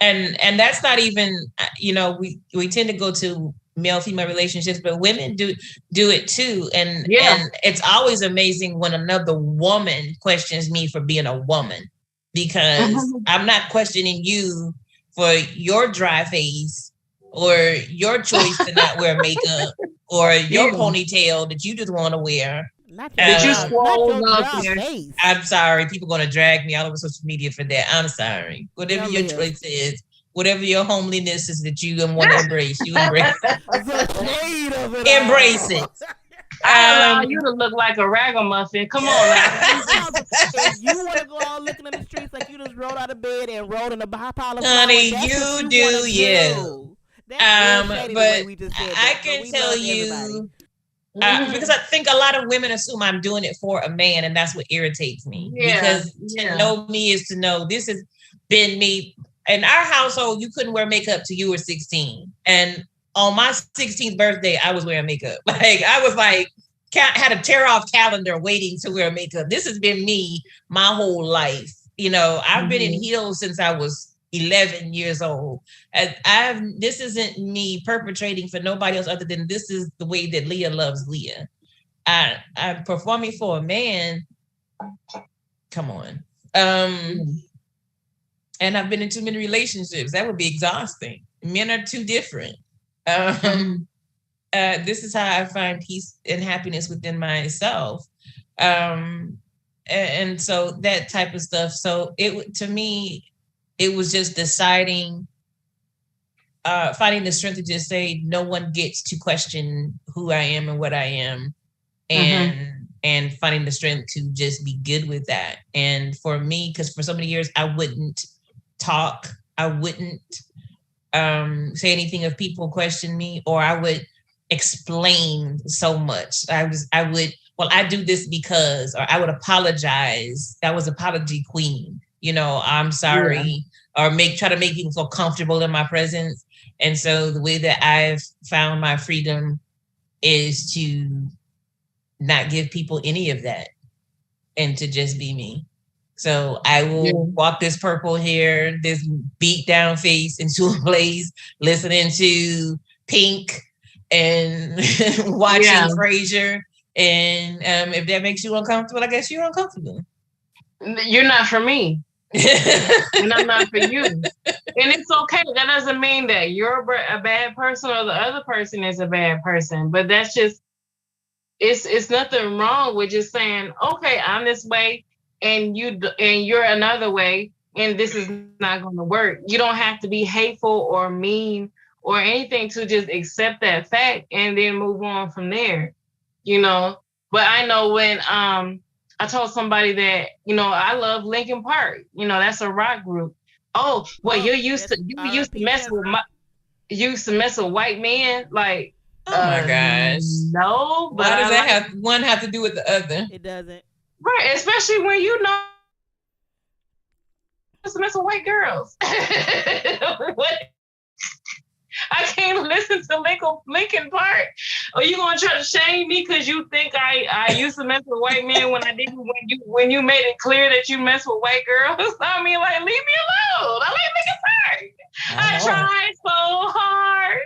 and that's not even, we tend to go to male-female relationships, but women do it too. And it's always amazing when another woman questions me for being a woman, because I'm not questioning you for your dry face or your choice to not wear makeup or your ponytail that you just want to wear. I'm sorry, people going to drag me all over social media for that. I'm sorry. Whatever your choice is, whatever your homeliness is that you want to embrace, you embrace it. Embrace it. I allow you to look like a ragamuffin. Come on now. If you want to go out looking in the streets like you just rolled out of bed and rolled in a pile of flowers, honey, you do, yeah. But I can tell you, because I think a lot of women assume I'm doing it for a man, and that's what irritates me. Because to know me is to know this has been me. In our household, you couldn't wear makeup till you were 16. And on my 16th birthday, I was wearing makeup. Like, I was like, had a tear off calendar waiting to wear makeup. This has been me my whole life. I've been in heels since I was 11 years old. And this isn't me perpetrating for nobody else other than this is the way that Leah loves Leah. I'm performing for a man. Come on. And I've been in too many relationships. That would be exhausting. Men are too different. This is how I find peace and happiness within myself. And so that type of stuff. So to me, it was just deciding, finding the strength to just say, no one gets to question who I am and what I am. And finding the strength to just be good with that. And for me, because for so many years, I wouldn't talk. I wouldn't say anything if people question me, or I would explain so much. I would, I do this because, or I would apologize. I was apology queen. I'm sorry, or try to make people feel comfortable in my presence. And so the way that I've found my freedom is to not give people any of that and to just be me. So I will walk this purple hair, this beat down face into a place, listening to Pink and watching Frasier. And if that makes you uncomfortable, I guess you're uncomfortable. You're not for me. And I'm not for you. And it's okay. That doesn't mean that you're a bad person or the other person is a bad person. But that's just, it's nothing wrong with just saying, okay, I'm this way. And you're another way, and this is not going to work. You don't have to be hateful or mean or anything to just accept that fact and then move on from there, But I know when I told somebody that I love Linkin Park, that's a rock group. Oh, well, you used to mess with white men, like. Oh my gosh! No, but why does one have to do with the other? It doesn't. Right, especially when just mess with white girls. What? I can't listen to Linkin Park. Are you gonna try to shame me because you think I used to mess with white men when I didn't? When you made it clear that you mess with white girls, I mean, like, leave me alone. I like Linkin Park. I tried so hard.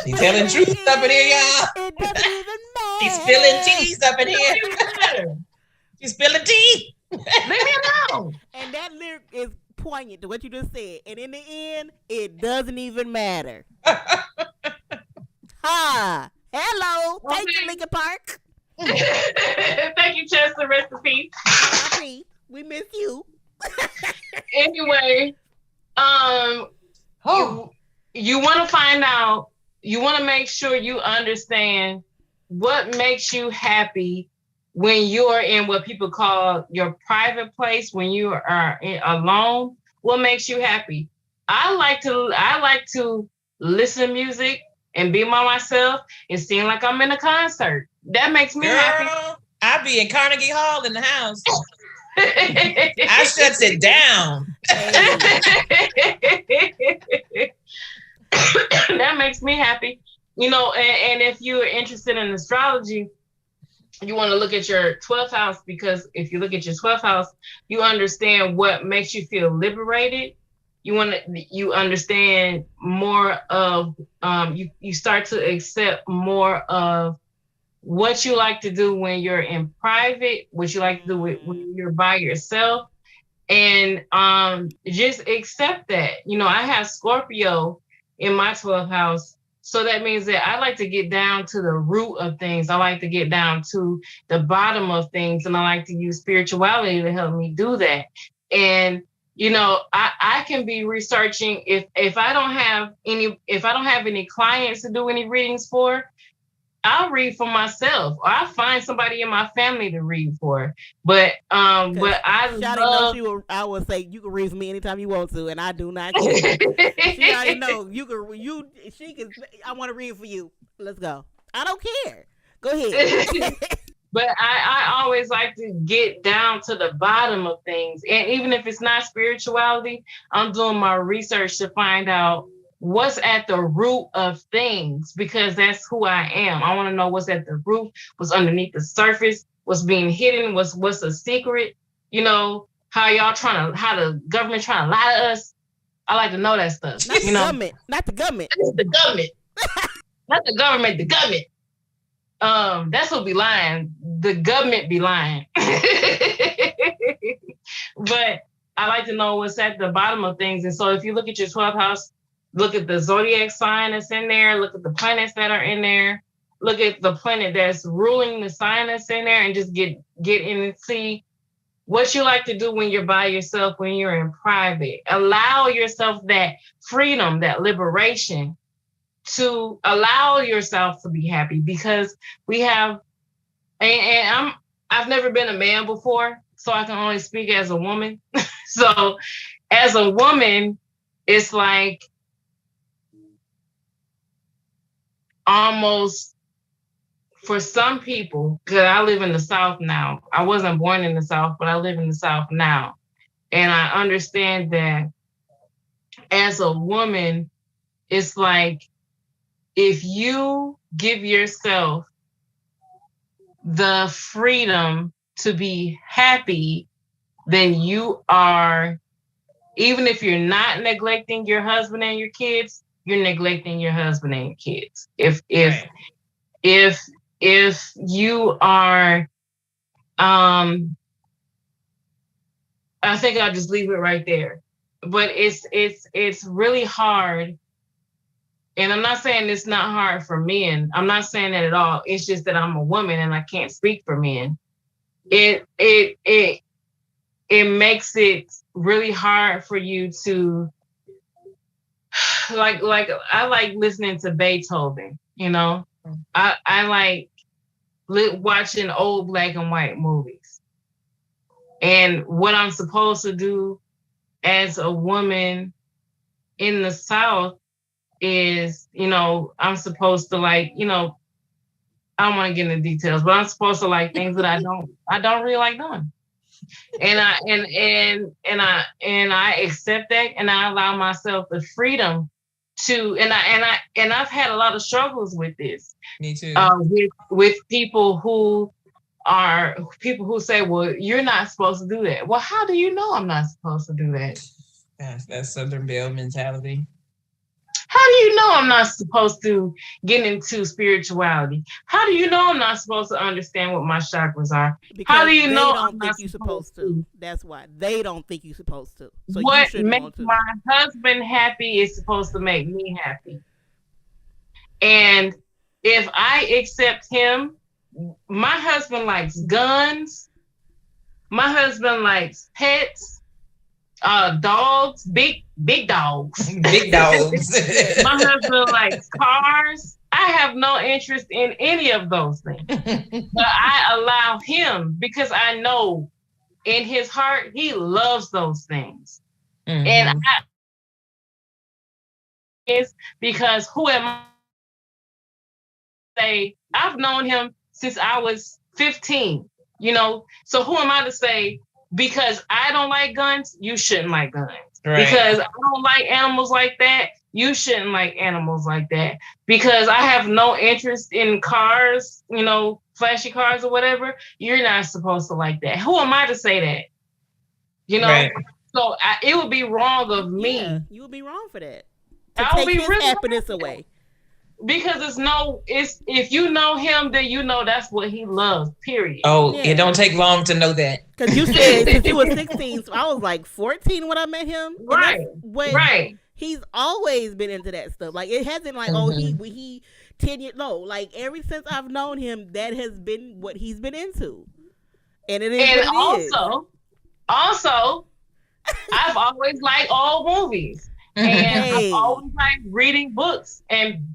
She's telling truth up in here, y'all. It doesn't even matter. She's spilling teas up in here. She's spilling tea. Leave me alone. And that lyric is poignant to what you just said. And in the end, it doesn't even matter. Ha! Hello. Okay. Thank you, Linkin Park. Thank you, Chester. Rest in peace. We miss you. Anyway, you want to find out, you want to make sure you understand what makes you happy when you're in what people call your private place, when you are alone. What makes you happy? I like to listen to music and be by myself and seem like I'm in a concert. That makes me happy. I be in Carnegie Hall in the house. I shuts it down. That makes me happy. And if you're interested in astrology, you want to look at your 12th house, because if you look at your 12th house, you understand what makes you feel liberated you understand more of you start to accept more of what you like to do when you're in private, what you like to do when you're by yourself, and just accept that. I have Scorpio in my 12th house, so that means that I like to get down to the root of things. I like to get down to the bottom of things, and I like to use spirituality to help me do that. And I can be researching if I don't have any clients to do any readings for. I'll read for myself, or I'll find somebody in my family to read for. But I love. I would say you can read for me anytime you want to, and I do not care. She already know you can. She can. I want to read for you. Let's go. I don't care. Go ahead. But I always like to get down to the bottom of things, and even if it's not spirituality, I'm doing my research to find out what's at the root of things, because that's who I am. I want to know what's at the root, what's underneath the surface, what's being hidden, what's a secret. How the government trying to lie to us. I like to know that stuff. Not the government. Not the government. It's the government. Not the government. The government. That's who be lying. The government be lying. But I like to know what's at the bottom of things. And so if you look at your 12th house, look at the zodiac sign that's in there, look at the planets that are in there, look at the planet that's ruling the sign that's in there, and just get in and see what you like to do when you're by yourself, when you're in private. Allow yourself that freedom, that liberation, to allow yourself to be happy, because we have, and I've never been a man before, so I can only speak as a woman. So as a woman, it's like almost, for some people, because I live in the South now. I wasn't born in the South, but I live in the South now. And I understand that as a woman, it's like, if you give yourself the freedom to be happy, then you are, even if you're not neglecting your husband and your kids, you're neglecting your husband and your kids. If you are, I think I'll just leave it right there. But it's really hard. And I'm not saying it's not hard for men. I'm not saying that at all. It's just that I'm a woman and I can't speak for men. It makes it really hard for you to, like I like listening to Beethoven, I like watching old black and white movies. And what I'm supposed to do as a woman in the South is, I'm supposed to I don't want to get into details, but I'm supposed to like things that I don't really like doing. And I accept that, and I allow myself the freedom to, and I've had a lot of struggles with this. Me too. With people who say, well, you're not supposed to do that. Well, how do you know I'm not supposed to do that? That's Southern Belle mentality. How do you know I'm not supposed to get into spirituality? How do you know I'm not supposed to understand what my chakras are? Because how do you know I'm not supposed to? That's why they don't think you're supposed to. So what makes my husband happy is supposed to make me happy. And if I accept him, my husband likes guns. My husband likes pets. Dogs, big dogs. Big dogs. My husband likes cars. I have no interest in any of those things. But I allow him, because I know in his heart he loves those things. Mm-hmm. And is because who am I to say? I've known him since I was 15, so who am I to say, because I don't like guns, you shouldn't like guns. Right. Because I don't like animals like that, you shouldn't like animals like that. Because I have no interest in cars, flashy cars or whatever, you're not supposed to like that. Who am I to say that? Right. So it would be wrong of me. Yeah, you would be wrong for that. To I would take be his really happiness away. Because it's if you know him, then you know that's what he loves. Period. Oh, Yeah. it don't take long to know that. Because you said since you were 16, so I was like 14 when I met him. And Right. Right. He's always been into that stuff. Like it hasn't like he 10 years. No, like ever since I've known him, that has been what he's been into. And it is And what it is. also, I've always liked old movies. And I've always liked reading books and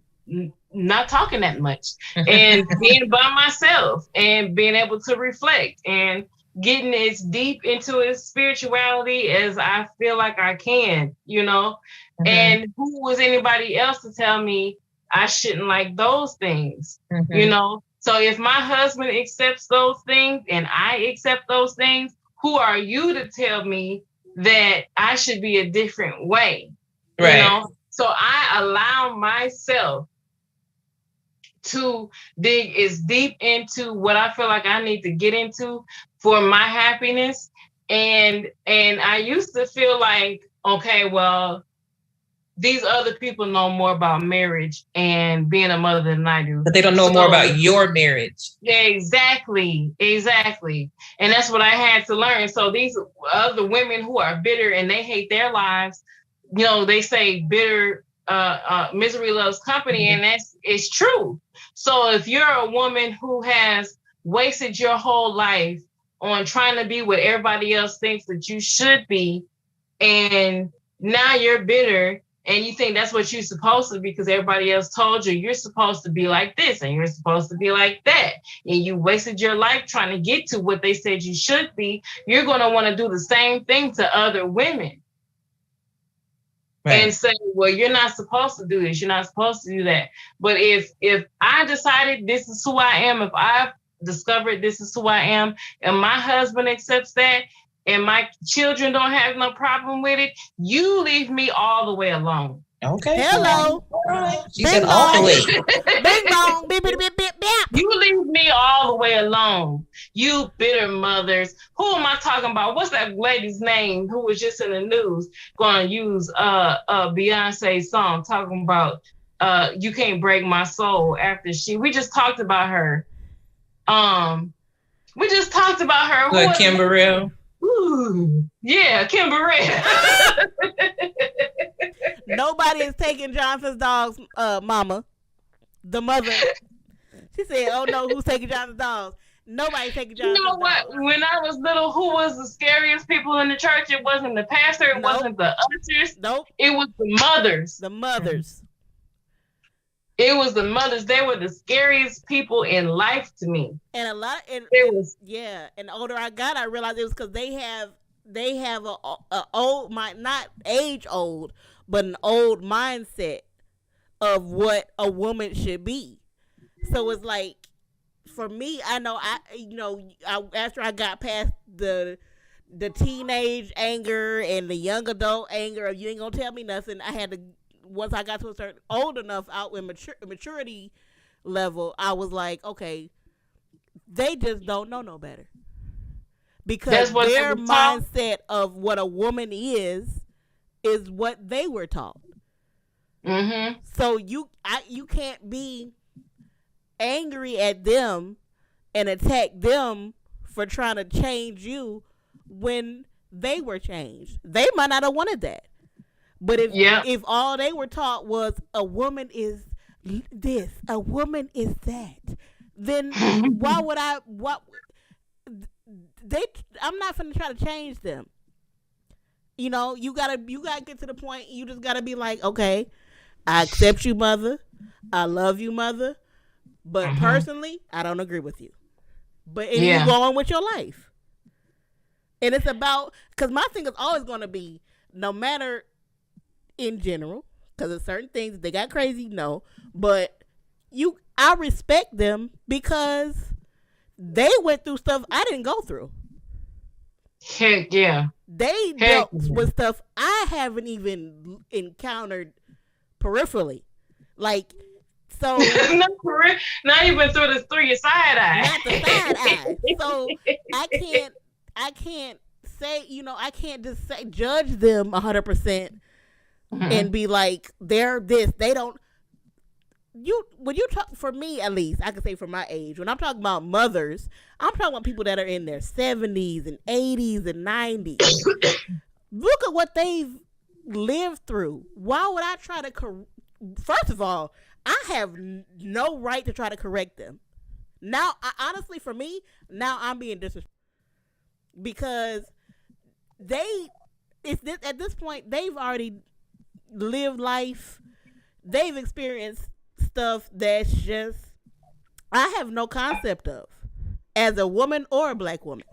not talking that much and being by myself and being able to reflect and getting as deep into his spirituality as I feel like I can, you know. And who was anybody else to tell me I shouldn't like those things, you know? So if my husband accepts those things and I accept those things, who are you to tell me that I should be a different way? Right. You know? So I allow myself to dig as deep into what I feel like I need to get into for my happiness. And I used to feel like, okay, well, these other people know more about marriage and being a mother than I do. But they don't know more about your marriage. Yeah, exactly. And that's what I had to learn. So these other women who are bitter and they hate their lives, you know, they say bitter misery loves company, and it's true. So if you're a woman who has wasted your whole life on trying to be what everybody else thinks that you should be, and now you're bitter and you think that's what you're supposed to be because everybody else told you you're supposed to be like this and you're supposed to be like that, and you wasted your life trying to get to what they said you should be, you're going to want to do the same thing to other women. Right. And say, well, you're not supposed to do this. You're not supposed to do that. But if I decided this is who I am, if I've discovered this is who I am, and my husband accepts that, and my children don't have no problem with it, you leave me all the way alone. Okay. Hello. She said all the way. Bing bong. Beep, beep, beep, beep, beep. You leave me all the way alone. You bitter mothers. Who am I talking about? What's that lady's name who was just in the news going to use Beyonce's song talking about you can't break my soul after we just talked about her. We just talked about her. Good, Kim Burrell. Ooh, yeah, Kim Burrell. Nobody is taking Jonathan's dog's mama. The mother. She said, oh no, who's taking Jonathan's dogs? Nobody's taking Jonathan's dogs. You know what? Dogs. When I was little, who was the scariest people in the church? It wasn't the pastor. It wasn't the ushers. Nope. It was the mothers. The mothers. It was the mothers. They were the scariest people in life to me. And yeah. And the older I got, I realized it was because they have a old, not age old, but an old mindset of what a woman should be. So it's like, for me, I know after I got past the teenage anger and the young adult anger of you ain't gonna tell me nothing, I had to. Once I got to a certain old enough out in maturity level, I was like, okay, they just don't know no better. Because their mindset of what a woman is what they were taught. Mm-hmm. So you can't be angry at them and attack them for trying to change you when they were changed. They might not have wanted that. But if all they were taught was a woman is this, a woman is that, then why would I'm not going to try to change them. You know, you gotta get to the point. You just gotta be like, okay, I accept you, mother. I love you, mother. But personally, I don't agree with you. But you go on with your life. And it's about, because my thing is always going to be, no matter in general, because of certain things, they got crazy, no. But I respect them because they went through stuff I didn't go through. Heck yeah. They dealt with stuff I haven't even encountered peripherally. Like, so not even through your side eye. Not the side eye. So I can't say, I can't just say judge them 100% and be like they're this. They don't. When you talk, for me at least, I can say for my age, when I'm talking about mothers, I'm talking about people that are in their 70s and 80s and 90s. Look at what they've lived through. Why would I try to first of all, I have no right to try to correct them. Now, honestly, for me, now I'm being disrespectful because at this point, they've already lived life. They've experienced stuff that's just I have no concept of as a woman or a black woman.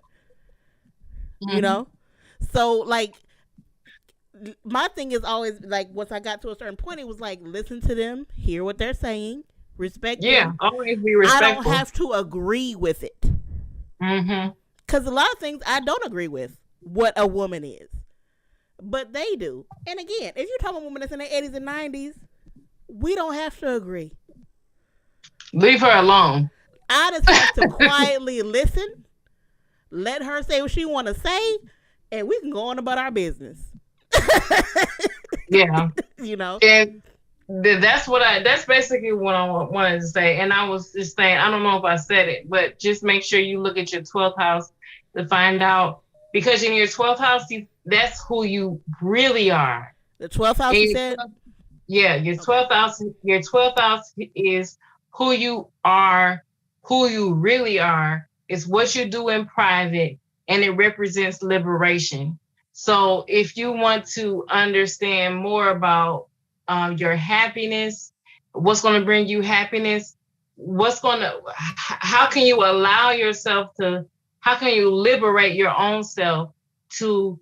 So like my thing is always like once I got to a certain point, it was like listen to them, hear what they're saying, respect them. Always be respectful. I don't have to agree with it because a lot of things I don't agree with what a woman is, but they do. And again, if you're talking about a woman that's in their 80s and 90s, we don't have to agree. Leave her alone. I just have to quietly listen, let her say what she want to say, and we can go on about our business. Yeah. And that's basically what I wanted to say. And I was just saying, I don't know if I said it, but just make sure you look at your 12th house to find out, because in your 12th house, that's who you really are. The 12th house, you said? Yeah, your 12th house. Your 12th house is who you are, who you really are. It's what you do in private, and it represents liberation. So, if you want to understand more about your happiness, what's going to bring you happiness, how can you allow yourself to? How can you liberate your own self to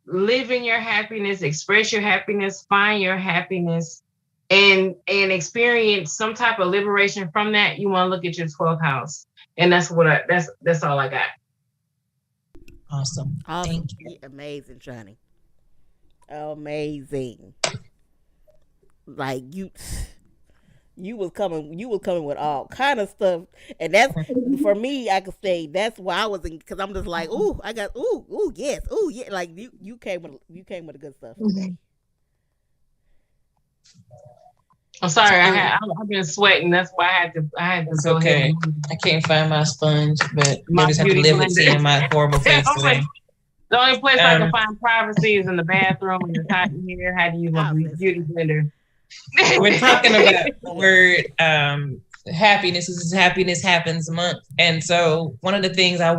live in your happiness, express your happiness, find your happiness, and experience some type of liberation from that? You want to look at your 12th house, and that's all I got. Awesome. Thank you. Amazing, Johnny. Amazing. Like you was coming with all kind of stuff, and that's for me. I could say that's why I was in, because I'm just like, yes, yeah. Like you came with the good stuff today. I'm sorry, I've been sweating. That's why I had to. It's okay. I can't find my sponge, but you just have to live with seeing my horrible face today. The only place I can find privacy is in the bathroom when it's hot in here. How do you use my beauty blender? We're talking about the word happiness. This is Happiness Happens Month. And so one of the things I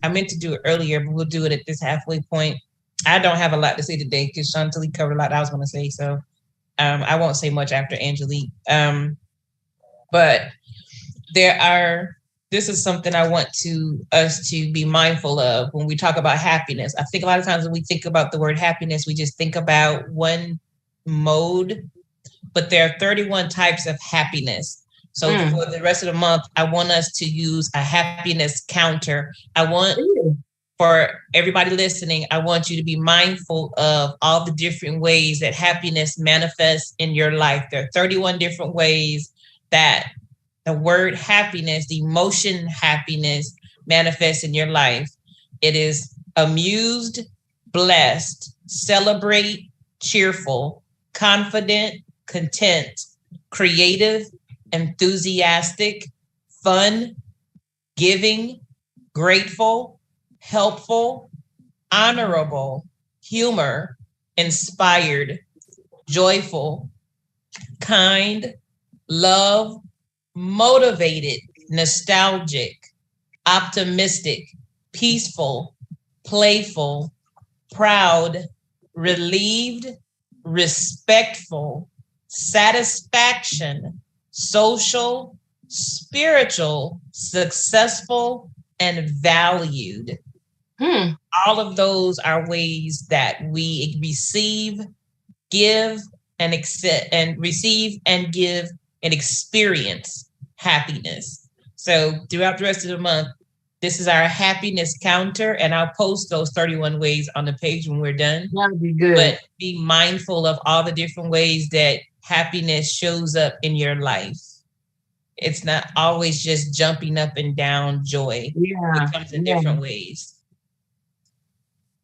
meant to do it earlier, but we'll do it at this halfway point. I don't have a lot to say today because Chantilly covered a lot I was going to say. So I won't say much after Angelique. But this is something I want us to be mindful of when we talk about happiness. I think a lot of times when we think about the word happiness, we just think about one mode, but there are 31 types of happiness. So for the rest of the month, I want us to use a happiness counter. For everybody listening, I want you to be mindful of all the different ways that happiness manifests in your life. There are 31 different ways that the word happiness, the emotion happiness, manifests in your life. It is amused, blessed, celebrate, cheerful, confident, content, creative, enthusiastic, fun, giving, grateful, helpful, honorable, humor, inspired, joyful, kind, love, motivated, nostalgic, optimistic, peaceful, playful, proud, relieved, respectful, satisfaction, social, spiritual, successful, and valued. All of those are ways that we receive, give, and accept, and receive and give and experience happiness. So throughout the rest of the month, this is our happiness counter, and I'll post those 31 ways on the page when we're done. That'd be good. But be mindful of all the different ways that happiness shows up in your life. It's not always just jumping up and down joy. Yeah. It comes in different ways.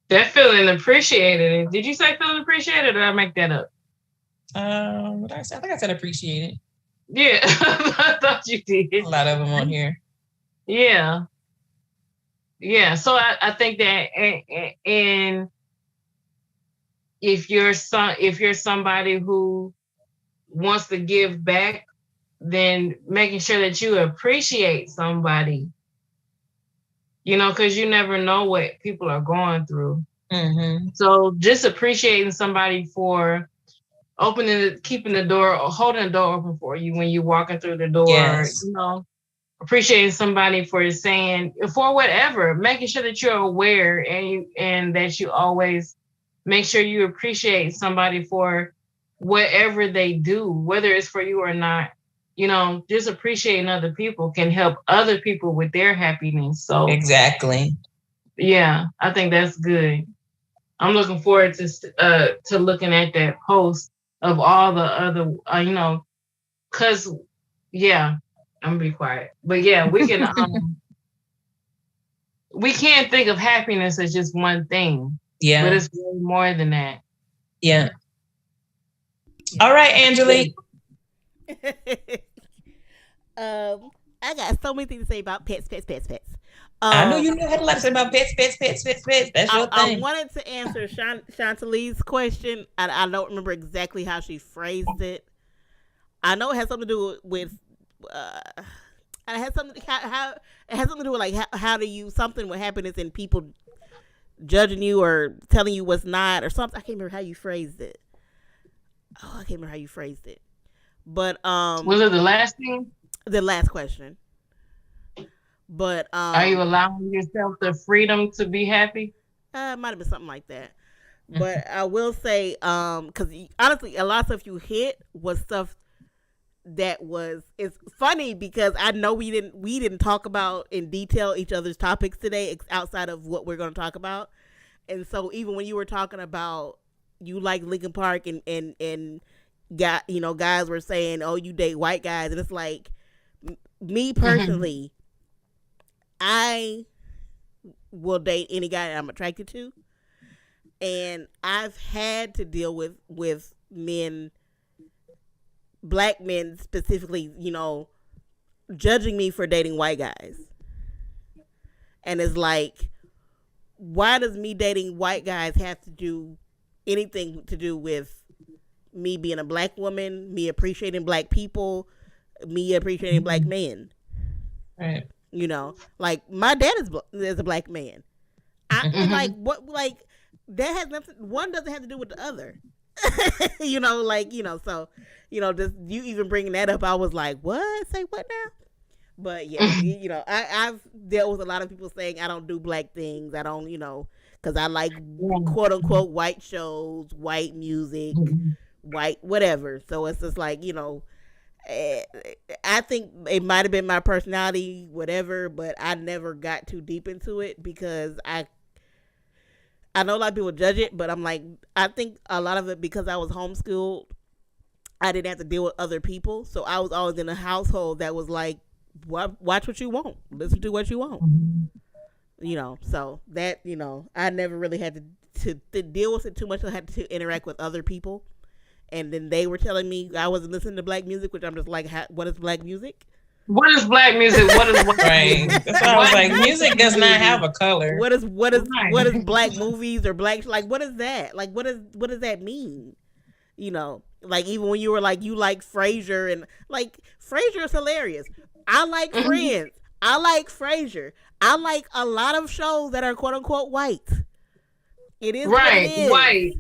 That feeling appreciated. Did you say feeling appreciated, or did I make that up? What did I say? I think I said appreciated. Yeah, I thought you did. A lot of them on here. Yeah. Yeah. So I think that, and if you're somebody who wants to give back, then making sure that you appreciate somebody, because you never know what people are going through. Mm-hmm. So just appreciating somebody for keeping the door, holding the door open for you when you're walking through the door. Yes. Appreciating somebody for saying, for whatever, making sure that you're aware and that you always make sure you appreciate somebody for whatever they do, whether it's for you or not. Just appreciating other people can help other people with their happiness. So exactly. Yeah, I think that's good. I'm looking forward to looking at that post of all the other, cause yeah, I'm gonna be quiet. But yeah, we can we can't think of happiness as just one thing. Yeah. But it's way more than that. Yeah. All right, Angelique. I got so many things to say about pets. I know you had a lot to say about pets. That's your thing. I wanted to answer Chantalee's question. I don't remember exactly how she phrased it. I know it has something to do with it has something how it has something to do with like how do you something with happiness and people judging you or telling you what's not or something. I can't remember how you phrased it. But was it the last thing? The last question. But are you allowing yourself the freedom to be happy? It might have been something like that. But I will say, because honestly, a lot of stuff you hit was stuff that it's funny because I know we didn't talk about in detail each other's topics today outside of what we're going to talk about. And so even when you were talking about you like Linkin Park and guys were saying, oh, you date white guys, and it's like me personally, I will date any guy that I'm attracted to, and I've had to deal with men, black men specifically, judging me for dating white guys. And it's like, why does me dating white guys have to do anything to do with me being a black woman, me appreciating black people, me appreciating black men? Right. Like my dad is a black man. Like what? Like that has nothing. One doesn't have to do with the other. So just you even bringing that up, I was like, what? Say what now? But yeah, I've dealt with a lot of people saying I don't do black things. I don't, because I like quote unquote white shows, white music, white whatever. So it's just like, I think it might have been my personality, whatever, but I never got too deep into it because I know a lot of people judge it, but I'm like, I think a lot of it because I was homeschooled, I didn't have to deal with other people. So I was always in a household that was like, watch what you want, listen to what you want. So that, I never really had to deal with it too much. I had to interact with other people. And then they were telling me I wasn't listening to black music, which I'm just like, what is black music? What is black music? What is white right? That's why I was like, music does not have a color. What is black movies or black? Like, what is that? Like, what does that mean? Like even when you were like, you like Frasier and like Frasier is hilarious. I like Friends. I like Frasier. I like a lot of shows that are quote unquote white. It is right, what it is. White.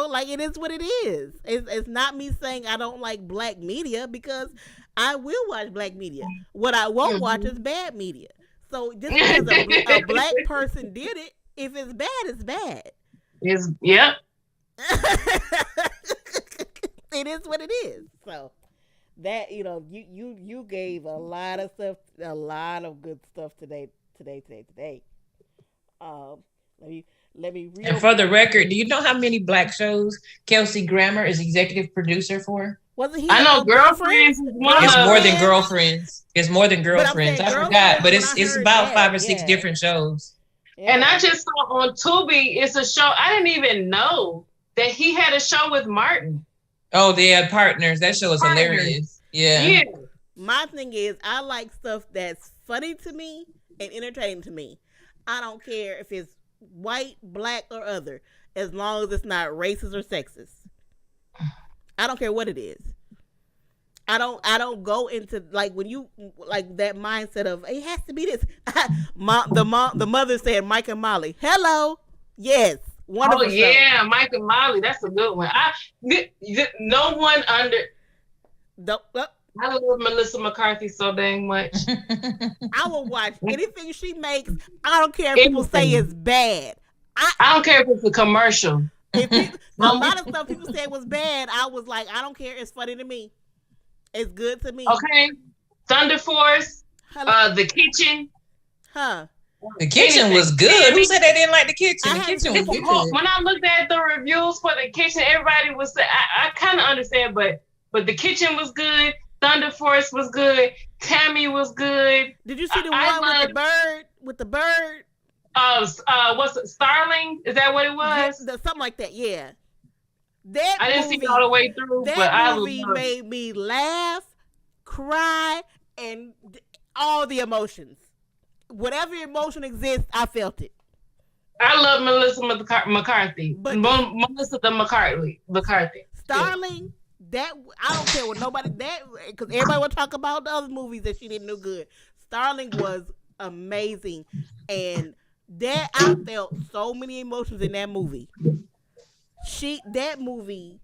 Like it is what it is. It's not me saying I don't like black media because I will watch black media. What I won't watch is bad media. So just because a black person did it, if it's bad, it's bad. Yep. It is what it is. So that you gave a lot of stuff, a lot of good stuff today. Let me read. And for the record, do you know how many black shows Kelsey Grammer is executive producer for? Wasn't he? I know Girlfriends is one It's of more them. than Girlfriends. It's more than Girlfriends. saying I forgot, but Girlfriends, when I it's heard about that, 5 or 6 yeah. different shows. Yeah. And I just saw on Tubi, it's a show. I didn't even know that he had a show with Martin. Oh, they had Partners. That show is Partners. hilarious. Yeah. Yeah. My thing is, I like stuff that's funny to me and entertaining to me. I don't care if it's white, black, or other, as long as it's not racist or sexist. I don't care what it is. I don't go into like when you like that mindset of it has to be this. The mother said Mike and Molly. Hello, yes, wonderful. Oh yeah, Mike and Molly. That's a good one. No one under. I love Melissa McCarthy so dang much. I will watch anything she makes. I don't care if people say it's bad. I don't care if it's a commercial. A lot of stuff people said was bad. I was like, I don't care. It's funny to me. It's good to me. Okay. Thunder Force. The Kitchen. Huh. The Kitchen was good. Who said they didn't like The Kitchen? The Kitchen was good. When I looked at the reviews for The Kitchen, everybody was saying, I kind of understand, but The Kitchen was good. Thunder Force was good. Tammy was good. Did you see the one with the bird? What's it? Starling? Is that what it was? Something like that. Yeah. I didn't see it all the way through, but I movie made me laugh, cry, and all the emotions. Whatever emotion exists, I felt it. I love Melissa McCarthy. Melissa McCarthy. Starling. That I don't care what nobody because everybody will talk about the other movies that she didn't do good. Starling was amazing, and that I felt so many emotions in that movie. That movie,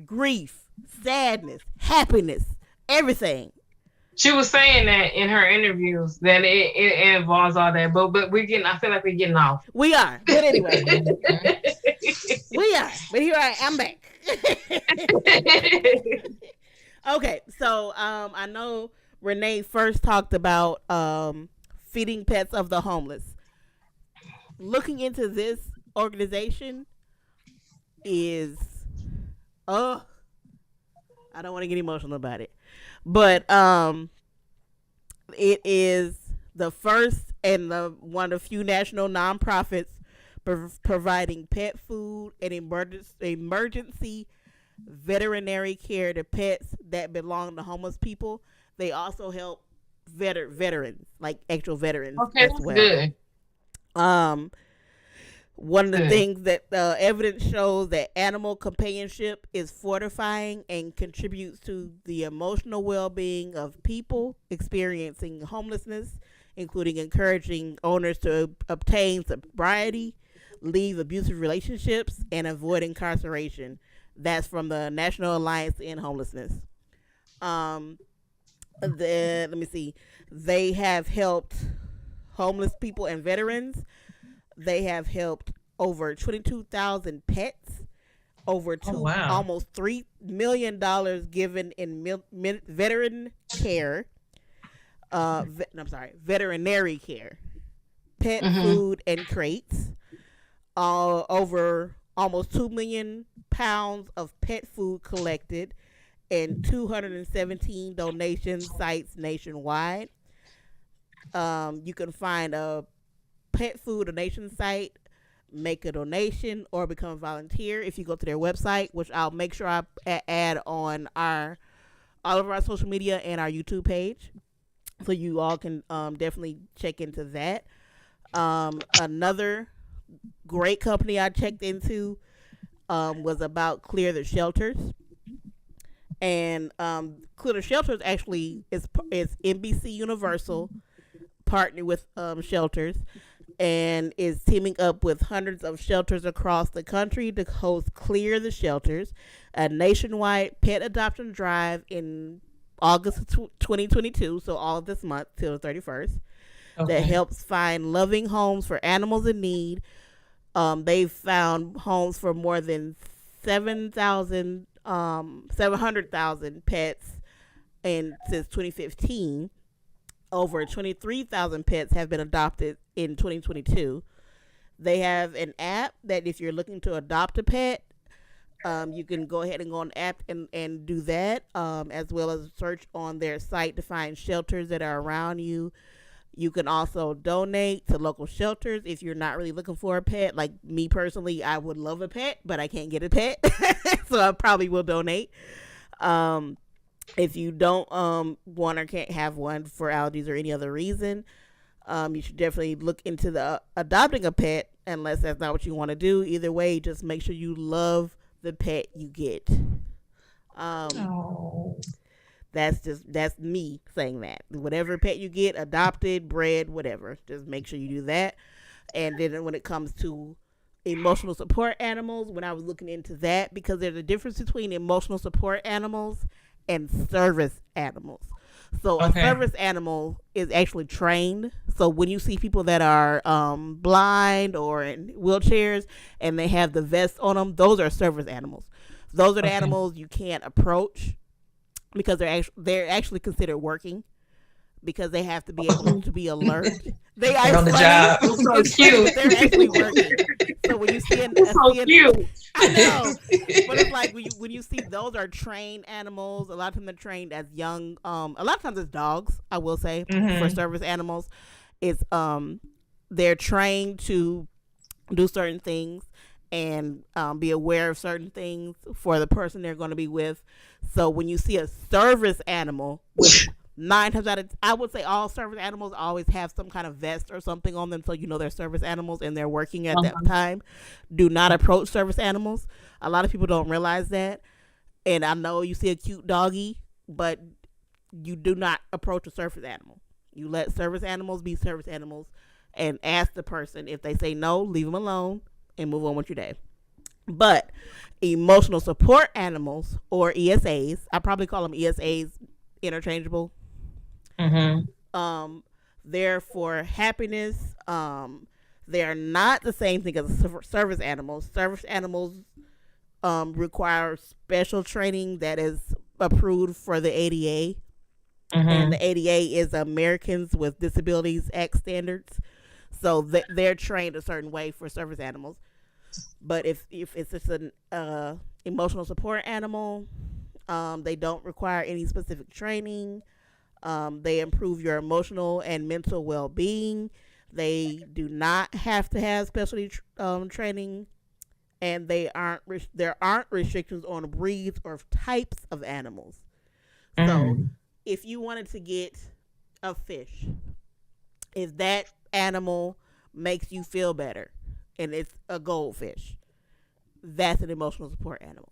grief, sadness, happiness, everything. She was saying that in her interviews that it involves all that, but I feel like we're getting off. We are, but anyway, we are. But here I'm back. Okay, so I know Renee first talked about feeding pets of the homeless. Looking into this organization is I don't want to get emotional about it, but it is the first and one of the few national nonprofits providing pet food and emergency veterinary care to pets that belong to homeless people. They also help veterans, like actual veterans. Okay, as that's well. good. One of the things that evidence shows that animal companionship is fortifying and contributes to the emotional well-being of people experiencing homelessness, including encouraging owners to obtain sobriety, leave abusive relationships, and avoid incarceration. That's from the National Alliance to End Homelessness. Let me see. They have helped homeless people and veterans. They have helped over 22,000 pets, over almost $3 million given in veteran care. Veterinary care, pet food and crates. Over almost 2 million pounds of pet food collected, and 217 donation sites nationwide. You can find a pet food donation site, make a donation, or become a volunteer if you go to their website, which I'll make sure I add on all of our social media and our YouTube page, so you all can definitely check into that. Another great company I checked into was about Clear the Shelters. And Clear the Shelters actually is NBC Universal partnered with shelters, and is teaming up with hundreds of shelters across the country to host Clear the Shelters, a nationwide pet adoption drive in August of 2022, so all of this month till the 31st, that helps find loving homes for animals in need. They've found homes for more than 700,000 pets, and since 2015, over 23,000 pets have been adopted in 2022. They have an app that if you're looking to adopt a pet, You can go ahead and go on the app and do that, as well as search on their site to find shelters that are around you. You can also donate to local shelters if you're not really looking for a pet. Like me personally, I would love a pet, but I can't get a pet, so I probably will donate. If you don't want or can't have one for allergies or any other reason, you should definitely look into the adopting a pet, unless that's not what you want to do. Either way, just make sure you love the pet you get. That's me saying that. Whatever pet you get, adopted, bred, whatever, just make sure you do that. And then when it comes to emotional support animals, when I was looking into that, because there's a difference between emotional support animals and service animals. So a service animal is actually trained. So when you see people that are blind or in wheelchairs and they have the vest on them, those are service animals. Those are the animals you can't approach because they're actually considered working, because they have to be able to be alert. They're on the job. So cute. They're actually working. So when you see so cute. I know, but it's like when you see those are trained animals. A lot of them are trained as young. A lot of times it's dogs. I will say for service animals, it's they're trained to do certain things and be aware of certain things for the person they're going to be with. So when you see a service animal, which 9 times out of, I would say all service animals always have some kind of vest or something on them, so you know they're service animals and they're working at that time. Do not approach service animals. A lot of people don't realize that. And I know you see a cute doggy, but you do not approach a service animal. You let service animals be service animals and ask the person. If they say no, leave them alone and move on with your day. But emotional support animals, or ESAs, I probably call them ESAs interchangeable. They're for happiness. They are not the same thing as service animals. Service animals require special training that is approved for the ADA. And the ADA is Americans with Disabilities Act standards. So they're trained a certain way for service animals. But if it's just an emotional support animal, they don't require any specific training. They improve your emotional and mental well-being. They do not have to have specialty training, and there aren't restrictions on breeds or types of animals. So if you wanted to get a fish, if that animal makes you feel better and it's a goldfish, that's an emotional support animal.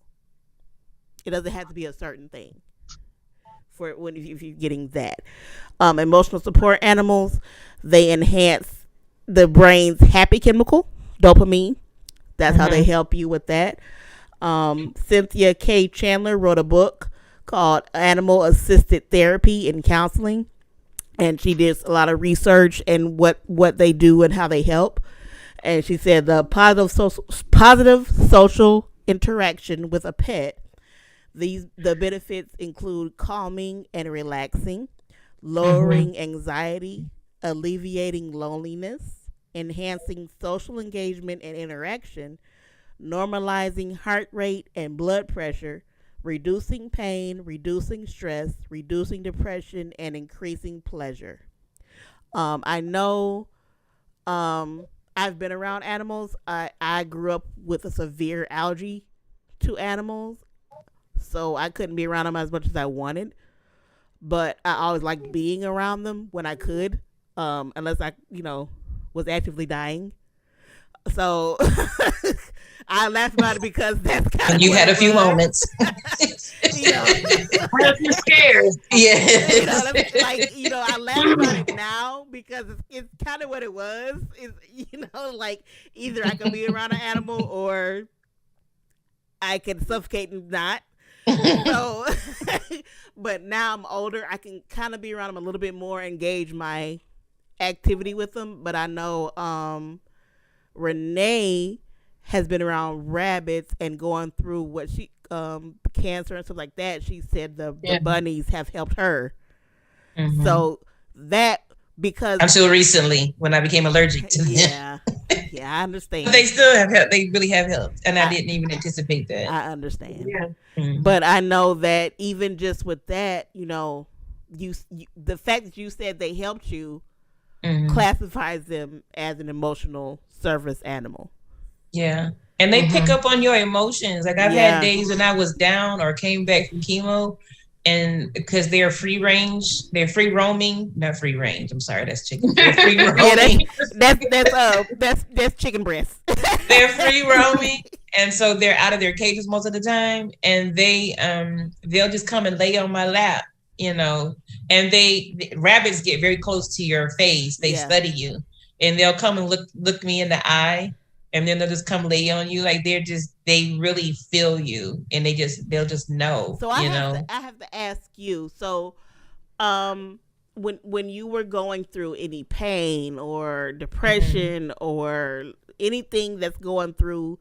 It doesn't have to be a certain thing for if you're getting that. Emotional support animals, they enhance the brain's happy chemical, dopamine. That's how they help you with that. Cynthia K. Chandler wrote a book called Animal Assisted Therapy and Counseling, and she did a lot of research and what they do and how they help. And she said the positive social interaction with a pet, the benefits include calming and relaxing, lowering anxiety, alleviating loneliness, enhancing social engagement and interaction, normalizing heart rate and blood pressure, reducing pain, reducing stress, reducing depression, and increasing pleasure. I know I've been around animals. I grew up with a severe allergy to animals, so I couldn't be around them as much as I wanted. But I always liked being around them when I could, unless I, was actively dying. So I laugh about it because that's kind of you had a few moments. You're scared. Yeah. I laugh about it now because it's kind of what it was. Is either I can be around an animal or I can suffocate and not. So, but now I'm older, I can kind of be around them a little bit more, engage my activity with them. But I know Renee has been around rabbits and going through what she cancer and stuff like that. She said the bunnies have helped her. So that because until recently when I became allergic to them. Yeah, I understand. But they still have helped. They really have helped, and I I- didn't even anticipate that. I understand. Yeah. Mhm. But I know that even just with that, you know, you the fact that you said they helped you Mhm. classifies them as an emotional service animal. Yeah. And they pick up on your emotions. Like I've Yeah. had days when I was down or came back from chemo, and because they're free range, they're free roaming, not free range. I'm sorry, that's chicken. They're free roaming. Yeah, that's chicken breast. They're free roaming, and so they're out of their cages most of the time, and they'll just come and lay on my lap, you know. And rabbits get very close to your face. They Yeah. study you, and they'll come and look me in the eye, and then they'll just come lay on you. Like they really feel you, and they'll just know. So I have to ask you. So, when you were going through any pain or depression or anything that's going through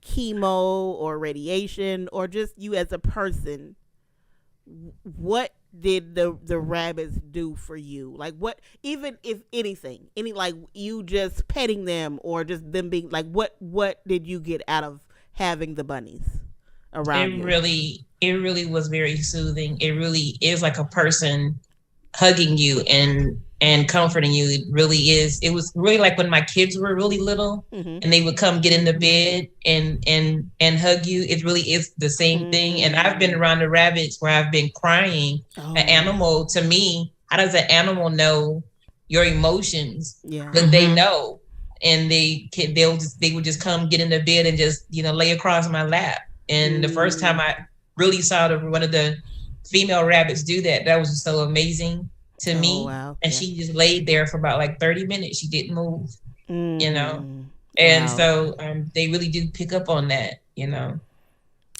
chemo or radiation or just you as a person, what did the rabbits do for you? Like what, even if anything, like you just petting them or just them being like, what did you get out of having the bunnies around you? It really was very soothing. It really is like a person hugging you and comforting you. It really is. It was really like when my kids were really little and they would come get in the bed and hug you. It really is the same thing. And I've been around the rabbits where I've been crying. An animal, to me, how does an animal know your emotions? Yeah. But they know, and they would just come get in the bed and just, you know, lay across my lap. And the first time I really saw one of the female rabbits do that, that was just so amazing to me. Wow. And she just laid there for about like 30 minutes. She didn't move, you know. And so they really do pick up on that, you know.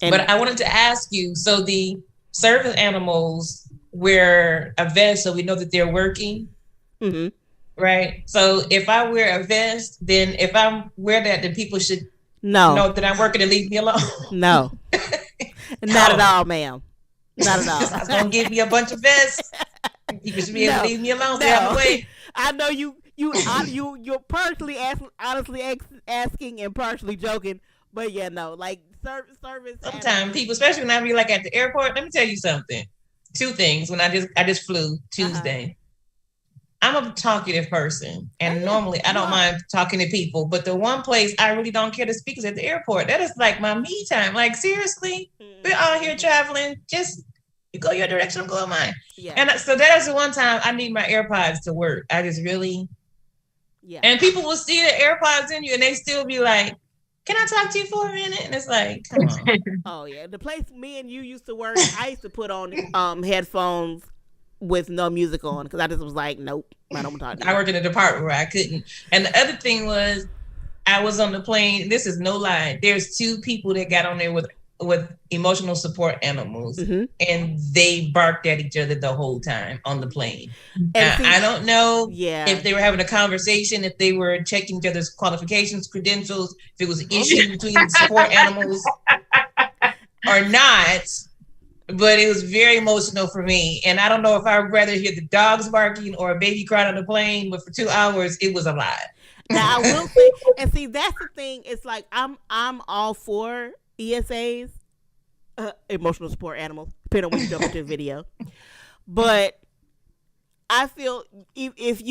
But I wanted to ask you, so the service animals wear a vest so we know that they're working, right? So if I wear a vest, then if I wear that, then people should know that I'm working and leave me alone. No. Not at all, ma'am. Not at all. I was gonna give me a bunch of vests. People should be able to leave me alone. Stay out of the way. I know you're partially honestly asking and partially joking, but yeah, no, like service. Sometimes people, especially when I be like at the airport. Let me tell you something. Two things. When I just flew Tuesday. I'm a talkative person, and normally I don't mind talking to people, but the one place I really don't care to speak is at the airport. That is like my me time. Like seriously, we're all here traveling. Just you go your direction, I'm going mine. Yeah. And so that is the one time I need my AirPods to work. I just really, And people will see the AirPods in you, and they still be like, "Can I talk to you for a minute?" And it's like, come on. Oh yeah, the place me and you used to work, I used to put on headphones with no music on because I just was like, nope, I don't want to talk to you. I worked in a department where I couldn't. And the other thing was, I was on the plane. This is no lie. There's two people that got on there with emotional support animals, and they barked at each other the whole time on the plane. I don't know if they were having a conversation, if they were checking each other's qualifications, credentials, if it was an issue between support animals or not. But it was very emotional for me. And I don't know if I would rather hear the dogs barking or a baby crying on the plane, but for 2 hours, it was a lot. Now I will say, and see, that's the thing. It's like, I'm all for ESAs, emotional support animals, depending on when you jump into a video. But I feel if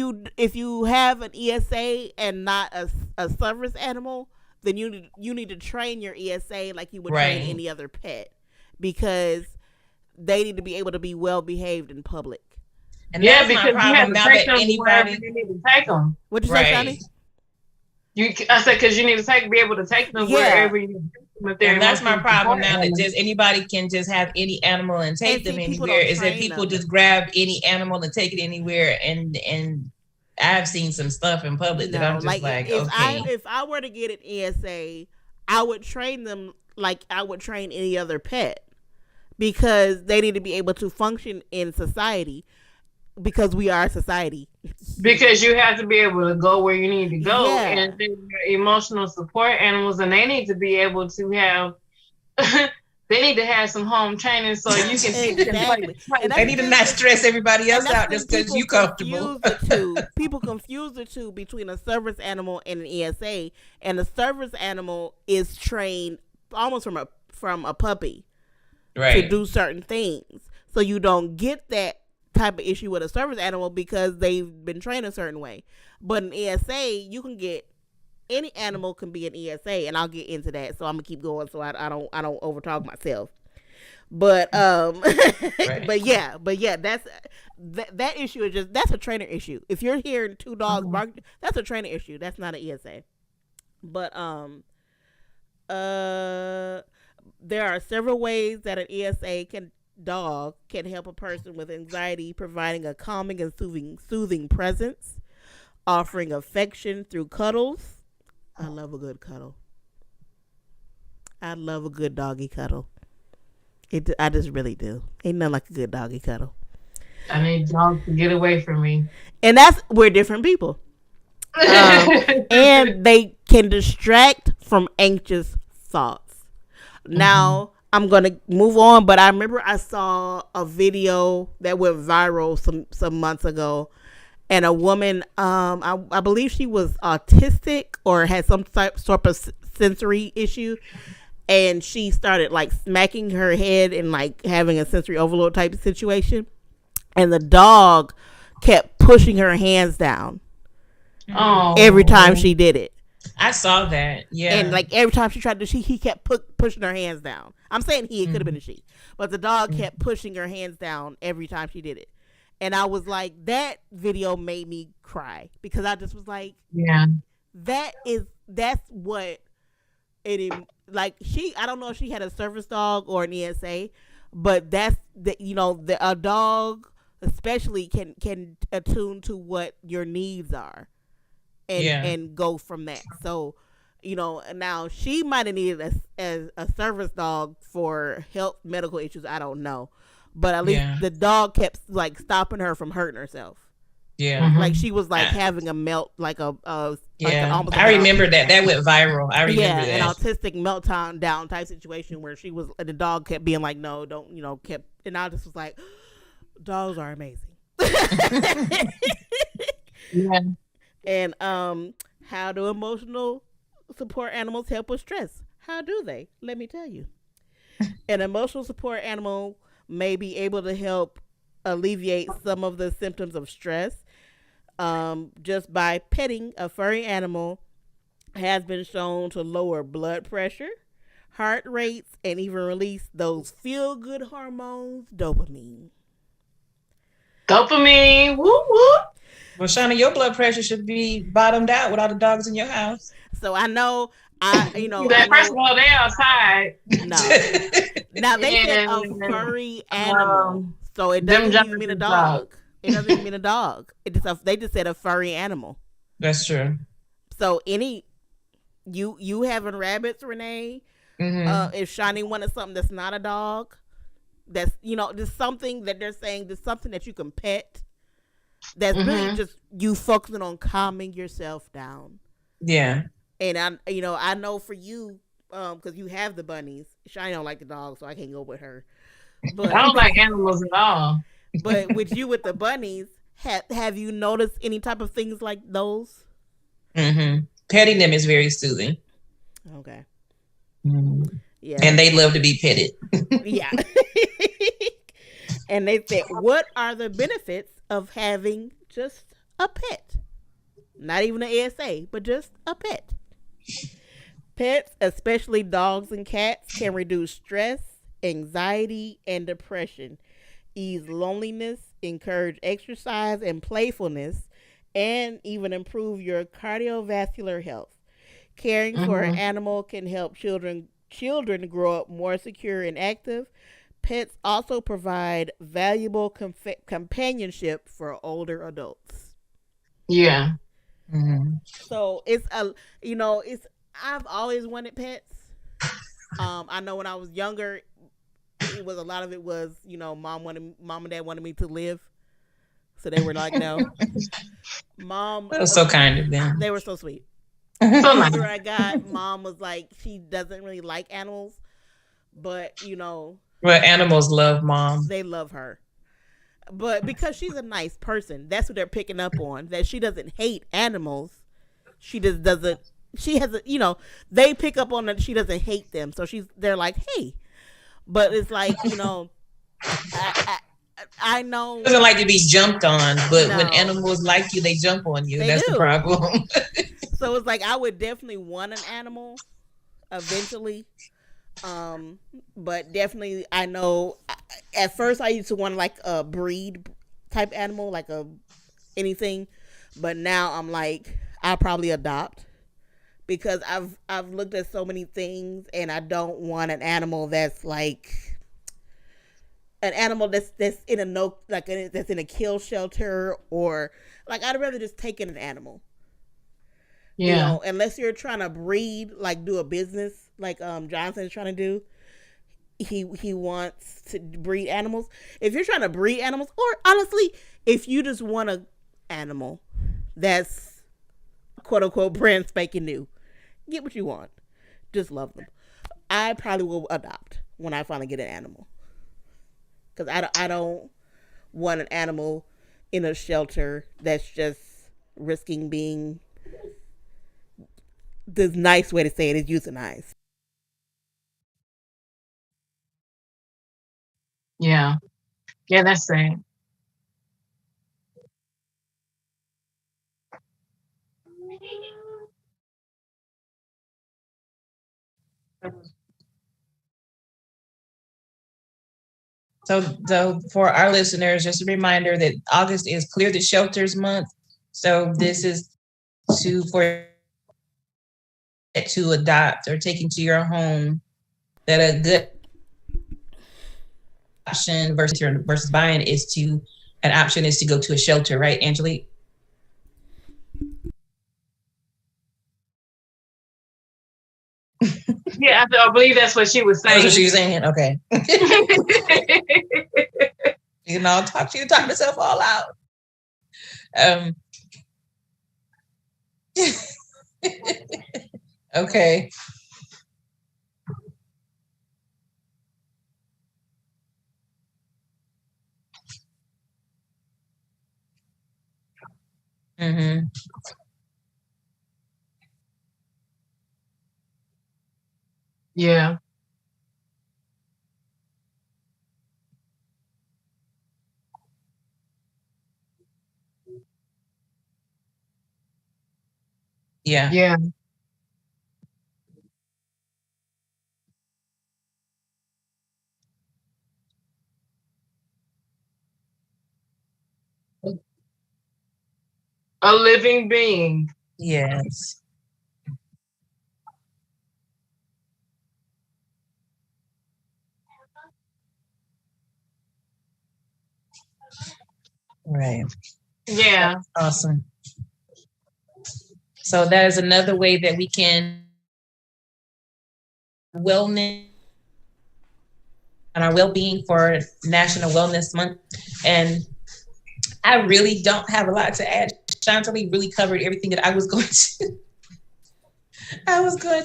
you have an ESA and not a service animal, then you need to train your ESA like you would train any other pet, because they need to be able to be well behaved in public. And that's because my problem now that anybody you need to take them. What you say, Sonny? I said because you need to be able to take them wherever you. And that's my problem now, that just anybody can just have any animal and take them anywhere. Is that people just grab any animal and take it anywhere, and I've seen some stuff in public that I'm just like if I were to get an ESA, I would train them like I would train any other pet, because they need to be able to function in society, because we are a society. Because you have to be able to go where you need to go, and emotional support animals, and they need to be able to have They need to have some home training so you can Exactly. And They need to not stress everybody else out just because you comfortable. People confuse the two between a service animal and an ESA, and a service animal is trained almost from a puppy to do certain things. So you don't get that type of issue with a service animal because they've been trained a certain way. But an ESA, you can get any animal can be an ESA, and I'll get into that. So I'm gonna keep going so I don't overtalk myself. But but yeah, that issue is that's a trainer issue. If you're hearing two dogs bark, that's a trainer issue. That's not an ESA. But there are several ways that an ESA dog can help a person with anxiety, providing a calming and soothing presence, offering affection through cuddles. I love a good cuddle. I love a good doggy cuddle. I just really do. Ain't nothing like a good doggy cuddle. I need dogs to get away from me. And we're different people. And they can distract from anxious thoughts. Now, I'm going to move on, but I remember I saw a video that went viral some months ago, and a woman, I believe she was autistic or had some sort of sensory issue, and she started like smacking her head and like having a sensory overload type of situation, and the dog kept pushing her hands down every time she did it. I saw that. Yeah. And like every time she tried to, he kept pushing her hands down. I'm saying it could have been a she, but the dog kept pushing her hands down every time she did it. And I was like, that video made me cry because I just was like, yeah, that's what it is. Like I don't know if she had a service dog or an ESA, but that's a dog especially can attune to what your needs are and go from that. So, now she might have needed a service dog for health medical issues. I don't know. But at least the dog kept like stopping her from hurting herself. Yeah. Like she was like having a melt, like almost. I remember that. That went viral. I remember that. An autistic meltdown down type situation where the dog kept being like, no, don't, and I just was like, dogs are amazing. Yeah. And how do emotional support animals help with stress? How do they? Let me tell you. An emotional support animal may be able to help alleviate some of the symptoms of stress just by petting. A furry animal has been shown to lower blood pressure, heart rates, and even release those feel-good hormones, dopamine. Woo woo. Well, Shauna, your blood pressure should be bottomed out with all the dogs in your house. So I know, first of all, they outside. No. Now they said a furry animal, so it doesn't even mean a dog. It doesn't even mean a dog. They just said a furry animal. That's true. So you having rabbits, Renee? If Shani wanted something that's not a dog, that's there's something that they're saying there's something that you can pet. That's really just you focusing on calming yourself down. Yeah. And I know for you, because you have the bunnies. Shani don't like the dog, so I can't go with her. But I don't like animals at all. But with the bunnies, have you noticed any type of things like those? Petting them is very soothing. Okay. Yeah. And they love to be petted. Yeah. And they said, what are the benefits of having just a pet? Not even an ASA, but just a pet. Pets, especially dogs and cats, can reduce stress, anxiety, and depression, ease loneliness, encourage exercise and playfulness, and even improve your cardiovascular health. Caring for an animal can help children grow up more secure and active. Pets also provide valuable companionship for older adults. Yeah. So I've always wanted pets. I know when I was younger, a lot of it was, mom and dad wanted me to live. So they were like, no. Mom. That was so kind of them. They were so sweet. So After I got, mom was like, she doesn't really like animals. But Well, animals love mom. they love her. But because she's a nice person, that's what they're picking up on. That she doesn't hate animals. She just doesn't. She has they pick up on that she doesn't hate them. So they're like, hey. But it's like, I know. Doesn't like to be jumped on, but when No. animals like you, they jump on you. They That's do. the problem. So it's like I would definitely want an animal eventually. But definitely I know at first I used to want like a breed type animal, like anything. But now I'm like, I'll probably adopt because I've looked at so many things and I don't want an animal that's like an animal that's in a that's in a kill shelter, or like I'd rather just take in an animal. Yeah. Unless you're trying to breed, like do a business, like Johnson is trying to do. He wants to breed animals. If you're trying to breed animals, or honestly, if you just want an animal that's quote unquote brand spanking new, get what you want. Just love them. I probably will adopt when I finally get an animal, because I don't want an animal in a shelter that's just risking being. The nice way to say it is euthanized. Yeah. Yeah, that's sad. So for our listeners, just a reminder that August is Clear the Shelters Month. So this is for to adopt or take into your home, that a good option versus buying an option is to go to a shelter, right, Angelique? Yeah, I believe that's what she was saying. That's what she was saying. Okay. You know, talk yourself all out. Okay. Mm-hmm. Yeah. Yeah. Yeah. A living being. Yes. Right. Yeah. Awesome. So that is another way that we can wellness and our well-being for National Wellness Month. And I really don't have a lot to add. Chantalie really covered everything that I was going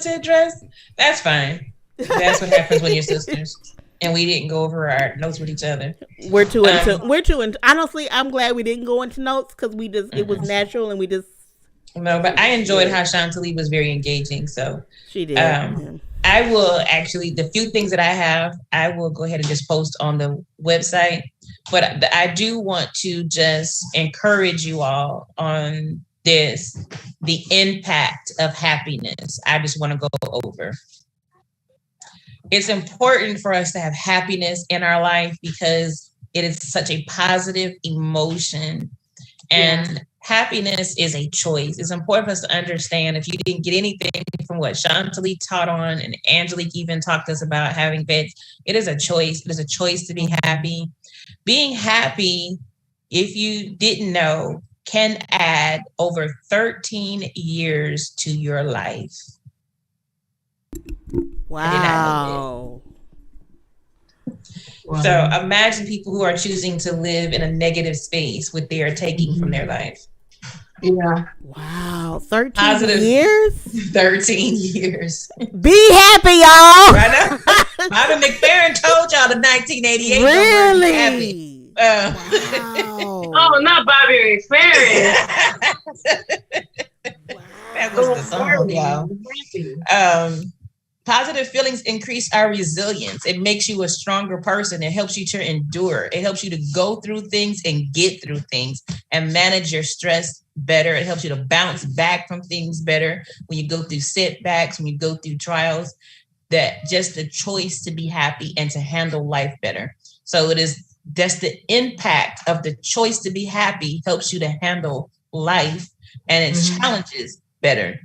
to address. That's fine. That's what happens when you're sisters. And we didn't go over our notes with each other. We're too into. Honestly, I'm glad we didn't go into notes because it was natural and we just. No, but I enjoyed how Chantalie was very engaging. So she did. I will actually, the few things that I have, I will go ahead and just post on the website. But I do want to just encourage you all on this, the impact of happiness. I just want to go over. It's important for us to have happiness in our life because it is such a positive emotion. And happiness is a choice. It's important for us to understand, if you didn't get anything from what Chantalie taught on and Angelique even talked to us about having pets, it is a choice. It is a choice to be happy. Being happy, if you didn't know, can add over 13 years to your life. Wow. So imagine people who are choosing to live in a negative space, what they are taking from their life. Yeah. Wow. 13 Positive years? 13 years. Be happy, y'all. I know. Bobby McFerrin told y'all the 1988 Really? Wow. Oh, not Bobby McFerrin. That was the song, y'all. Positive feelings increase our resilience. It makes you a stronger person. It helps you to endure. It helps you to go through things and get through things and manage your stress better. It helps you to bounce back from things better when you go through setbacks, when you go through trials. That just the choice to be happy and to handle life better. So that's the impact of the choice to be happy helps you to handle life and its challenges better.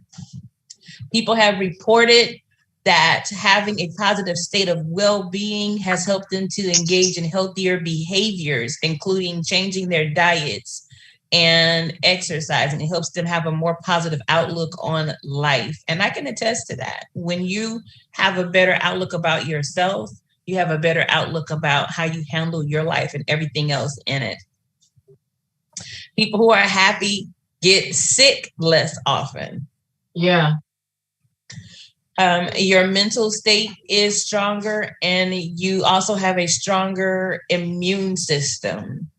People have reported that having a positive state of well-being has helped them to engage in healthier behaviors, including changing their diets and exercise, and it helps them have a more positive outlook on life. And I can attest to that. When you have a better outlook about yourself, you have a better outlook about how you handle your life and everything else in it. People who are happy get sick less often. Yeah. Your mental state is stronger, and you also have a stronger immune system.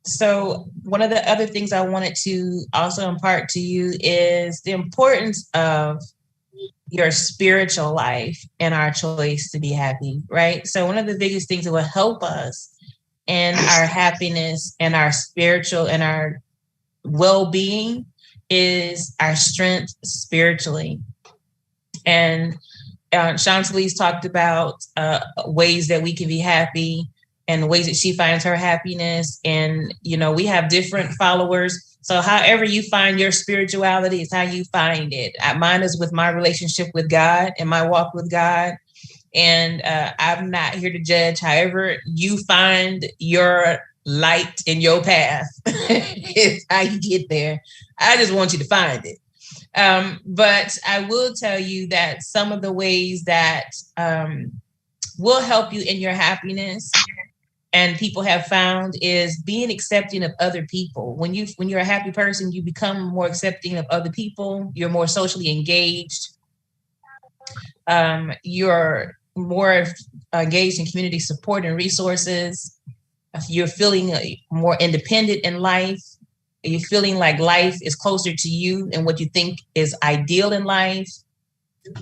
So one of the other things I wanted to also impart to you is the importance of your spiritual life and our choice to be happy, right? So one of the biggest things that will help us in our happiness and our spiritual and our well-being is our strength spiritually. And Chantalise talked about ways that we can be happy and ways that she finds her happiness. And, we have different followers. So however you find your spirituality is how you find it. Mine is with my relationship with God and my walk with God. And I'm not here to judge. However you find your light in your path is how you get there. I just want you to find it. But I will tell you that some of the ways that will help you in your happiness and people have found is being accepting of other people. When you're a happy person, you become more accepting of other people. You're more socially engaged. You're more engaged in community support and resources. You're feeling more independent in life. You're feeling like life is closer to you and what you think is ideal in life.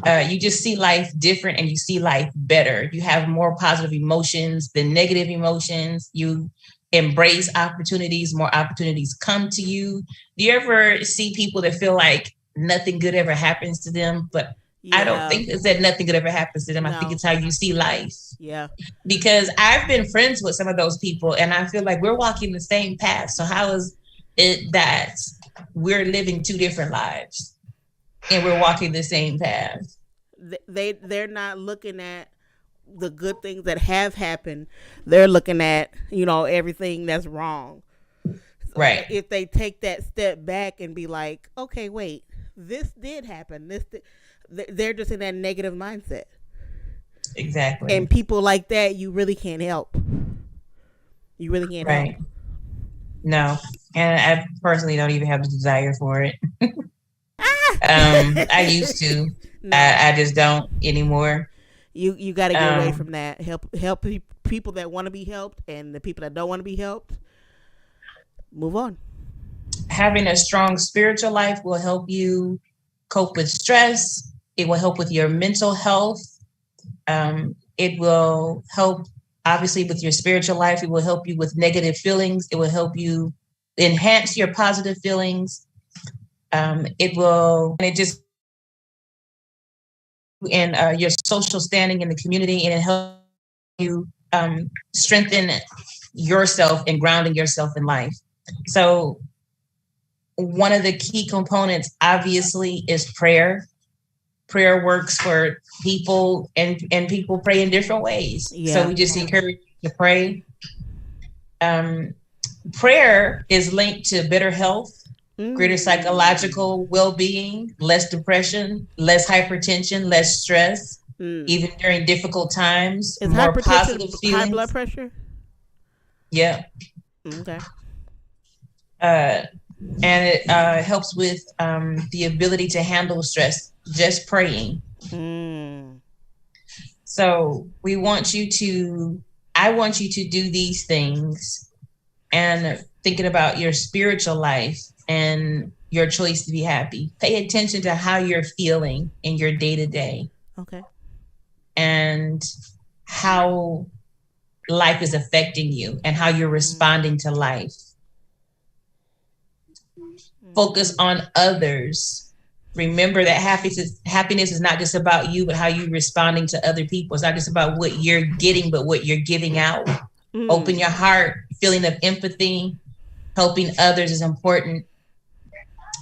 You just see life different and you see life better. You have more positive emotions than negative emotions. You embrace opportunities. More opportunities come to you. Do you ever see people that feel like nothing good ever happens to them? But I don't think it's that nothing good ever happens to them. No. I think it's how you see life. Yeah. Because I've been friends with some of those people and I feel like we're walking the same path. So how is it that we're living two different lives and we're walking the same path? They're not looking at the good things that have happened. They're looking at, everything that's wrong. So right. If they take that step back and be like, okay, wait, this did happen. They're just in that negative mindset. Exactly. And people like that, you really can't help. You really can't help. No. And I personally don't even have the desire for it. I used to. No. I just don't anymore. You got to get away from that. Help people that want to be helped, and the people that don't want to be helped, move on. Having a strong spiritual life will help you cope with stress. It will help with your mental health. It will help, obviously, with your spiritual life. It will help you with negative feelings. It will help you enhance your positive feelings. Your social standing in the community, and it helps you strengthen yourself and grounding yourself in life. So one of the key components, obviously, is prayer. Prayer works for people, and people pray in different ways. Yeah. So we just encourage you to pray. Prayer is linked to better health, greater psychological well-being, less depression, less hypertension, less stress, even during difficult times. Is more positive feelings. High blood pressure? Yeah. Okay. And it helps with the ability to handle stress. Just praying. So I want you to do these things and thinking about your spiritual life and your choice to be happy. Pay attention to how you're feeling in your day-to-day. Okay. And how life is affecting you and how you're responding to life. Focus on others. Remember that happiness is not just about you, but how you're responding to other people. It's not just about what you're getting, but what you're giving out. Open your heart. Feeling of empathy, helping others is important.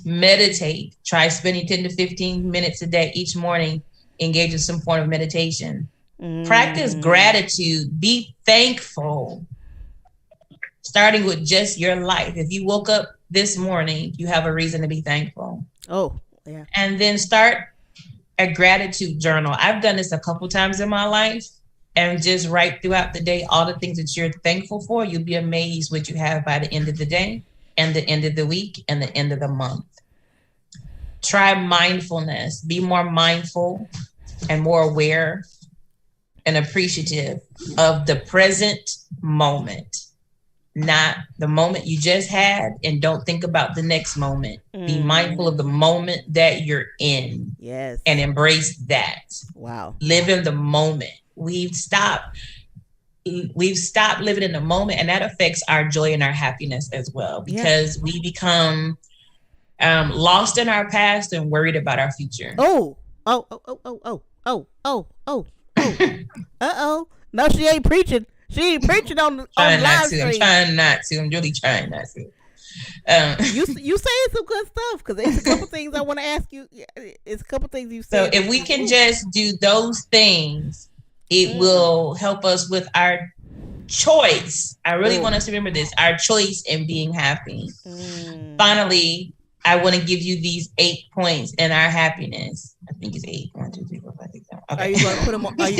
Meditate. Try spending 10 to 15 minutes a day each morning. Engage in some form of meditation. Practice gratitude. Be thankful. Starting with just your life. If you woke up this morning, you have a reason to be thankful. Oh, yeah. And then start a gratitude journal. I've done this a couple times in my life, and just write throughout the day all the things that you're thankful for. You'll be amazed what you have by the end of the day and the end of the week and the end of the month. Try mindfulness. Be more mindful and more aware and appreciative of the present moment, not the moment you just had, and don't think about the next moment. Be mindful of the moment that you're in. Yes. And embrace that. Wow. Live in the moment. We've stopped living in the moment, and that affects our joy and our happiness as well, because we become lost in our past and worried about our future. Oh. No, she ain't preaching. She ain't preaching on live stream. I'm trying not to. I'm really trying not to. You saying some good stuff, because there's a couple things I want to ask you. It's a couple things you said. So if we can just do those things, it will help us with our choice. I really want us to remember this, our choice in being happy. Finally, I want to give you these 8 points in our happiness. I think it's 8. 1, 2, 3, 4, 5, 6, 7. Okay. Are you going to put them on? Are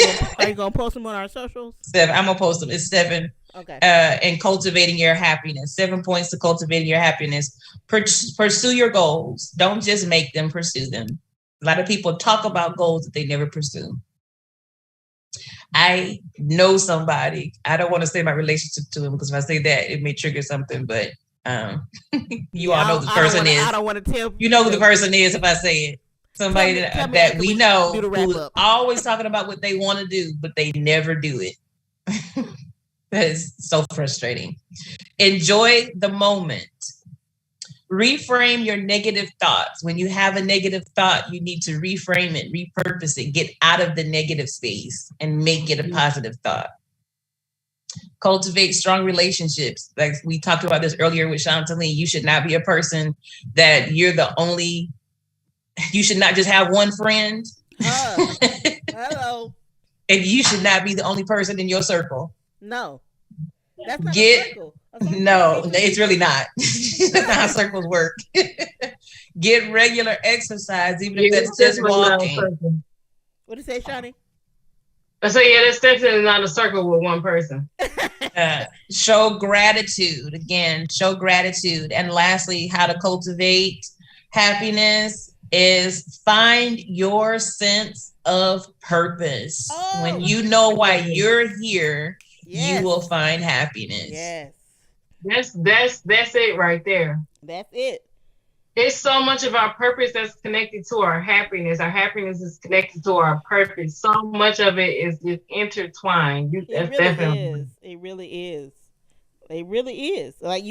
you going to post them on our socials? 7. I'm going to post them. It's 7. Okay. In cultivating your happiness. 7 points to cultivating your happiness. Pursue your goals. Don't just make them, pursue them. A lot of people talk about goals that they never pursue. I know somebody. I don't want to say my relationship to him, because if I say that, it may trigger something, but you all know who the person is. I don't want to tell you know who the person is if I say it. Somebody that we know who's always talking about what they want to do, but they never do it. That is so frustrating. Enjoy the moment. Reframe your negative thoughts. When you have a negative thought, you need to reframe it, repurpose it, get out of the negative space and make it a positive thought. Cultivate strong relationships. Like we talked about this earlier with Chantaline, you should not be a person that you should not just have one friend. Hello. And you should not be the only person in your circle. No. That's not a circle. No, it's really not. That's not how circles work. Get regular exercise, even if that's just walking. What did you say, Shani? I say, that's definitely not a circle with one person. Show gratitude. Again, show gratitude. And lastly, how to cultivate happiness is find your sense of purpose. When you know why you're here, you will find happiness. Yes. That's it right there. That's it. It's so much of our purpose that's connected to our happiness. Our happiness is connected to our purpose. So much of it is just intertwined. It really is. It really is. Like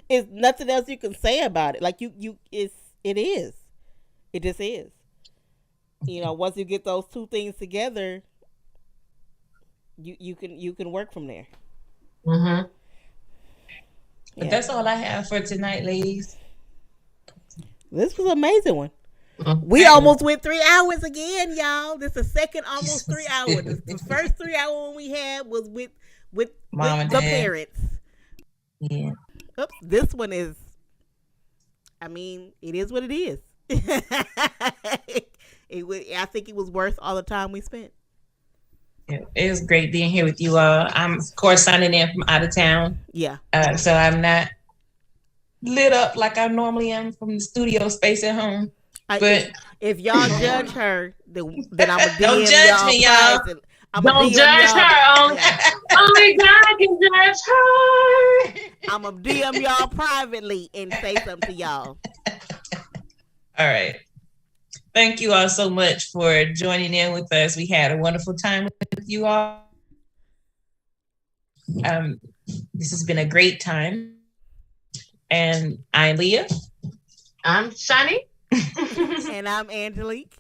it's nothing else you can say about it. Like it is. It just is. Once you get those two things together, you can work from there. Mm-hmm. But that's all I have for tonight, ladies. This was an amazing one. We almost went 3 hours again, y'all. This is the second almost 3 hours. The first 3 hours we had was with Mom and the Dad. parents. Yeah. Oops, this one is, it is what it is. I think it was worth all the time we spent. It was great being here with you all. I'm, of course, signing in from out of town. Yeah. So I'm not lit up like I normally am from the studio space at home. But if y'all judge her, then I'm a DM don't judge me, y'all. Don't judge her. Only God can judge her. I'm gonna DM y'all privately and say something to y'all. All right. Thank you all so much for joining in with us. We had a wonderful time with you all. This has been a great time. And I'm Leah. I'm Shani. And I'm Angelique.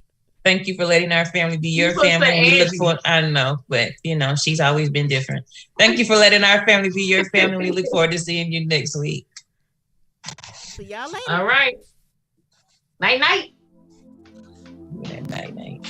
Thank you for letting our family be your family. We look forward. I know, but she's always been different. Thank you for letting our family be your family. We look forward to seeing you next week. See y'all later. All right. Night night. Night night.